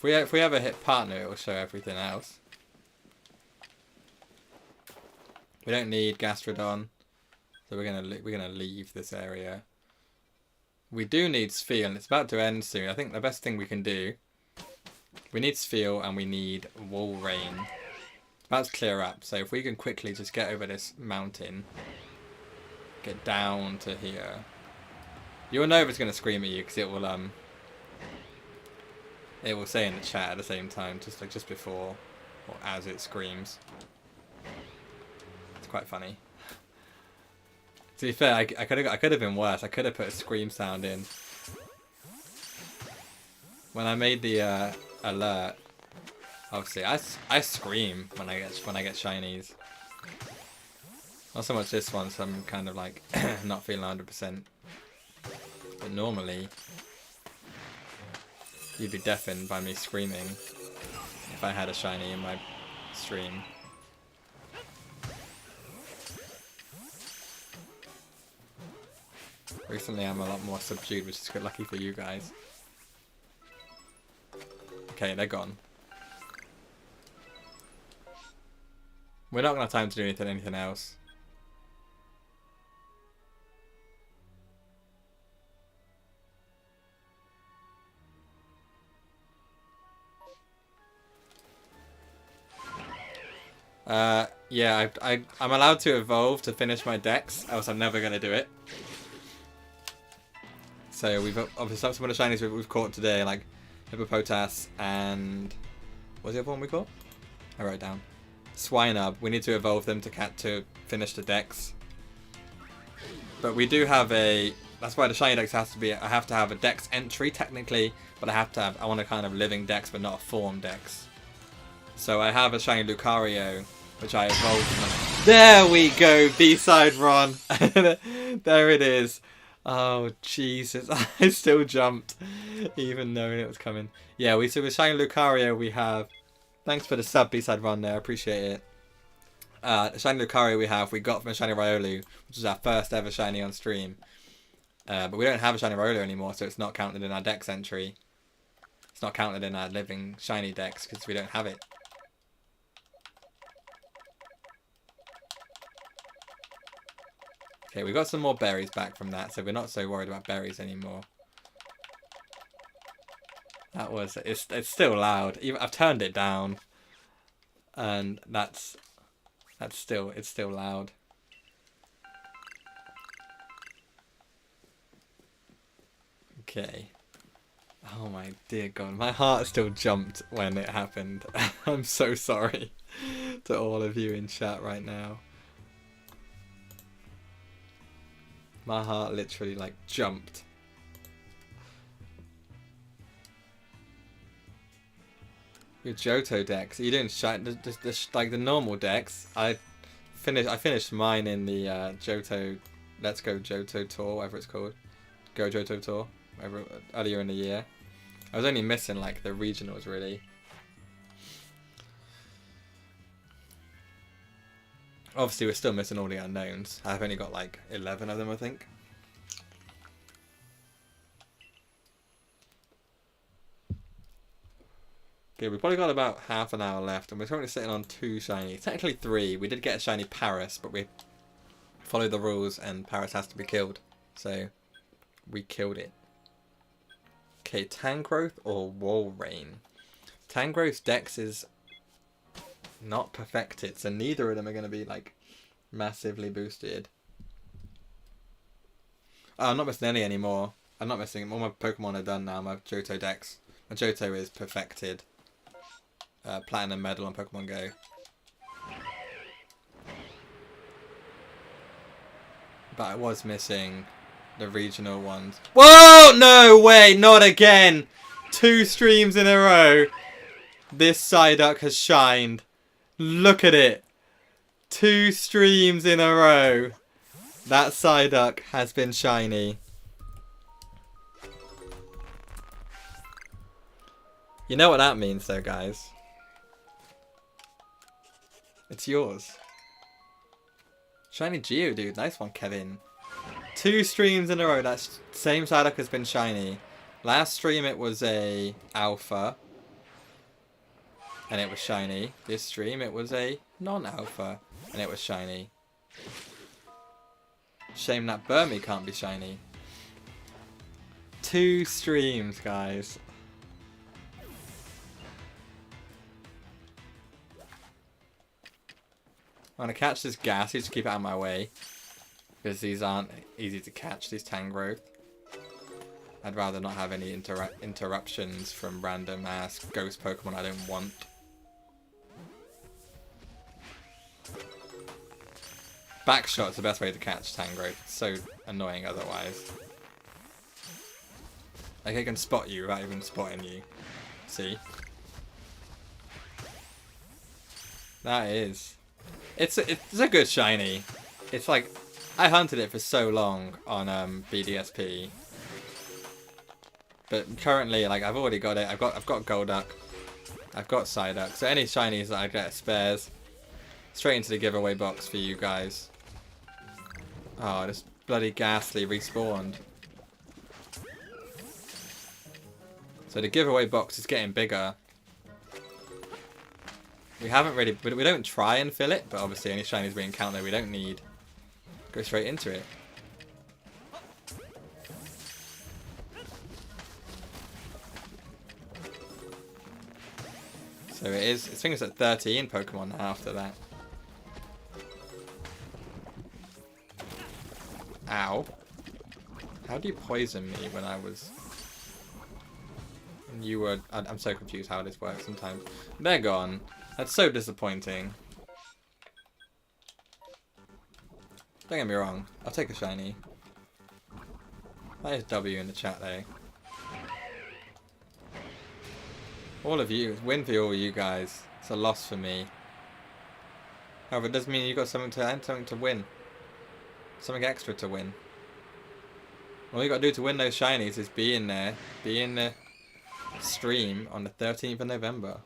[SPEAKER 1] If we ever hit partner, it will show everything else. We don't need Gastrodon, so we're gonna leave this area. We do need Sphere, and it's about to end soon. I think the best thing we can do, we need Sphere and we need Wall Rain. It's about to clear up, so if we can quickly just get over this mountain, get down to here. You'll know if it's gonna scream at you because it will say in the chat at the same time, just before or as it screams. It's quite funny. To be fair, I could have been worse. I could have put a scream sound in. When I made the alert, obviously I scream when I get shinies. Not so much this one, so I'm kind of like not feeling 100%. But normally, you'd be deafened by me screaming if I had a shiny in my stream. Recently I'm a lot more subdued, which is good, lucky for you guys. Okay, they're gone. We're not going to have time to do anything else. Yeah, I'm allowed to evolve to finish my Dex, else I'm never going to do it. So we've obviously some of the shinies we've caught today, like Hippopotas and what's the other one we caught? I wrote it down. Swinub. We need to evolve them to finish the Dex. But we do have a. That's why the shiny Dex has to be. I have to have a Dex entry technically, but I want a kind of living Dex, but not a form Dex. So I have a shiny Lucario, which I evolved. There we go, B-side Ron. There it is. Oh Jesus! I still jumped, even knowing it was coming. Yeah, so with shiny Lucario we have. Thanks for the sub B-side Ron there. I appreciate it. The shiny Lucario we got from a shiny Riolu, which is our first ever shiny on stream. But we don't have a shiny Riolu anymore, so it's not counted in our Dex entry. It's not counted in our living shiny Dex because we don't have it. Okay, we got some more berries back from that, so we're not so worried about berries anymore. That was it's still loud. I've turned it down, and it's still loud. Okay. Oh my dear God, my heart still jumped when it happened. I'm so sorry to all of you in chat right now. My heart literally like jumped. Your Johto Dex, are you doing like the normal Dex? I finished mine in the Johto, Let's Go Johto Tour, whatever it's called, Go Johto Tour, earlier in the year. I was only missing like the regionals really. Obviously, we're still missing all the unknowns. I've only got like 11 of them, I think. Okay, we've probably got about half an hour left, and we're currently sitting on 2 shinies. Technically 3. We did get a shiny Paris, but we followed the rules, and Paris has to be killed. So, we killed it. Okay, Tangrowth or Walrein? Tangrowth's Dex is not perfected, so neither of them are going to be like massively boosted. Oh, I'm not missing any anymore. I'm not missing. All my Pokemon are done now. My Johto Dex. My Johto is perfected. Platinum medal on Pokemon Go. But I was missing the regional ones. Whoa! No way! Not again! 2 streams in a row. This Psyduck has shined. Look at it. 2 streams in a row. That Psyduck has been shiny. You know what that means though, guys. It's yours. Shiny Geodude. Nice one, Kevin. 2 streams in a row. That same Psyduck has been shiny. Last stream it was a alpha. And it was shiny. This stream it was a non-alpha. And it was shiny. Shame that Burmy can't be shiny. 2 streams, guys. I'm going to catch this Ghastly to keep it out of my way. Because these aren't easy to catch, these Tangrowth. I'd rather not have any interruptions from random ass ghost Pokemon I don't want. Backshot's the best way to catch Tangrowth. It's so annoying otherwise. Like, it can spot you without even spotting you. See? That is. It's a good shiny. It's like, I hunted it for so long on BDSP. But currently, like, I've already got it. I've got Golduck. I've got Psyduck. So any shinies that I get as spares, straight into the giveaway box for you guys. Oh, this bloody Ghastly respawned. So the giveaway box is getting bigger. We haven't really, we don't try and fill it, but obviously any shinies we encounter we don't need. Go straight into it. So it is, I think it's at 13 Pokemon now after that. Ow. How do you poison me when I was... You were... I'm so confused how this works sometimes. They're gone. That's so disappointing. Don't get me wrong. I'll take a shiny. That is W in the chat though. All of you. Win for all you guys. It's a loss for me. However, it does mean you got something to win. Something extra to win. All you got to do to win those shinies is be in there. Be in the stream on the 13th of November.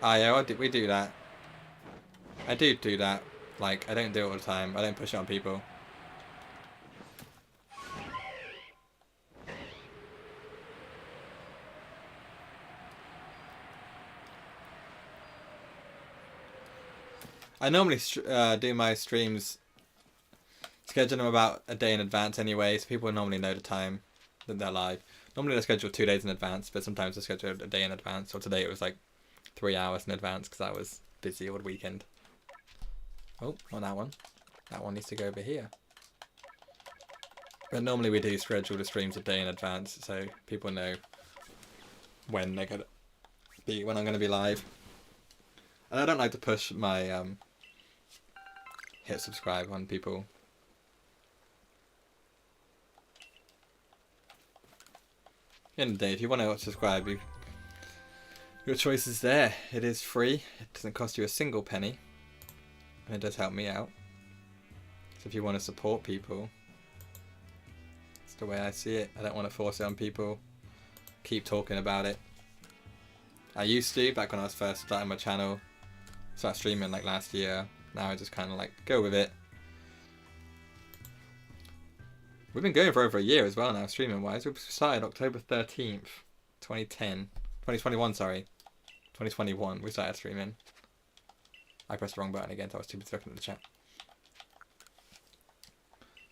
[SPEAKER 1] Ah, yeah, we do that. I do that. Like, I don't do it all the time. I don't push it on people. I normally do my streams, schedule them about a day in advance anyway, so people normally know the time that they're live. Normally they're scheduled 2 days in advance, but sometimes they're scheduled a day in advance. So today it was like 3 hours in advance because I was busy all weekend. Oh, not that one. That one needs to go over here. But normally we do schedule the streams a day in advance, so people know when they're gonna be, when I'm gonna be live. And I don't like to push my hit subscribe on people. At the end of the day, if you want to subscribe, your choice is there. It is free. It doesn't cost you a single penny. And it does help me out. So if you want to support people, it's the way I see it. I don't want to force it on people. Keep talking about it. I used to, back when I was first starting my channel. Started streaming like last year. Now I just kind of like go with it. We've been going for over a year as well now, streaming wise. We started October 13th, 2021, sorry. 2021 we started streaming. I pressed the wrong button again, so I was too busy looking at the chat.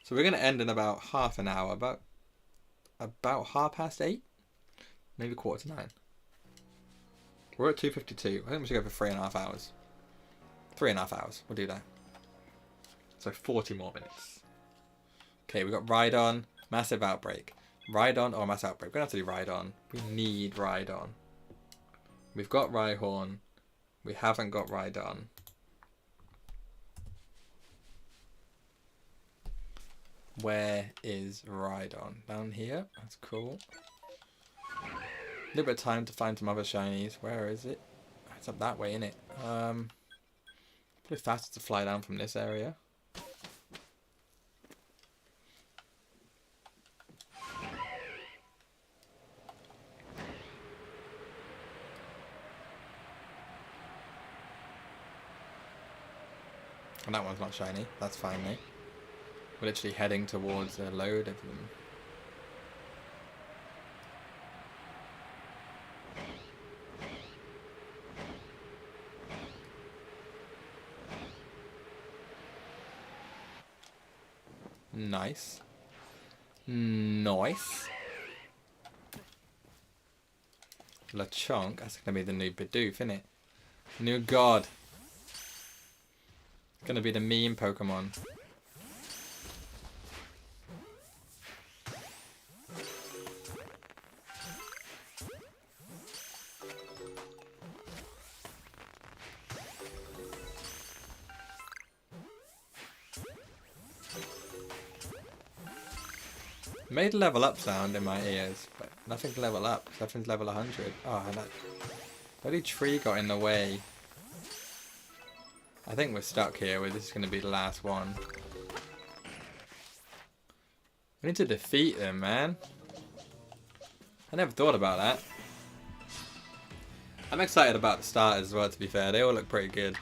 [SPEAKER 1] So we're going to end in about half an hour, about 8:30? Maybe 8:45. We're at 2:52. I think we should go for 3.5 hours. 3.5 hours. We'll do that. So 40 more minutes. Okay, we've got Rhydon, Massive Outbreak. Rhydon or Massive Outbreak. We're going to have to do Rhydon. We need Rhydon. We've got Rhyhorn. We haven't got Rhydon. Where is Rhydon? Down here? That's cool. A little bit of time to find some other shinies. Where is it? It's up that way, isn't it? Probably faster to fly down from this area. And that one's not shiny. That's fine, mate. We're literally heading towards a load of them. Nice. Nice. Lechonk. That's going to be the new Bidoof, isn't it? New god. Going to be the meme Pokemon. Made level up sound in my ears, but nothing to level up. Nothing's level 100. Oh, that bloody tree got in the way. I think we're stuck here where this is going to be the last one. We need to defeat them, man. I never thought about that. I'm excited about the starters as well, to be fair. They all look pretty good.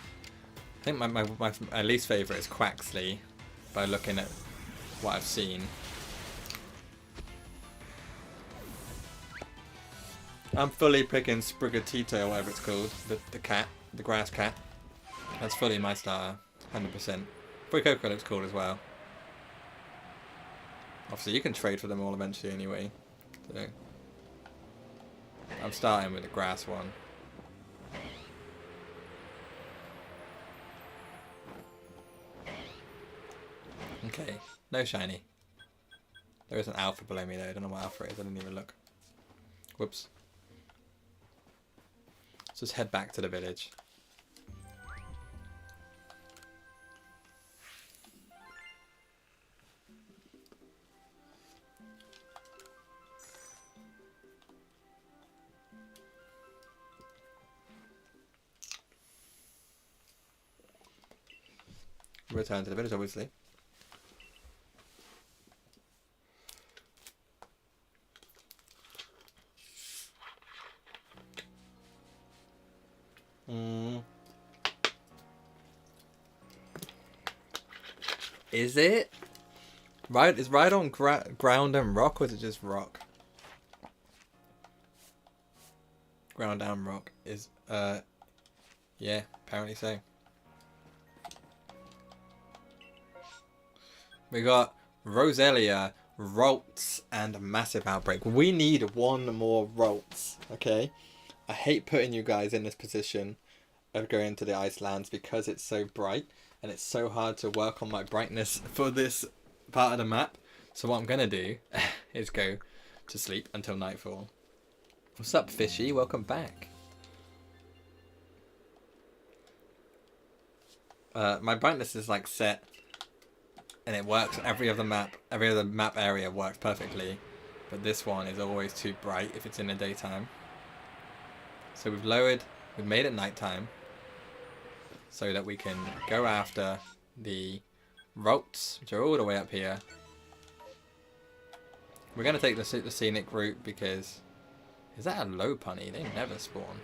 [SPEAKER 1] I think my least favourite is Quaxley, by looking at what I've seen. I'm fully picking Sprigatito, whatever it's called. The cat. The grass cat. That's fully my starter. 100%. Fuecoco looks cool as well. Obviously, you can trade for them all eventually anyway. So, I'm starting with the grass one. Okay, no shiny. There is an alpha below me though. I don't know what alpha is. I didn't even look. Whoops. Let's just head back to the village. Return to the village, obviously. Is it? Right, is right on ground and rock, or is it just rock? Ground and rock is, yeah, apparently so. We got Roselia, Ralts, and Massive Outbreak. We need one more Ralts, okay? I hate putting you guys in this position of going to the Icelands because it's so bright and it's so hard to work on my brightness for this part of the map. So what I'm going to do is go to sleep until nightfall. What's up, Fishy? Welcome back. My brightness is like set and it works. Every other map area works perfectly, but this one is always too bright if it's in the daytime. So we've made it nighttime so that we can go after the Ralts, which are all the way up here. We're going to take the scenic route because... Is that a low punny? They never spawn.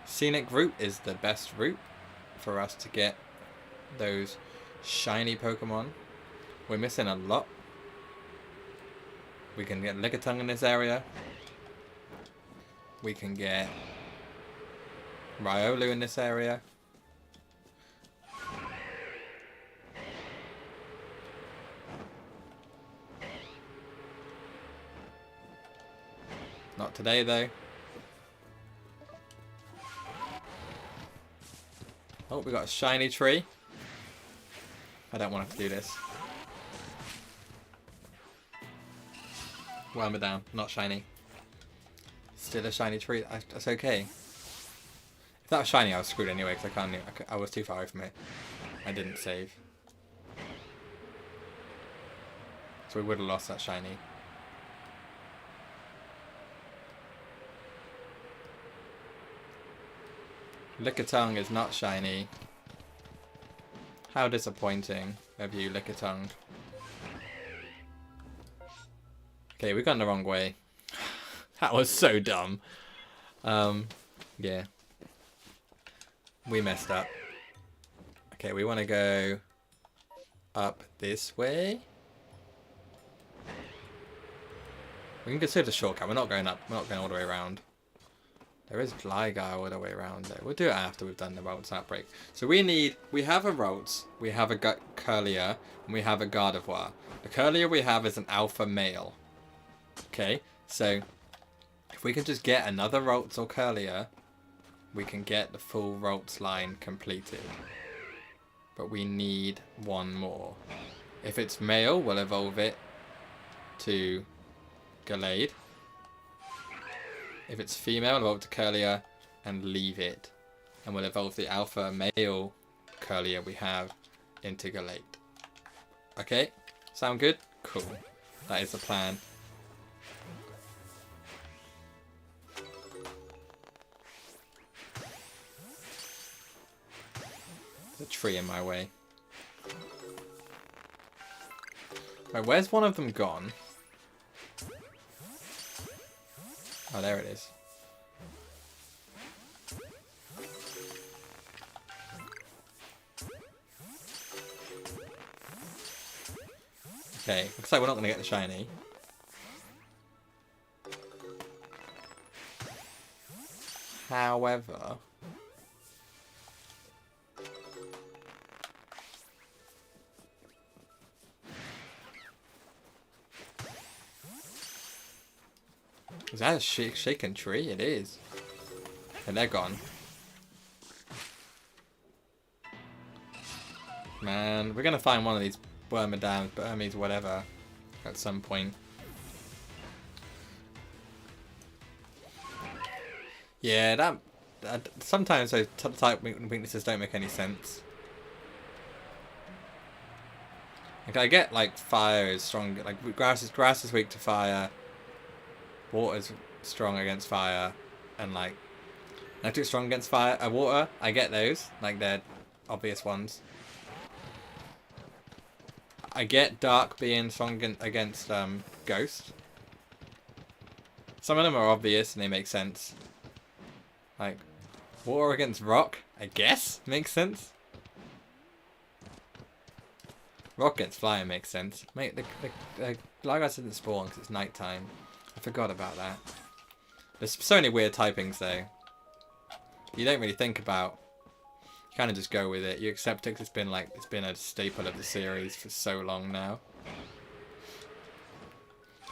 [SPEAKER 1] Scenic route is the best route for us to get those shiny Pokemon. We're missing a lot. We can get Lickitung in this area. We can get Riolu in this area. Not today though. Oh, we got a shiny tree. I don't want to do this. Whelm it down, not shiny. Still a shiny tree. That's okay. If that was shiny, I was screwed anyway because I was too far away from it. I didn't save, so we would have lost that shiny. Lickitung is not shiny. How disappointing of you, Lickitung. Okay, we've gone the wrong way. That was so dumb. Yeah. We messed up. Okay, we want to go up this way. We can consider the shortcut. We're not going up. We're not going all the way around. There is Gligar all the way around there. We'll do it after we've done the Ralts Outbreak. So we have a Ralts, we have a Curlier, and we have a Gardevoir. The Curlier we have is an alpha male. Okay, so if we can just get another Ralts or Curlier, we can get the full Ralts line completed. But we need one more. If it's male, we'll evolve it to Gallade. If it's female, evolve to Curlier and leave it. And we'll evolve the alpha male Curlier we have into Gallade. Okay? Sound good? Cool. That is the plan. There's a tree in my way. Right, where's one of them gone? Oh, there it is. Okay, looks like we're not going to get the shiny. However... Is that a shaken tree? It is. And they're gone. Man, we're going to find one of these Burmese, whatever, at some point. Yeah, that sometimes those type weaknesses don't make any sense. Like, I get, like, fire is strong, like, grass is weak to fire, water's strong against fire, and, like, electric's strong against fire, water, I get those, like, they're obvious ones. I get dark being strong against ghost. Some of them are obvious and they make sense. Like, water against rock, I guess, makes sense. Rock against fire makes sense. Mate, the Lagos didn't spawn because it's nighttime. I forgot about that. There's so many weird typings though. You don't really think about. You kind of just go with it. You accept it because it's been a staple of the series for so long now.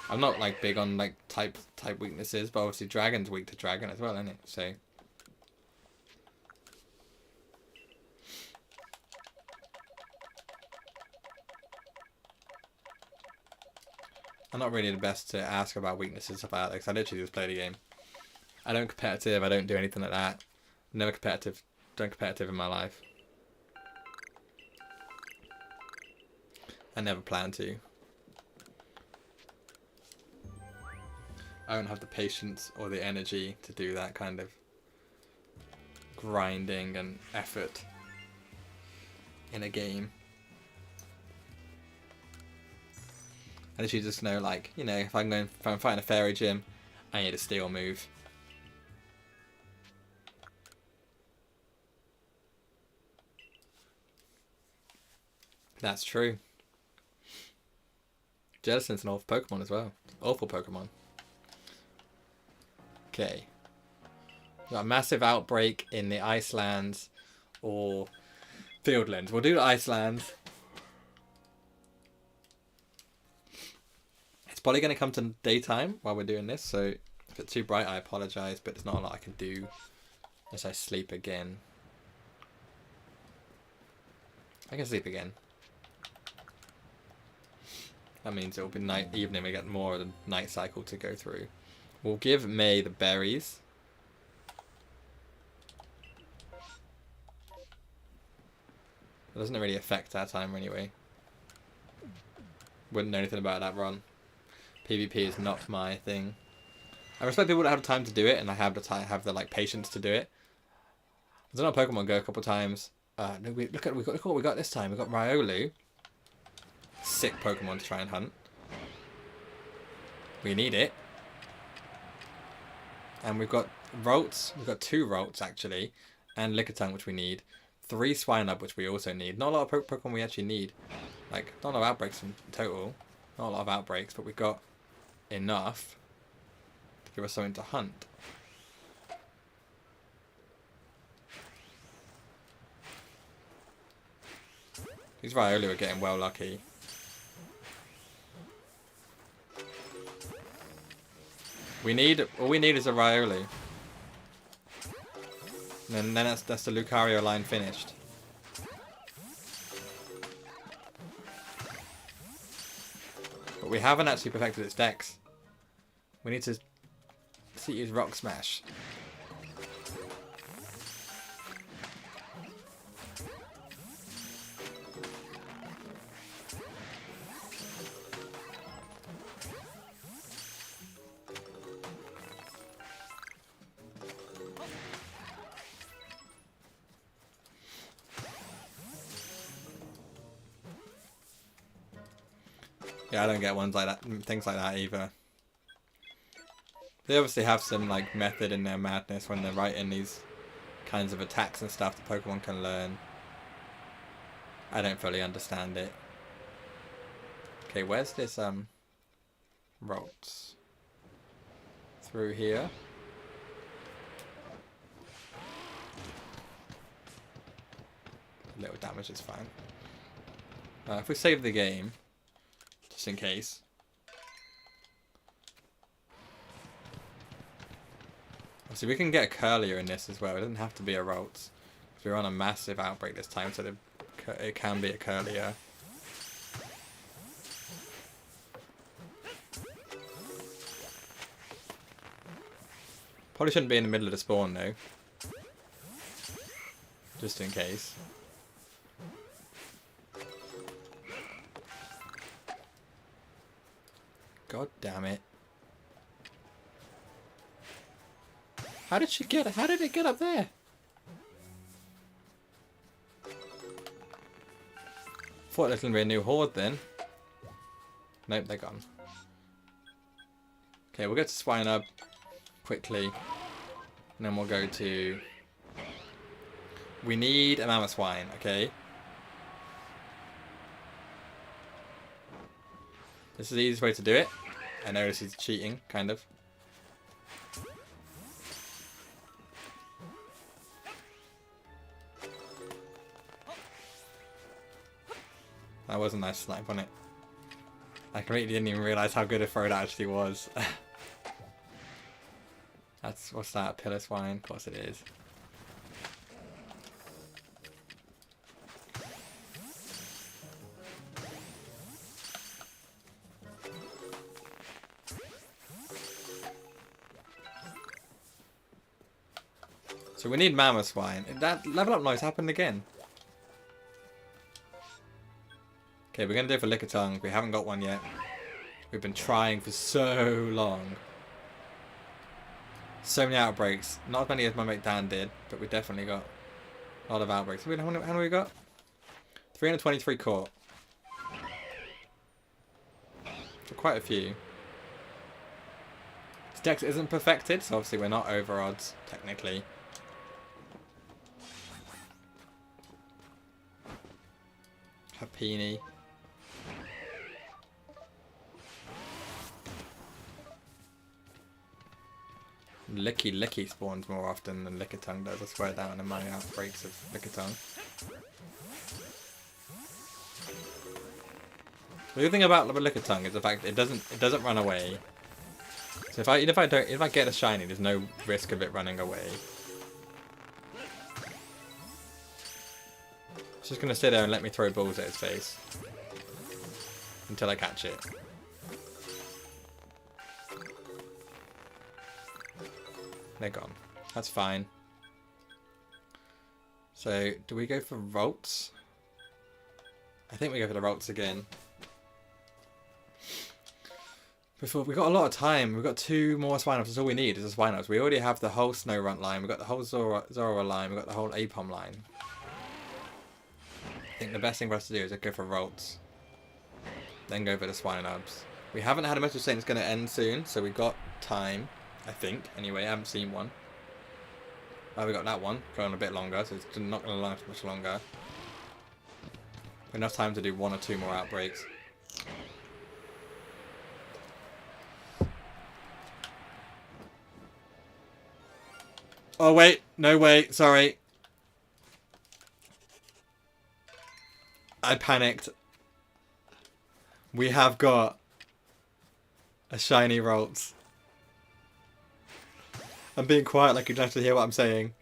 [SPEAKER 1] I'm not like big on like type weaknesses, but obviously dragon's weak to dragon as well, isn't it? So. I'm not really the best to ask about weaknesses and stuff like that because I literally just play the game. I don't competitive, I don't do anything like that. Never competitive, done competitive in my life. I never plan to. I don't have the patience or the energy to do that kind of grinding and effort in a game. I literally just know, like, you know, if I'm fighting a fairy gym, I need a steel move. That's true. Jellicent's an awful Pokemon as well. Awful Pokemon. Okay. Got a massive outbreak in the Icelands or Fieldlands. We'll do the Icelands. It's probably going to come to daytime while we're doing this, so if it's too bright, I apologise, but there's not a lot I can do unless I sleep again. I can sleep again. That means it'll be evening, we get more of the night cycle to go through. We'll give May the berries. It doesn't really affect our timer anyway. Wouldn't know anything about that run. PvP is not my thing. I respect people that have time to do it, and I have the like patience to do it. I've done on Pokemon Go a couple times. Look at what we got this time. We got Riolu. Sick Pokemon to try and hunt. We need it. And we've got Rolts. We've got 2 Rolts actually, and Lickitung, which we need. 3 Swinub, which we also need. Not a lot of Pokemon we actually need. Like, not a lot of outbreaks in total. Not a lot of outbreaks, but we've got enough to give us something to hunt. These Riolu are getting well lucky. All we need is a Riolu. And then that's the Lucario line finished. But we haven't actually perfected its dex. We need to use Rock Smash. Yeah, I don't get ones like that, things like that either. They obviously have some like method in their madness when they're writing these kinds of attacks and stuff the Pokemon can learn. I don't fully understand it. Okay, where's this Rolts? Through here. A little damage is fine. If we save the game, just in case. So we can get a Curlier in this as well. It doesn't have to be a Rolts. We're on a massive outbreak this time, so it can be a Curlier. Probably shouldn't be in the middle of the spawn though. Just in case. God damn it. How did it get up there? Thought there was gonna be a new horde then. Nope, they're gone. Okay, we'll get to Swine up quickly. And then we'll go to... We need a Mammoth Swine, okay? This is the easiest way to do it. I know this is cheating, kind of. That was a nice snipe on it. I completely didn't even realise how good a throw that actually was. What's that? Pillar Swine? Of course it is. So we need Mammoth Swine. That level up noise happened again. Okay, we're going to do it for Lickitung. We haven't got one yet. We've been trying for so long. So many outbreaks. Not as many as my mate Dan did, but we definitely got a lot of outbreaks. How many we got? 323 caught. So quite a few. This dex isn't perfected, so obviously we're not over odds, technically. Happini. Licky spawns more often than Lickitung does. I swear down in my outbreaks of Lickitung. The good thing about Lickitung is the fact that it doesn't run away. So if I get a shiny, there's no risk of it running away. It's just gonna sit there and let me throw balls at its face until I catch it. They're gone. That's fine. So, do we go for Rolts? I think we go for the Rolts again. We've got a lot of time. We've got 2 more Swineups. That's all we need is a Swineups. We already have the whole Snorunt line. We've got the whole Zora line. We've got the whole Apom line. I think the best thing for us to do is go for Rolts. Then go for the Swineups. We haven't had a message saying it's going to end soon, so we've got time. I think. Anyway, I haven't seen one. Oh, we got that one. Going a bit longer, so it's not going to last much longer. Enough time to do 1 or 2 more outbreaks. Oh, wait. No, wait. Sorry. I panicked. We have got a shiny Rolts. I'm being quiet like you don't have to hear what I'm saying.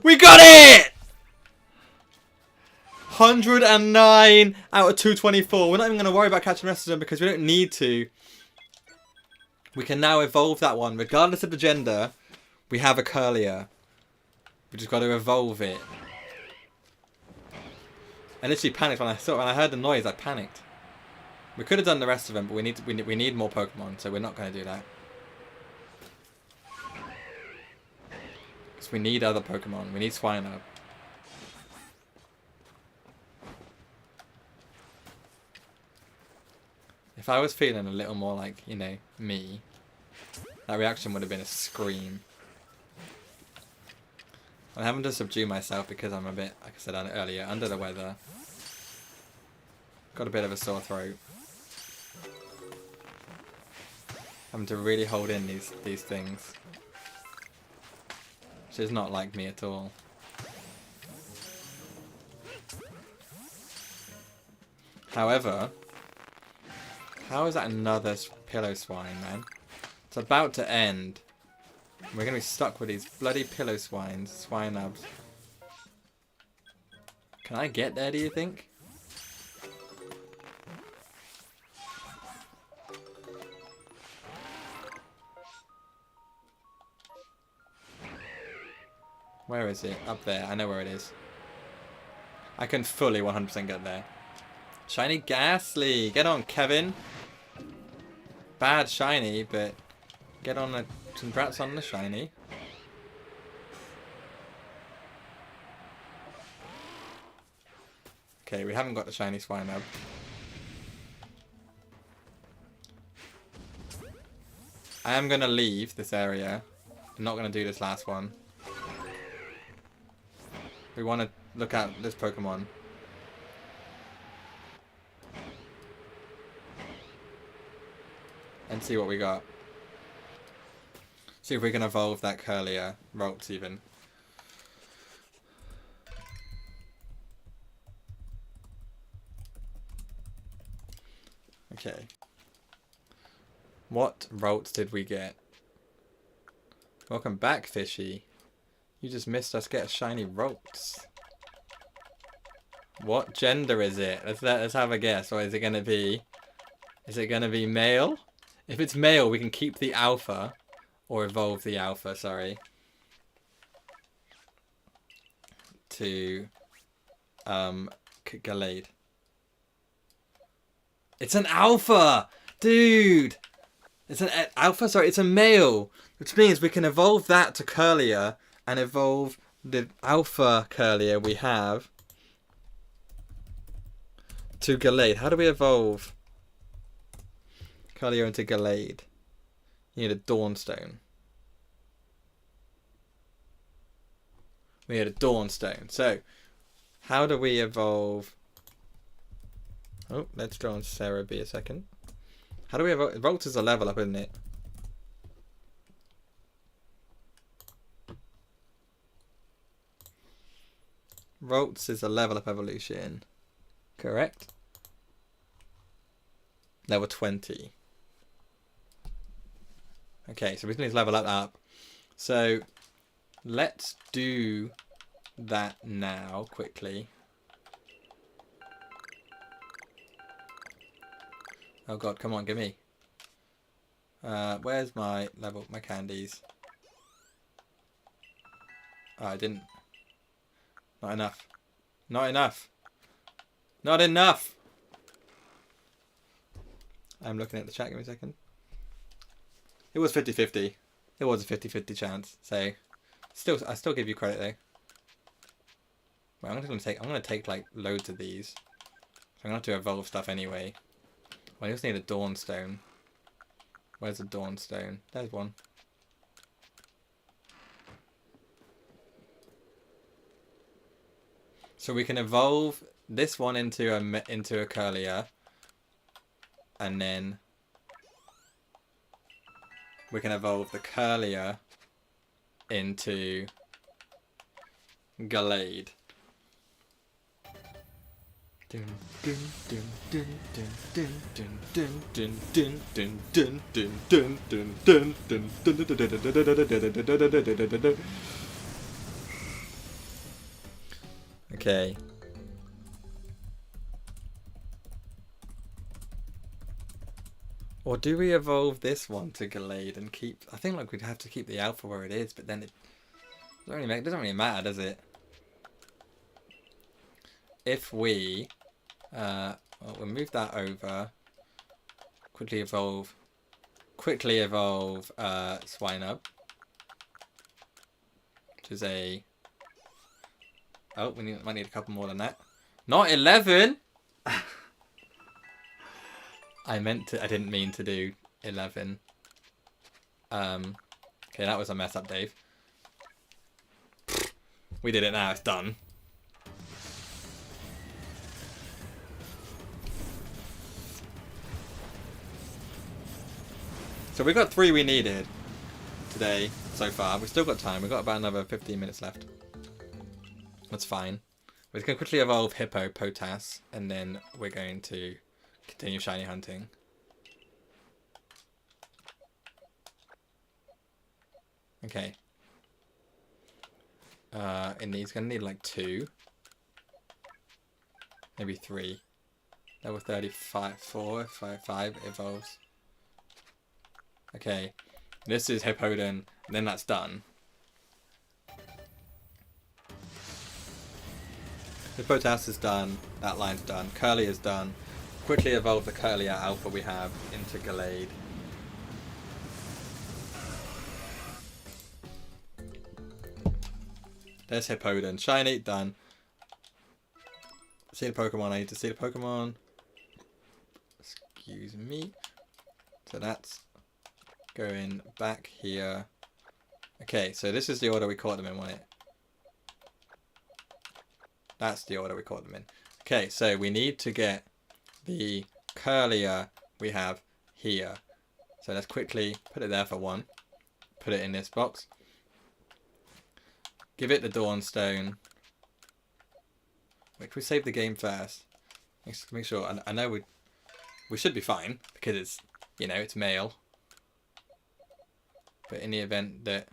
[SPEAKER 1] We got it! 109 out of 224. We're not even going to worry about catching the rest of them because we don't need to. We can now evolve that one. Regardless of the gender, we have a Curlier. We just got to evolve it. I literally panicked when I heard the noise. I panicked. We could have done the rest of them, but we need more Pokemon, so we're not going to do that. Because we need other Pokemon. We need Swinub. If I was feeling a little more like, you know, me, that reaction would have been a scream. I'm having to subdue myself because I'm a bit, like I said earlier, under the weather. Got a bit of a sore throat. Having to really hold in these things. Which is not like me at all. However, how is that another pillow swine, man? It's about to end. We're going to be stuck with these bloody pillow swines, swine nubs. Can I get there, do you think? Where is it? Up there. I know where it is. I can fully 100% get there. Shiny Ghastly! Get on, Kevin! Bad shiny, but get on the... Congrats on the shiny. Okay, we haven't got the shiny swine up. I am going to leave this area. I'm not going to do this last one. We want to look at this Pokemon. And see what we got. See if we can evolve that Curlier. Rolts even. Okay. What Rolts did we get? Welcome back, Fishy. You just missed us get a shiny Rolts. What gender is it? Let's have a guess. Or is it gonna be... Is it gonna be male? If it's male, we can keep the alpha. Or evolve the alpha, sorry. To... Gallade. It's an alpha! Dude! It's an alpha? Sorry, it's a male. Which means we can evolve that to Curlier. And evolve the alpha Curlier we have to Gallade. How do we evolve Curlier into Gallade? You need a Dawnstone. We need a Dawnstone. So, how do we evolve... Oh, let's go on Sarah B a second. How do we evolve... Volt is a level up, isn't it? Rolts is a level up evolution. Correct? Level 20. Okay, so we need to level that up. So, let's do that now, quickly. Oh god, come on, give me. Where's my level, my candies? Oh, I didn't. Not enough. Not enough. Not enough! I'm looking at the chat, give me a second. It was 50-50. It was a 50-50 chance, so I still give you credit though. Well, I'm gonna take like loads of these. So I'm gonna have to evolve stuff anyway. Well, I just need a Dawnstone. Where's the Dawnstone? There's one. So we can evolve this one into a Curlier, and then we can evolve the Curlier into Gallade. Okay. Or do we evolve this one to Gallade and keep... I think like we'd have to keep the alpha where it is, but then it doesn't really matter, does it? If we... well, we'll move that over. Quickly evolve Swinub. Which is a... Oh, might need a couple more than that. Not 11! I didn't mean to do 11. Okay, that was a mess up, Dave. We did it now, it's done. So we got 3 we needed today so far. We've still got time. We've got about another 15 minutes left. That's fine. We're just going to quickly evolve Hippo, Potas, and then we're going to continue shiny hunting. Okay. And he's going to need like 2. Maybe 3. Level 35, 4, 5 evolves. Okay. This is Hippodon, and then that's done. Hippotas is done. That line's done. Curly is done. Quickly evolve the Curly Alpha we have into Gallade. There's Hippodon. Shiny, done. See the Pokemon. I need to see the Pokemon. Excuse me. So that's going back here. Okay, so this is the order we caught them in, wasn't it? That's the order we caught them in. Okay, so we need to get the Curlier we have here. So let's quickly put it there for 1. Put it in this box. Give it the Dawnstone. Wait, can we save the game first? Make sure. I know we should be fine because it's, you know, it's male. But in the event that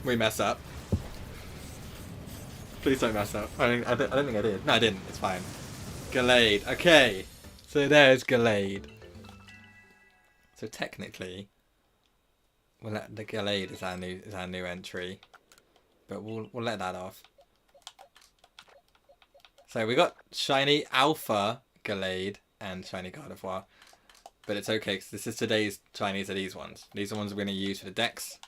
[SPEAKER 1] we mess up, please don't mess up. I don't think I did. No, I didn't. It's fine. Gallade. Okay, so there's Gallade. So technically, we'll let the Gallade is our new entry, but we'll let that off. So we got Shiny Alpha Gallade and Shiny Gardevoir, but it's okay because this is today's Shinies are these ones. These are the ones we're going to use for the Dex.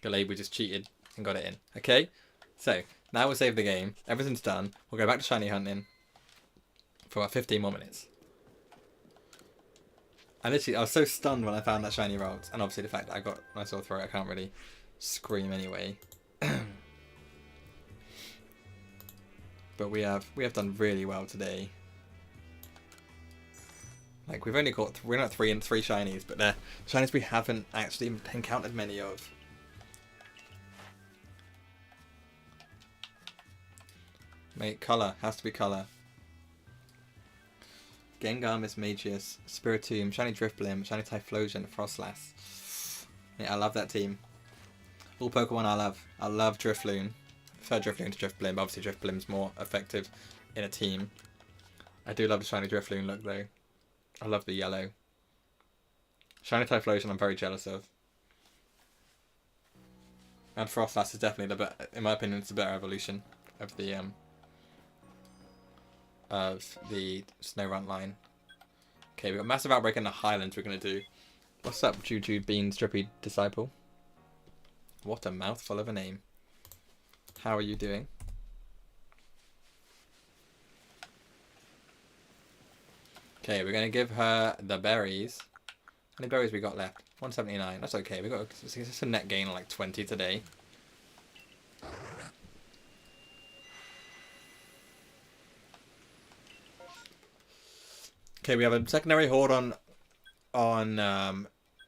[SPEAKER 1] Gallade we just cheated and got it in. Okay, so now we'll save the game. Everything's done. We'll go back to shiny hunting for about 15 more minutes. I was so stunned when I found that shiny Rolls, and obviously the fact that I got my sore throat, I can't really scream anyway. But we have done really well today. Like we've only got we're not 3 shinies, but they're shinies we haven't actually encountered many of. Mate, colour has to be colour. Gengar, Mismagius, Spiritomb, Shiny Drifblim, Shiny Typhlosion, Frostlass. Yeah, I love that team. All Pokemon I love. I love Drifloon. I prefer Drifloon to Drifblim. Obviously Drifblim's more effective in a team. I do love the Shiny Drifloon look though. I love the yellow. Shiny Typhlosion I'm very jealous of. And Frostlass is definitely the better, in my opinion, it's a better evolution of the Snorunt line. Okay, we've got Massive Outbreak in the Highlands we're going to do. What's up, Juju Bean Strippy Disciple? What a mouthful of a name. How are you doing? Okay, we're going to give her the berries. How many berries we got left? 179. That's okay. We got just a net gain of like 20 today. Okay, we have a secondary horde on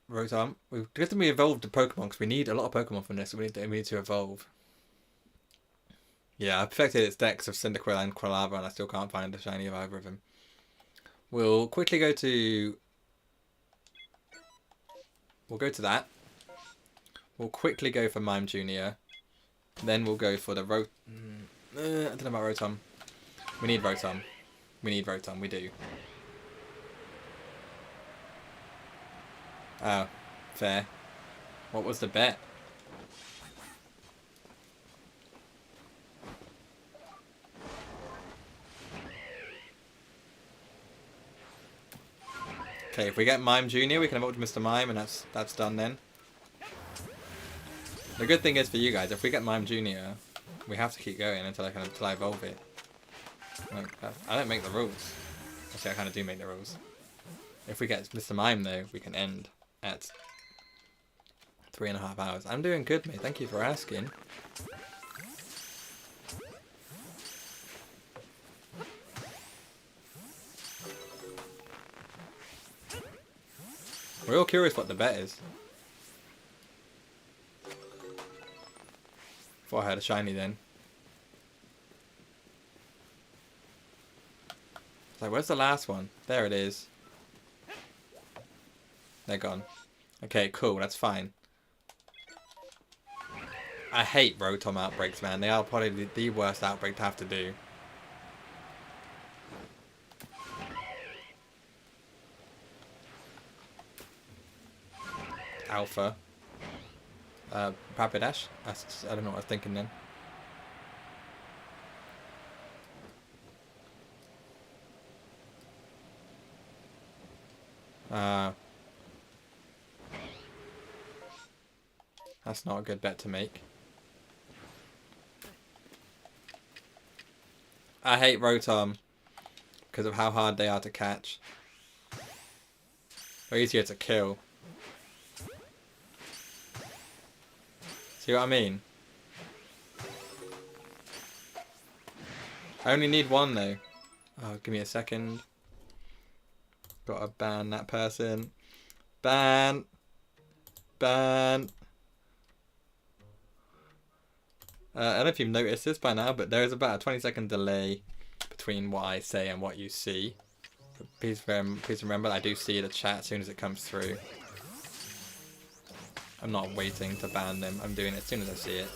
[SPEAKER 1] Rotom. We've definitely evolved the Pokemon because we need a lot of Pokemon from this. So we need to evolve. Yeah, I perfected its Dex of Cyndaquil and Quilava, and I still can't find a shiny of either of them. We'll quickly go to. We'll go to that. We'll quickly go for Mime Junior. Then we'll go for the I don't know about Rotom. We need Rotom. We need Rotom. We do. Oh, fair. What was the bet? Okay, if we get Mime Junior, we can evolve to Mr. Mime, and that's done then. The good thing is for you guys, if we get Mime Junior, we have to keep going until I evolve it. Like, I don't make the rules. Actually, I kind of do make the rules. If we get Mr. Mime though, we can end at 3.5 hours. I'm doing good, mate. Thank you for asking. We're all curious what the bet is. Thought I had a shiny then. So where's the last one? There it is. They're gone. Okay, cool. That's fine. I hate Rotom outbreaks, man. They are probably the worst outbreak to have to do. Alpha. Rapidash? I don't know what I was thinking then. That's not a good bet to make. I hate Rotom because of how hard they are to catch. They're easier to kill. See what I mean? I only need one though. Oh, give me a second. Gotta ban that person. Ban. Ban. I don't know if you've noticed this by now, but there is about a 20-second delay between what I say and what you see. But please remember, I do see the chat as soon as it comes through. I'm not waiting to ban them. I'm doing it as soon as I see it.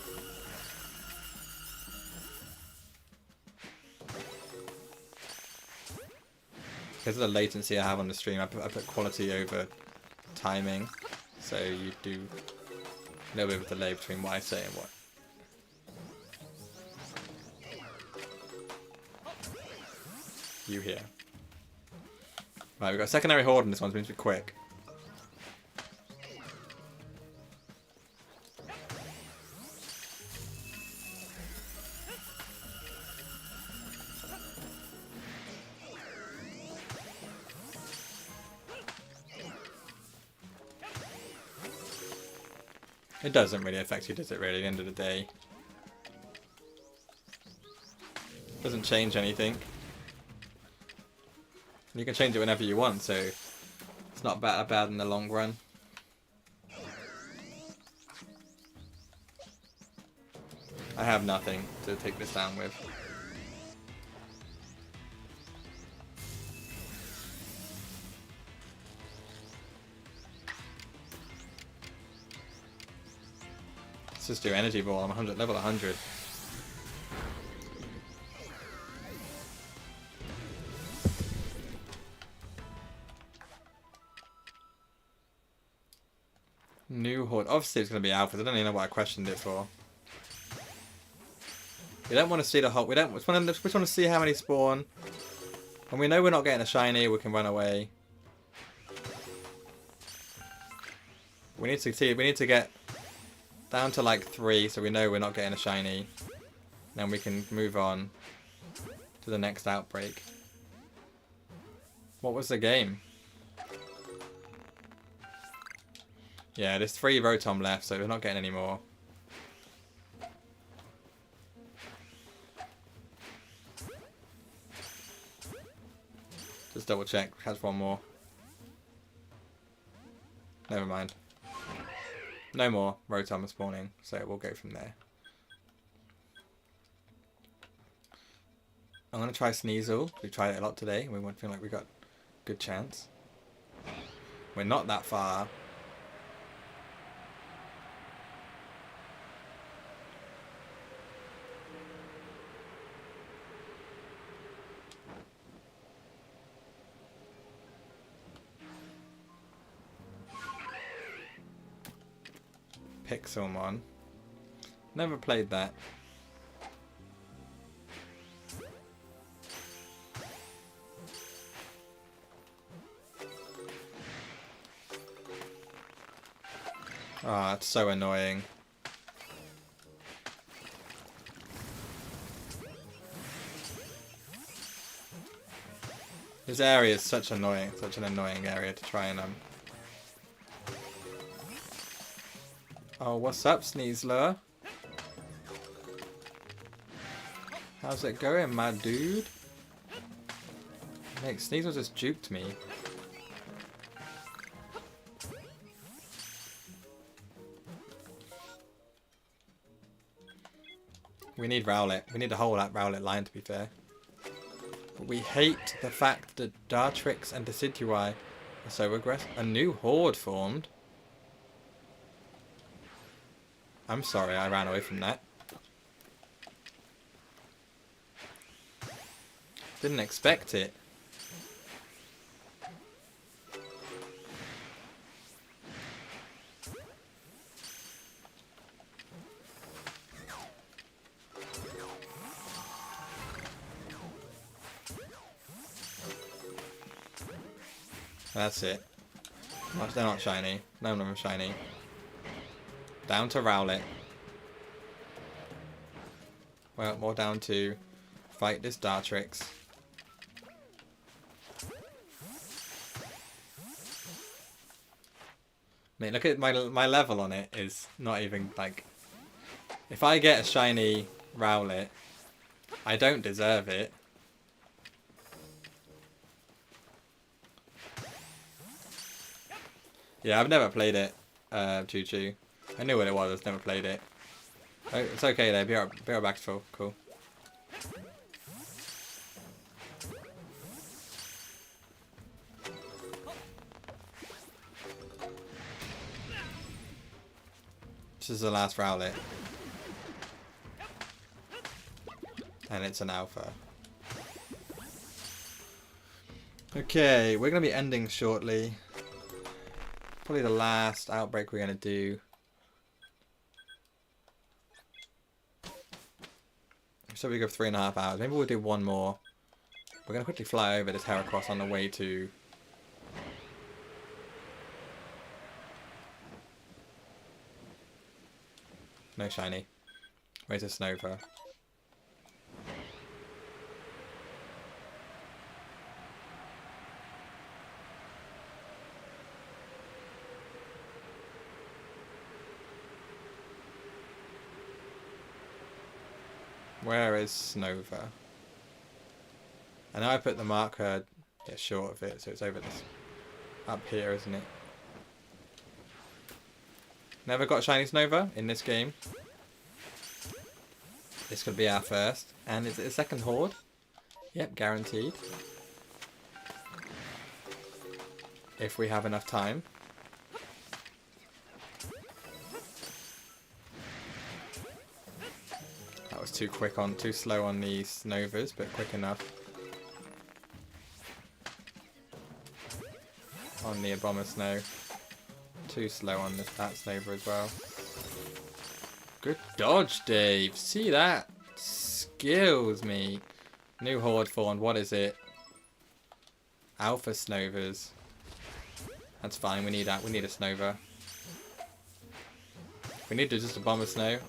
[SPEAKER 1] Because of the latency I have on the stream, I put quality over timing. So you do a little bit of a delay between what I say and what you hear. Right, we've got a secondary horde in this one, so we need to be quick. It doesn't really affect you, does it, really, at the end of the day? Doesn't change anything. You can change it whenever you want, so it's not bad in the long run. I have nothing to take this down with. Let's just do energy ball. I'm level 100. New horde. Obviously it's going to be alphas. I don't even know what I questioned it for. We don't want to see the whole... We just want to see how many spawn. When we know we're not getting a shiny, we can run away. We need to see... We need to get down to like 3, so we know we're not getting a shiny. Then we can move on to the next outbreak. What was the game? Yeah, there's 3 Rotom left, so we're not getting any more. Just double check, has 1 more. Never mind. No more Rotom are spawning, so we'll go from there. I'm going to try Sneasel. We tried it a lot today, and we feel like we got a good chance. We're not that far. Pixelmon. Never played that. Ah, it's so annoying. This area is such an annoying area to try and Oh, what's up, Sneasler? How's it going, my dude? Mate, Sneasler just juked me. We need Rowlet. We need to hold that Rowlet line, to be fair. But we hate the fact that Dartrix and Decidueye are so aggressive. A new horde formed. I'm sorry, I ran away from that. Didn't expect it. That's it. They're not shiny. None of them are shiny. Down to Rowlet. Well, more down to fight this Dartrix. Mate, look at my level on it is not even like... If I get a shiny Rowlet, I don't deserve it. Yeah, I've never played it, Choo Choo. I knew what it was, I just never played it. Oh, it's okay though, be right back full. Cool. This is the last Rowlet. And it's an alpha. Okay, we're going to be ending shortly. Probably the last outbreak we're going to do. So we go for 3.5 hours. Maybe we'll do one more. We're going to quickly fly over this Heracross on the way to... No shiny. Where's the Snova? Where is Snova? I know I put the marker short of it, so it's over this up here, isn't it? Never got shiny Snova in this game. This could be our first. And is it a second horde? Yep, guaranteed. If we have enough time. That was too slow on the Snovas, but quick enough on the Abomasnow. Too slow on that Snova as well. Good dodge, Dave. See that? Skills me. New horde formed. What is it? Alpha Snovas. That's fine. We need that. We need a Snova. We need to just a Abomasnow.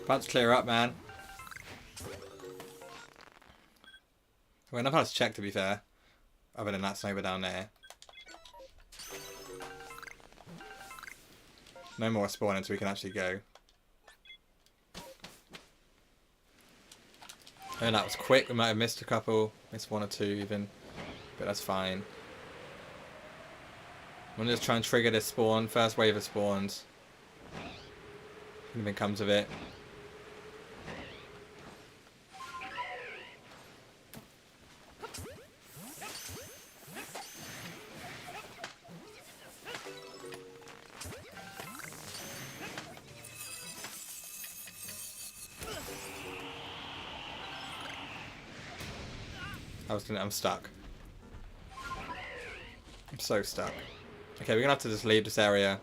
[SPEAKER 1] About to clear up, man. We're enough to check, to be fair. Other than that Snova down there. No more spawn until we can actually go. And that was quick. We might have missed a couple. Missed one or two even. But that's fine. I'm just trying to trigger this spawn. First wave of spawns. If anything comes of it. I'm stuck. I'm so stuck. Okay, we're gonna have to just leave this area.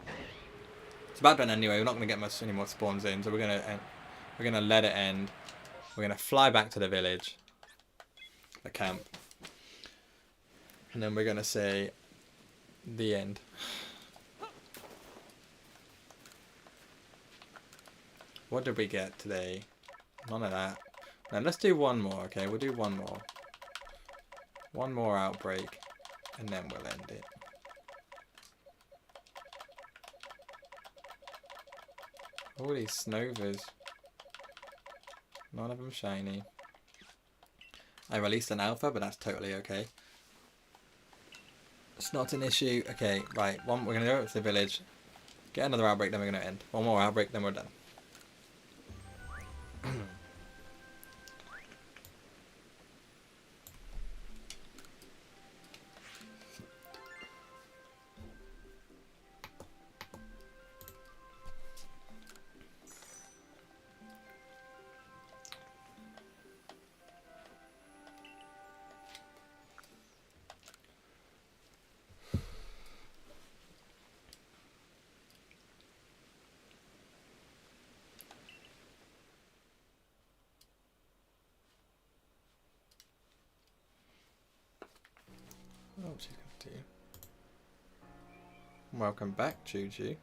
[SPEAKER 1] It's about done anyway. We're not gonna get any more spawns in, so we're gonna let it end. We're gonna fly back to the village, the camp, and then we're gonna say the end. What did we get today? None of that. Now let's do one more, okay? We'll do one more. One more outbreak, and then we'll end it. All these Snovas. None of them shiny. I released an alpha, but that's totally okay. It's not an issue. Okay, right. We're going to go to the village. Get another outbreak, then we're going to end. One more outbreak, then we're done. Oh, what you can do. Welcome back, Juju.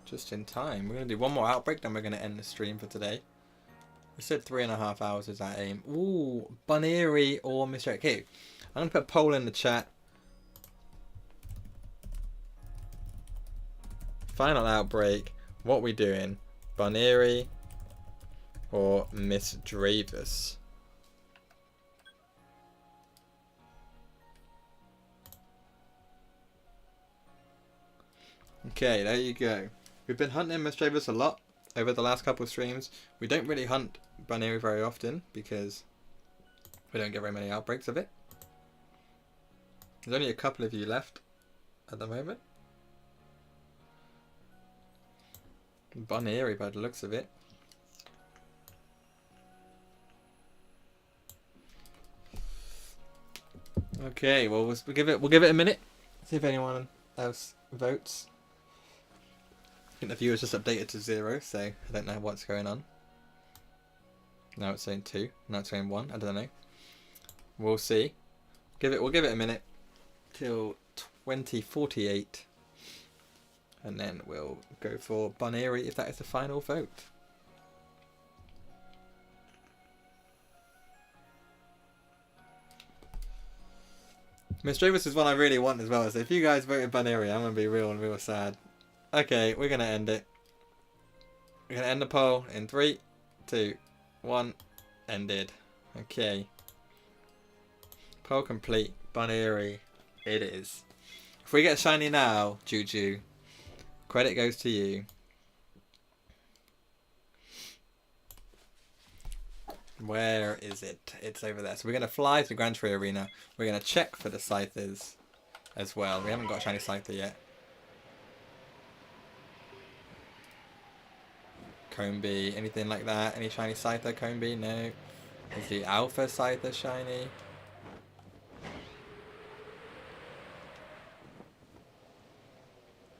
[SPEAKER 1] Just in time. We're going to do one more outbreak, then we're going to end the stream for today. We said 3.5 hours is our aim. Ooh, Bunnery or Mr. Okay, I'm going to put a poll in the chat. Final outbreak. What we doing? Bunnery or Miss Dravis? Okay, there you go. We've been hunting Miss Dravis a lot over the last couple of streams. We don't really hunt Bunnery very often because we don't get very many outbreaks of it. There's only a couple of you left at the moment. Bunnery by the looks of it. Okay, well we'll give it a minute. See if anyone else votes. I think the viewer's just updated to 0, so I don't know what's going on. Now it's saying 2. Now it's saying 1. I don't know. We'll see. We'll give it a minute till 2048, and then we'll go for Bunnery if that is the final vote. Miss Dravis is one I really want as well. So if you guys voted Bunnery, I'm gonna be real sad. Okay, we're going to end it. We're going to end the poll in 3, 2, 1. Ended. Okay. Poll complete. Bunnery. It is. If we get shiny now, Juju, credit goes to you. Where is it? It's over there. So we're going to fly to the Grand Tree Arena. We're going to check for the Scythers as well. We haven't got a shiny Scyther yet. Combi, anything like that? Any shiny Scyther, Combi? No. Is the Alpha Scyther shiny?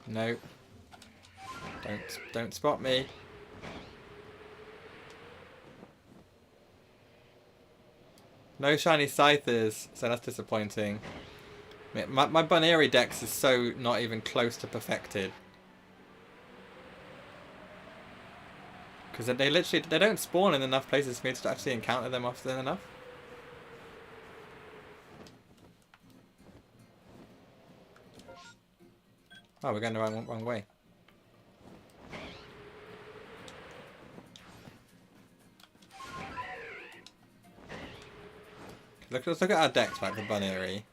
[SPEAKER 1] No. Don't spot me. No shiny Scythers, so that's disappointing. My Bunnery Dex is so not even close to perfected. Because they don't spawn in enough places for me to actually encounter them often enough. Oh, we're going the wrong way. Let's look at our decks back for Bunnery.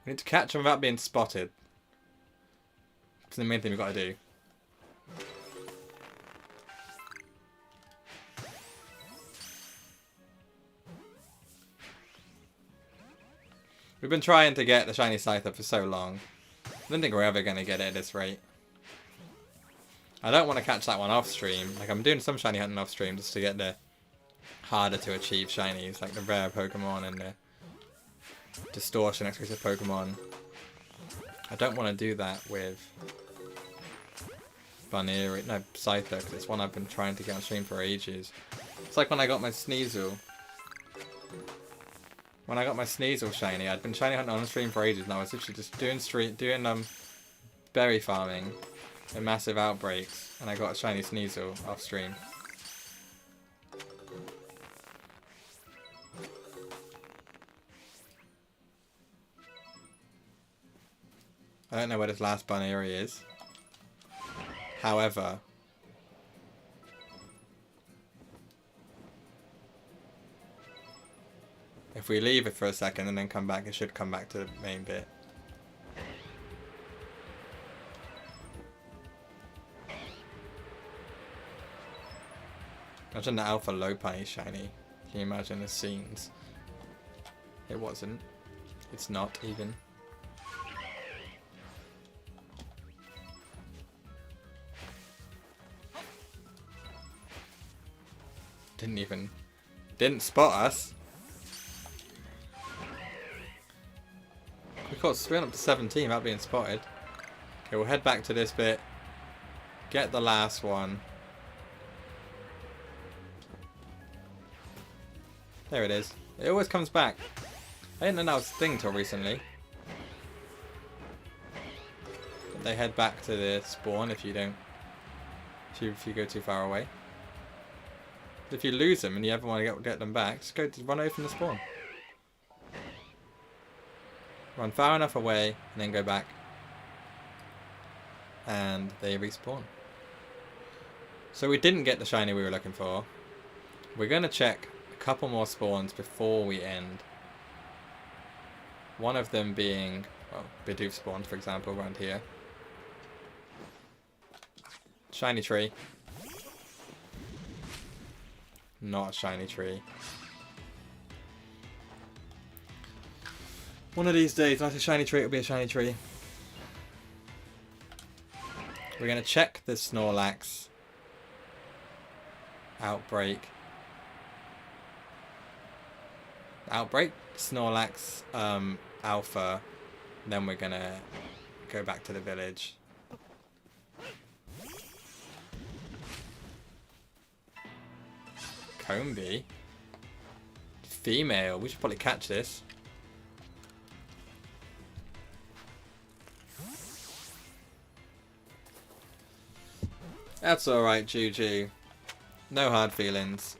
[SPEAKER 1] We need to catch them without being spotted. That's the main thing we've got to do. We've been trying to get the shiny Scyther for so long. I don't think we're ever going to get it at this rate. I don't want to catch that one off stream. Like, I'm doing some shiny hunting off stream just to get the harder to achieve shinies, like the rare Pokemon and the Distortion exclusive Pokemon. I don't want to do that with Bunnery, no, Scyther, because it's one I've been trying to get on stream for ages. It's like when I got my Sneasel. When I got my Sneasel shiny, I'd been shiny hunting on stream for ages, and I was literally just doing berry farming a massive Outbreaks, and I got a shiny Sneasel off stream. I don't know where this last Bunnery is. However, if we leave it for a second and then come back, it should come back to the main bit. Imagine the Alpha Lopunny shiny. Can you imagine the scenes? It wasn't. It's not even. Didn't spot us. We went up to 17 without being spotted. Okay, we'll head back to this bit. Get the last one. There it is. It always comes back. I didn't know that was a thing till recently. But they head back to the spawn if you don't. If you go too far away. If you lose them and you ever want to get them back, just run away from the spawn. Run far enough away and then go back. And they respawn. So we didn't get the shiny we were looking for. We're going to check a couple more spawns before we end. One of them being, well, Bidoof spawned, for example, around here. Shiny tree. Not a shiny tree. One of these days, not a shiny tree, it'll be a shiny tree. We're going to check the Snorlax Outbreak. Snorlax Alpha. Then we're going to go back to the village. Combee. Female. We should probably catch this. That's alright, Juju. No hard feelings.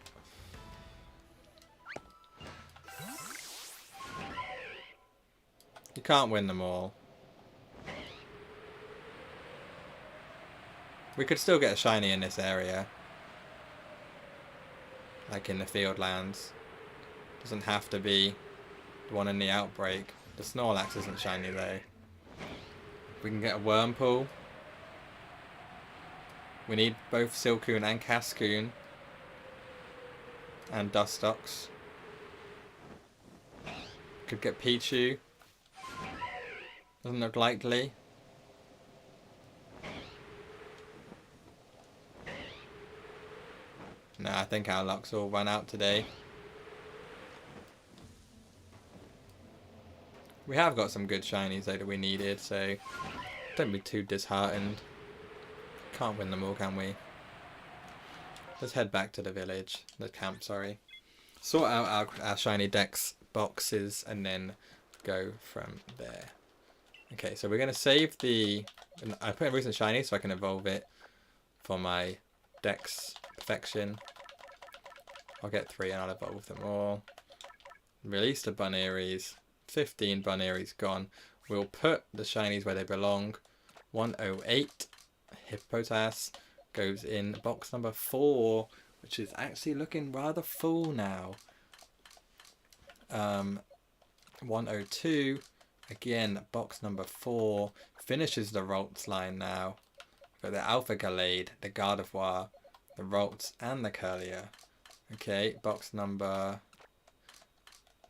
[SPEAKER 1] You can't win them all. We could still get a shiny in this area. Like in the field lands. Doesn't have to be the one in the Outbreak. The Snorlax isn't shiny though. We can get a Wurmple. We need both Silcoon and Cascoon. And Dustox. Could get Pichu. Doesn't look likely. No, I think our luck's all run out today. We have got some good shinies though that we needed, so don't be too disheartened. Can't win them all, can we? Let's head back to the village. The camp, sorry. Sort out our Shiny Dex boxes and then go from there. Okay, so we're going to save the... I put in recent shiny so I can evolve it for my Dex perfection. I'll get 3 and I'll evolve them all. Release the Bunneries. 15 Bunneries gone. We'll put the shinies where they belong. 108 Hippopotas goes in box number 4, which is actually looking rather full now. 102, again, box number 4, finishes the Ralts line now. Got the Alpha Galade, the Gardevoir, the Ralts, and the Curlier. Okay, box number...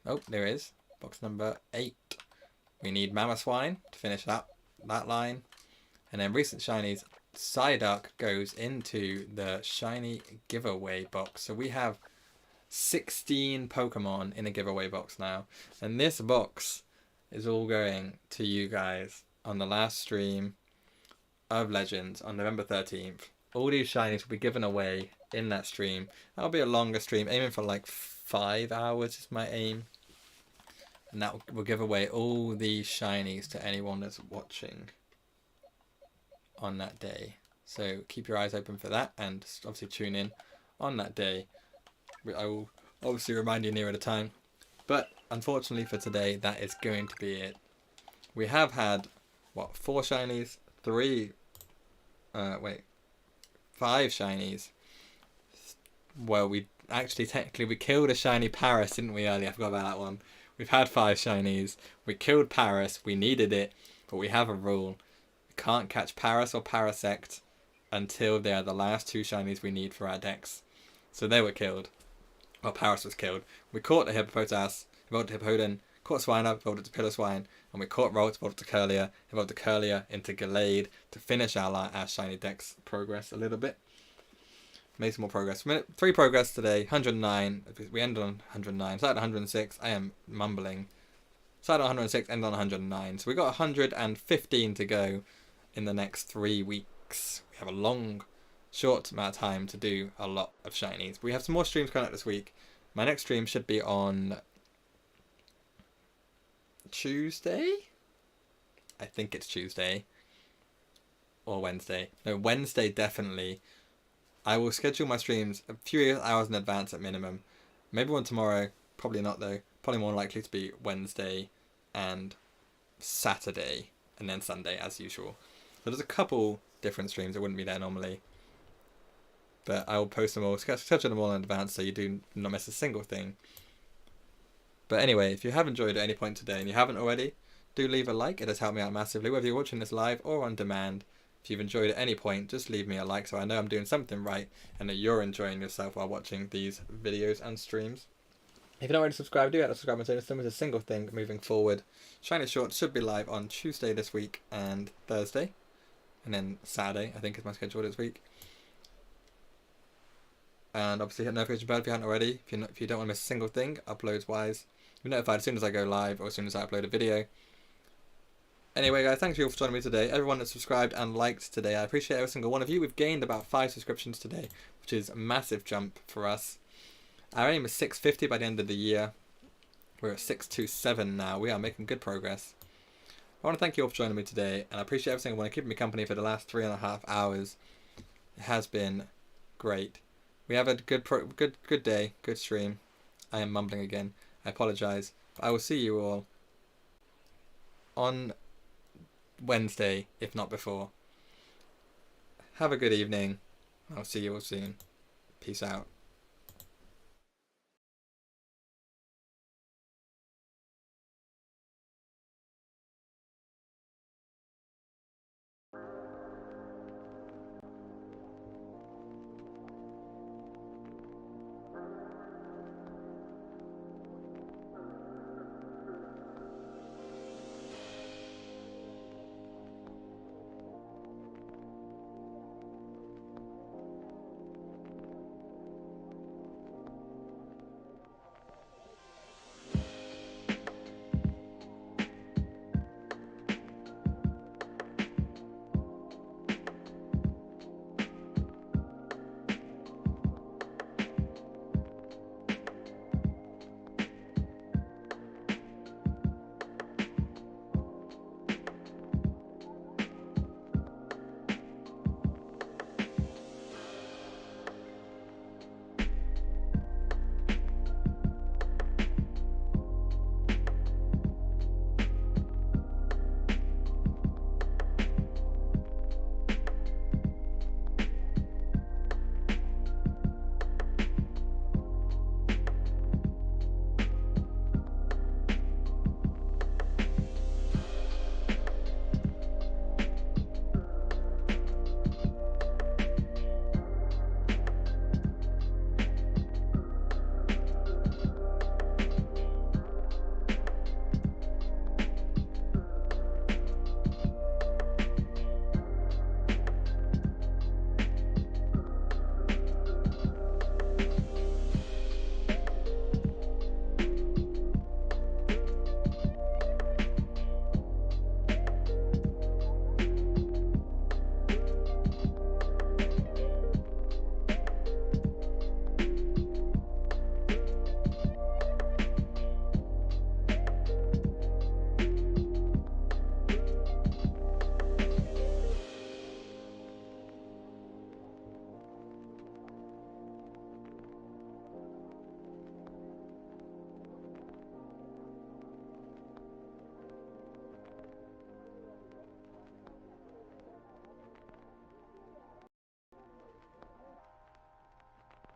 [SPEAKER 1] Oh, there is. Box number 8. We need Mamoswine to finish that line. And then recent shinies, Psyduck goes into the shiny giveaway box. So we have 16 Pokemon in a giveaway box now. And this box is all going to you guys on the last stream of Legends on November 13th. All these shinies will be given away in that stream. That'll be a longer stream, aiming for like 5 hours is my aim. And that will give away all these shinies to anyone that's watching on that day. So keep your eyes open for that, and obviously tune in on that day. I will obviously remind you nearer the time. But unfortunately for today, that is going to be it. We have had, what, 4 shinies? 5 shinies. Well, we actually technically we killed a shiny Paris, didn't we, earlier? I forgot about that one. We've had 5 shinies. We killed Paris. We needed it, but we have a rule. We can't catch Paris or Parasect until they are the last 2 shinies we need for our decks. So they were killed. Well, Paris was killed. We caught the Hippopotas, evolved to Hippowdon, caught Swinub, evolved it to Piloswine, and we caught Rolt, evolved to Curlier, evolved to Curlier into Gallade to finish our Shiny Dex progress a little bit. Made some more progress. 3 progress today, 109. We ended on 109. Started at 106. I am mumbling. Started on 106, ended on 109. So we got 115 to go in the next 3 weeks. We have a long, short amount of time to do a lot of shinies. We have some more streams coming out this week. My next stream should be on Tuesday? I think it's Tuesday. Or Wednesday. No, Wednesday definitely. I will schedule my streams a few hours in advance at minimum. Maybe one tomorrow. Probably not though. Probably more likely to be Wednesday and Saturday. And then Sunday as usual. So there's a couple different streams that wouldn't be there normally. But I will post them all, schedule them all in advance so you do not miss a single thing. But anyway, if you have enjoyed at any point today and you haven't already, do leave a like. It has helped me out massively, whether you're watching this live or on demand. If you've enjoyed at any point, just leave me a like so I know I'm doing something right and that you're enjoying yourself while watching these videos and streams. If you're not already subscribed, do have to subscribe and say this is a single thing moving forward. Shiny Shorts should be live on Tuesday this week and Thursday. And then Saturday, I think, is my schedule this week. And obviously hit the notification bell if you haven't already. If you don't want to miss a single thing, uploads wise. You'll be notified as soon as I go live or as soon as I upload a video. Anyway, guys, thanks you all for joining me today. Everyone that subscribed and liked today, I appreciate every single one of you. We've gained about 5 subscriptions today, which is a massive jump for us. Our aim is 650 by the end of the year. We're at 627 now. We are making good progress. I want to thank you all for joining me today, and I appreciate every single one keeping me company for the last 3.5 hours. It has been great. We have a good day, good stream. I am mumbling again. I apologise. But I will see you all on Wednesday, if not before. Have a good evening. I'll see you all soon. Peace out.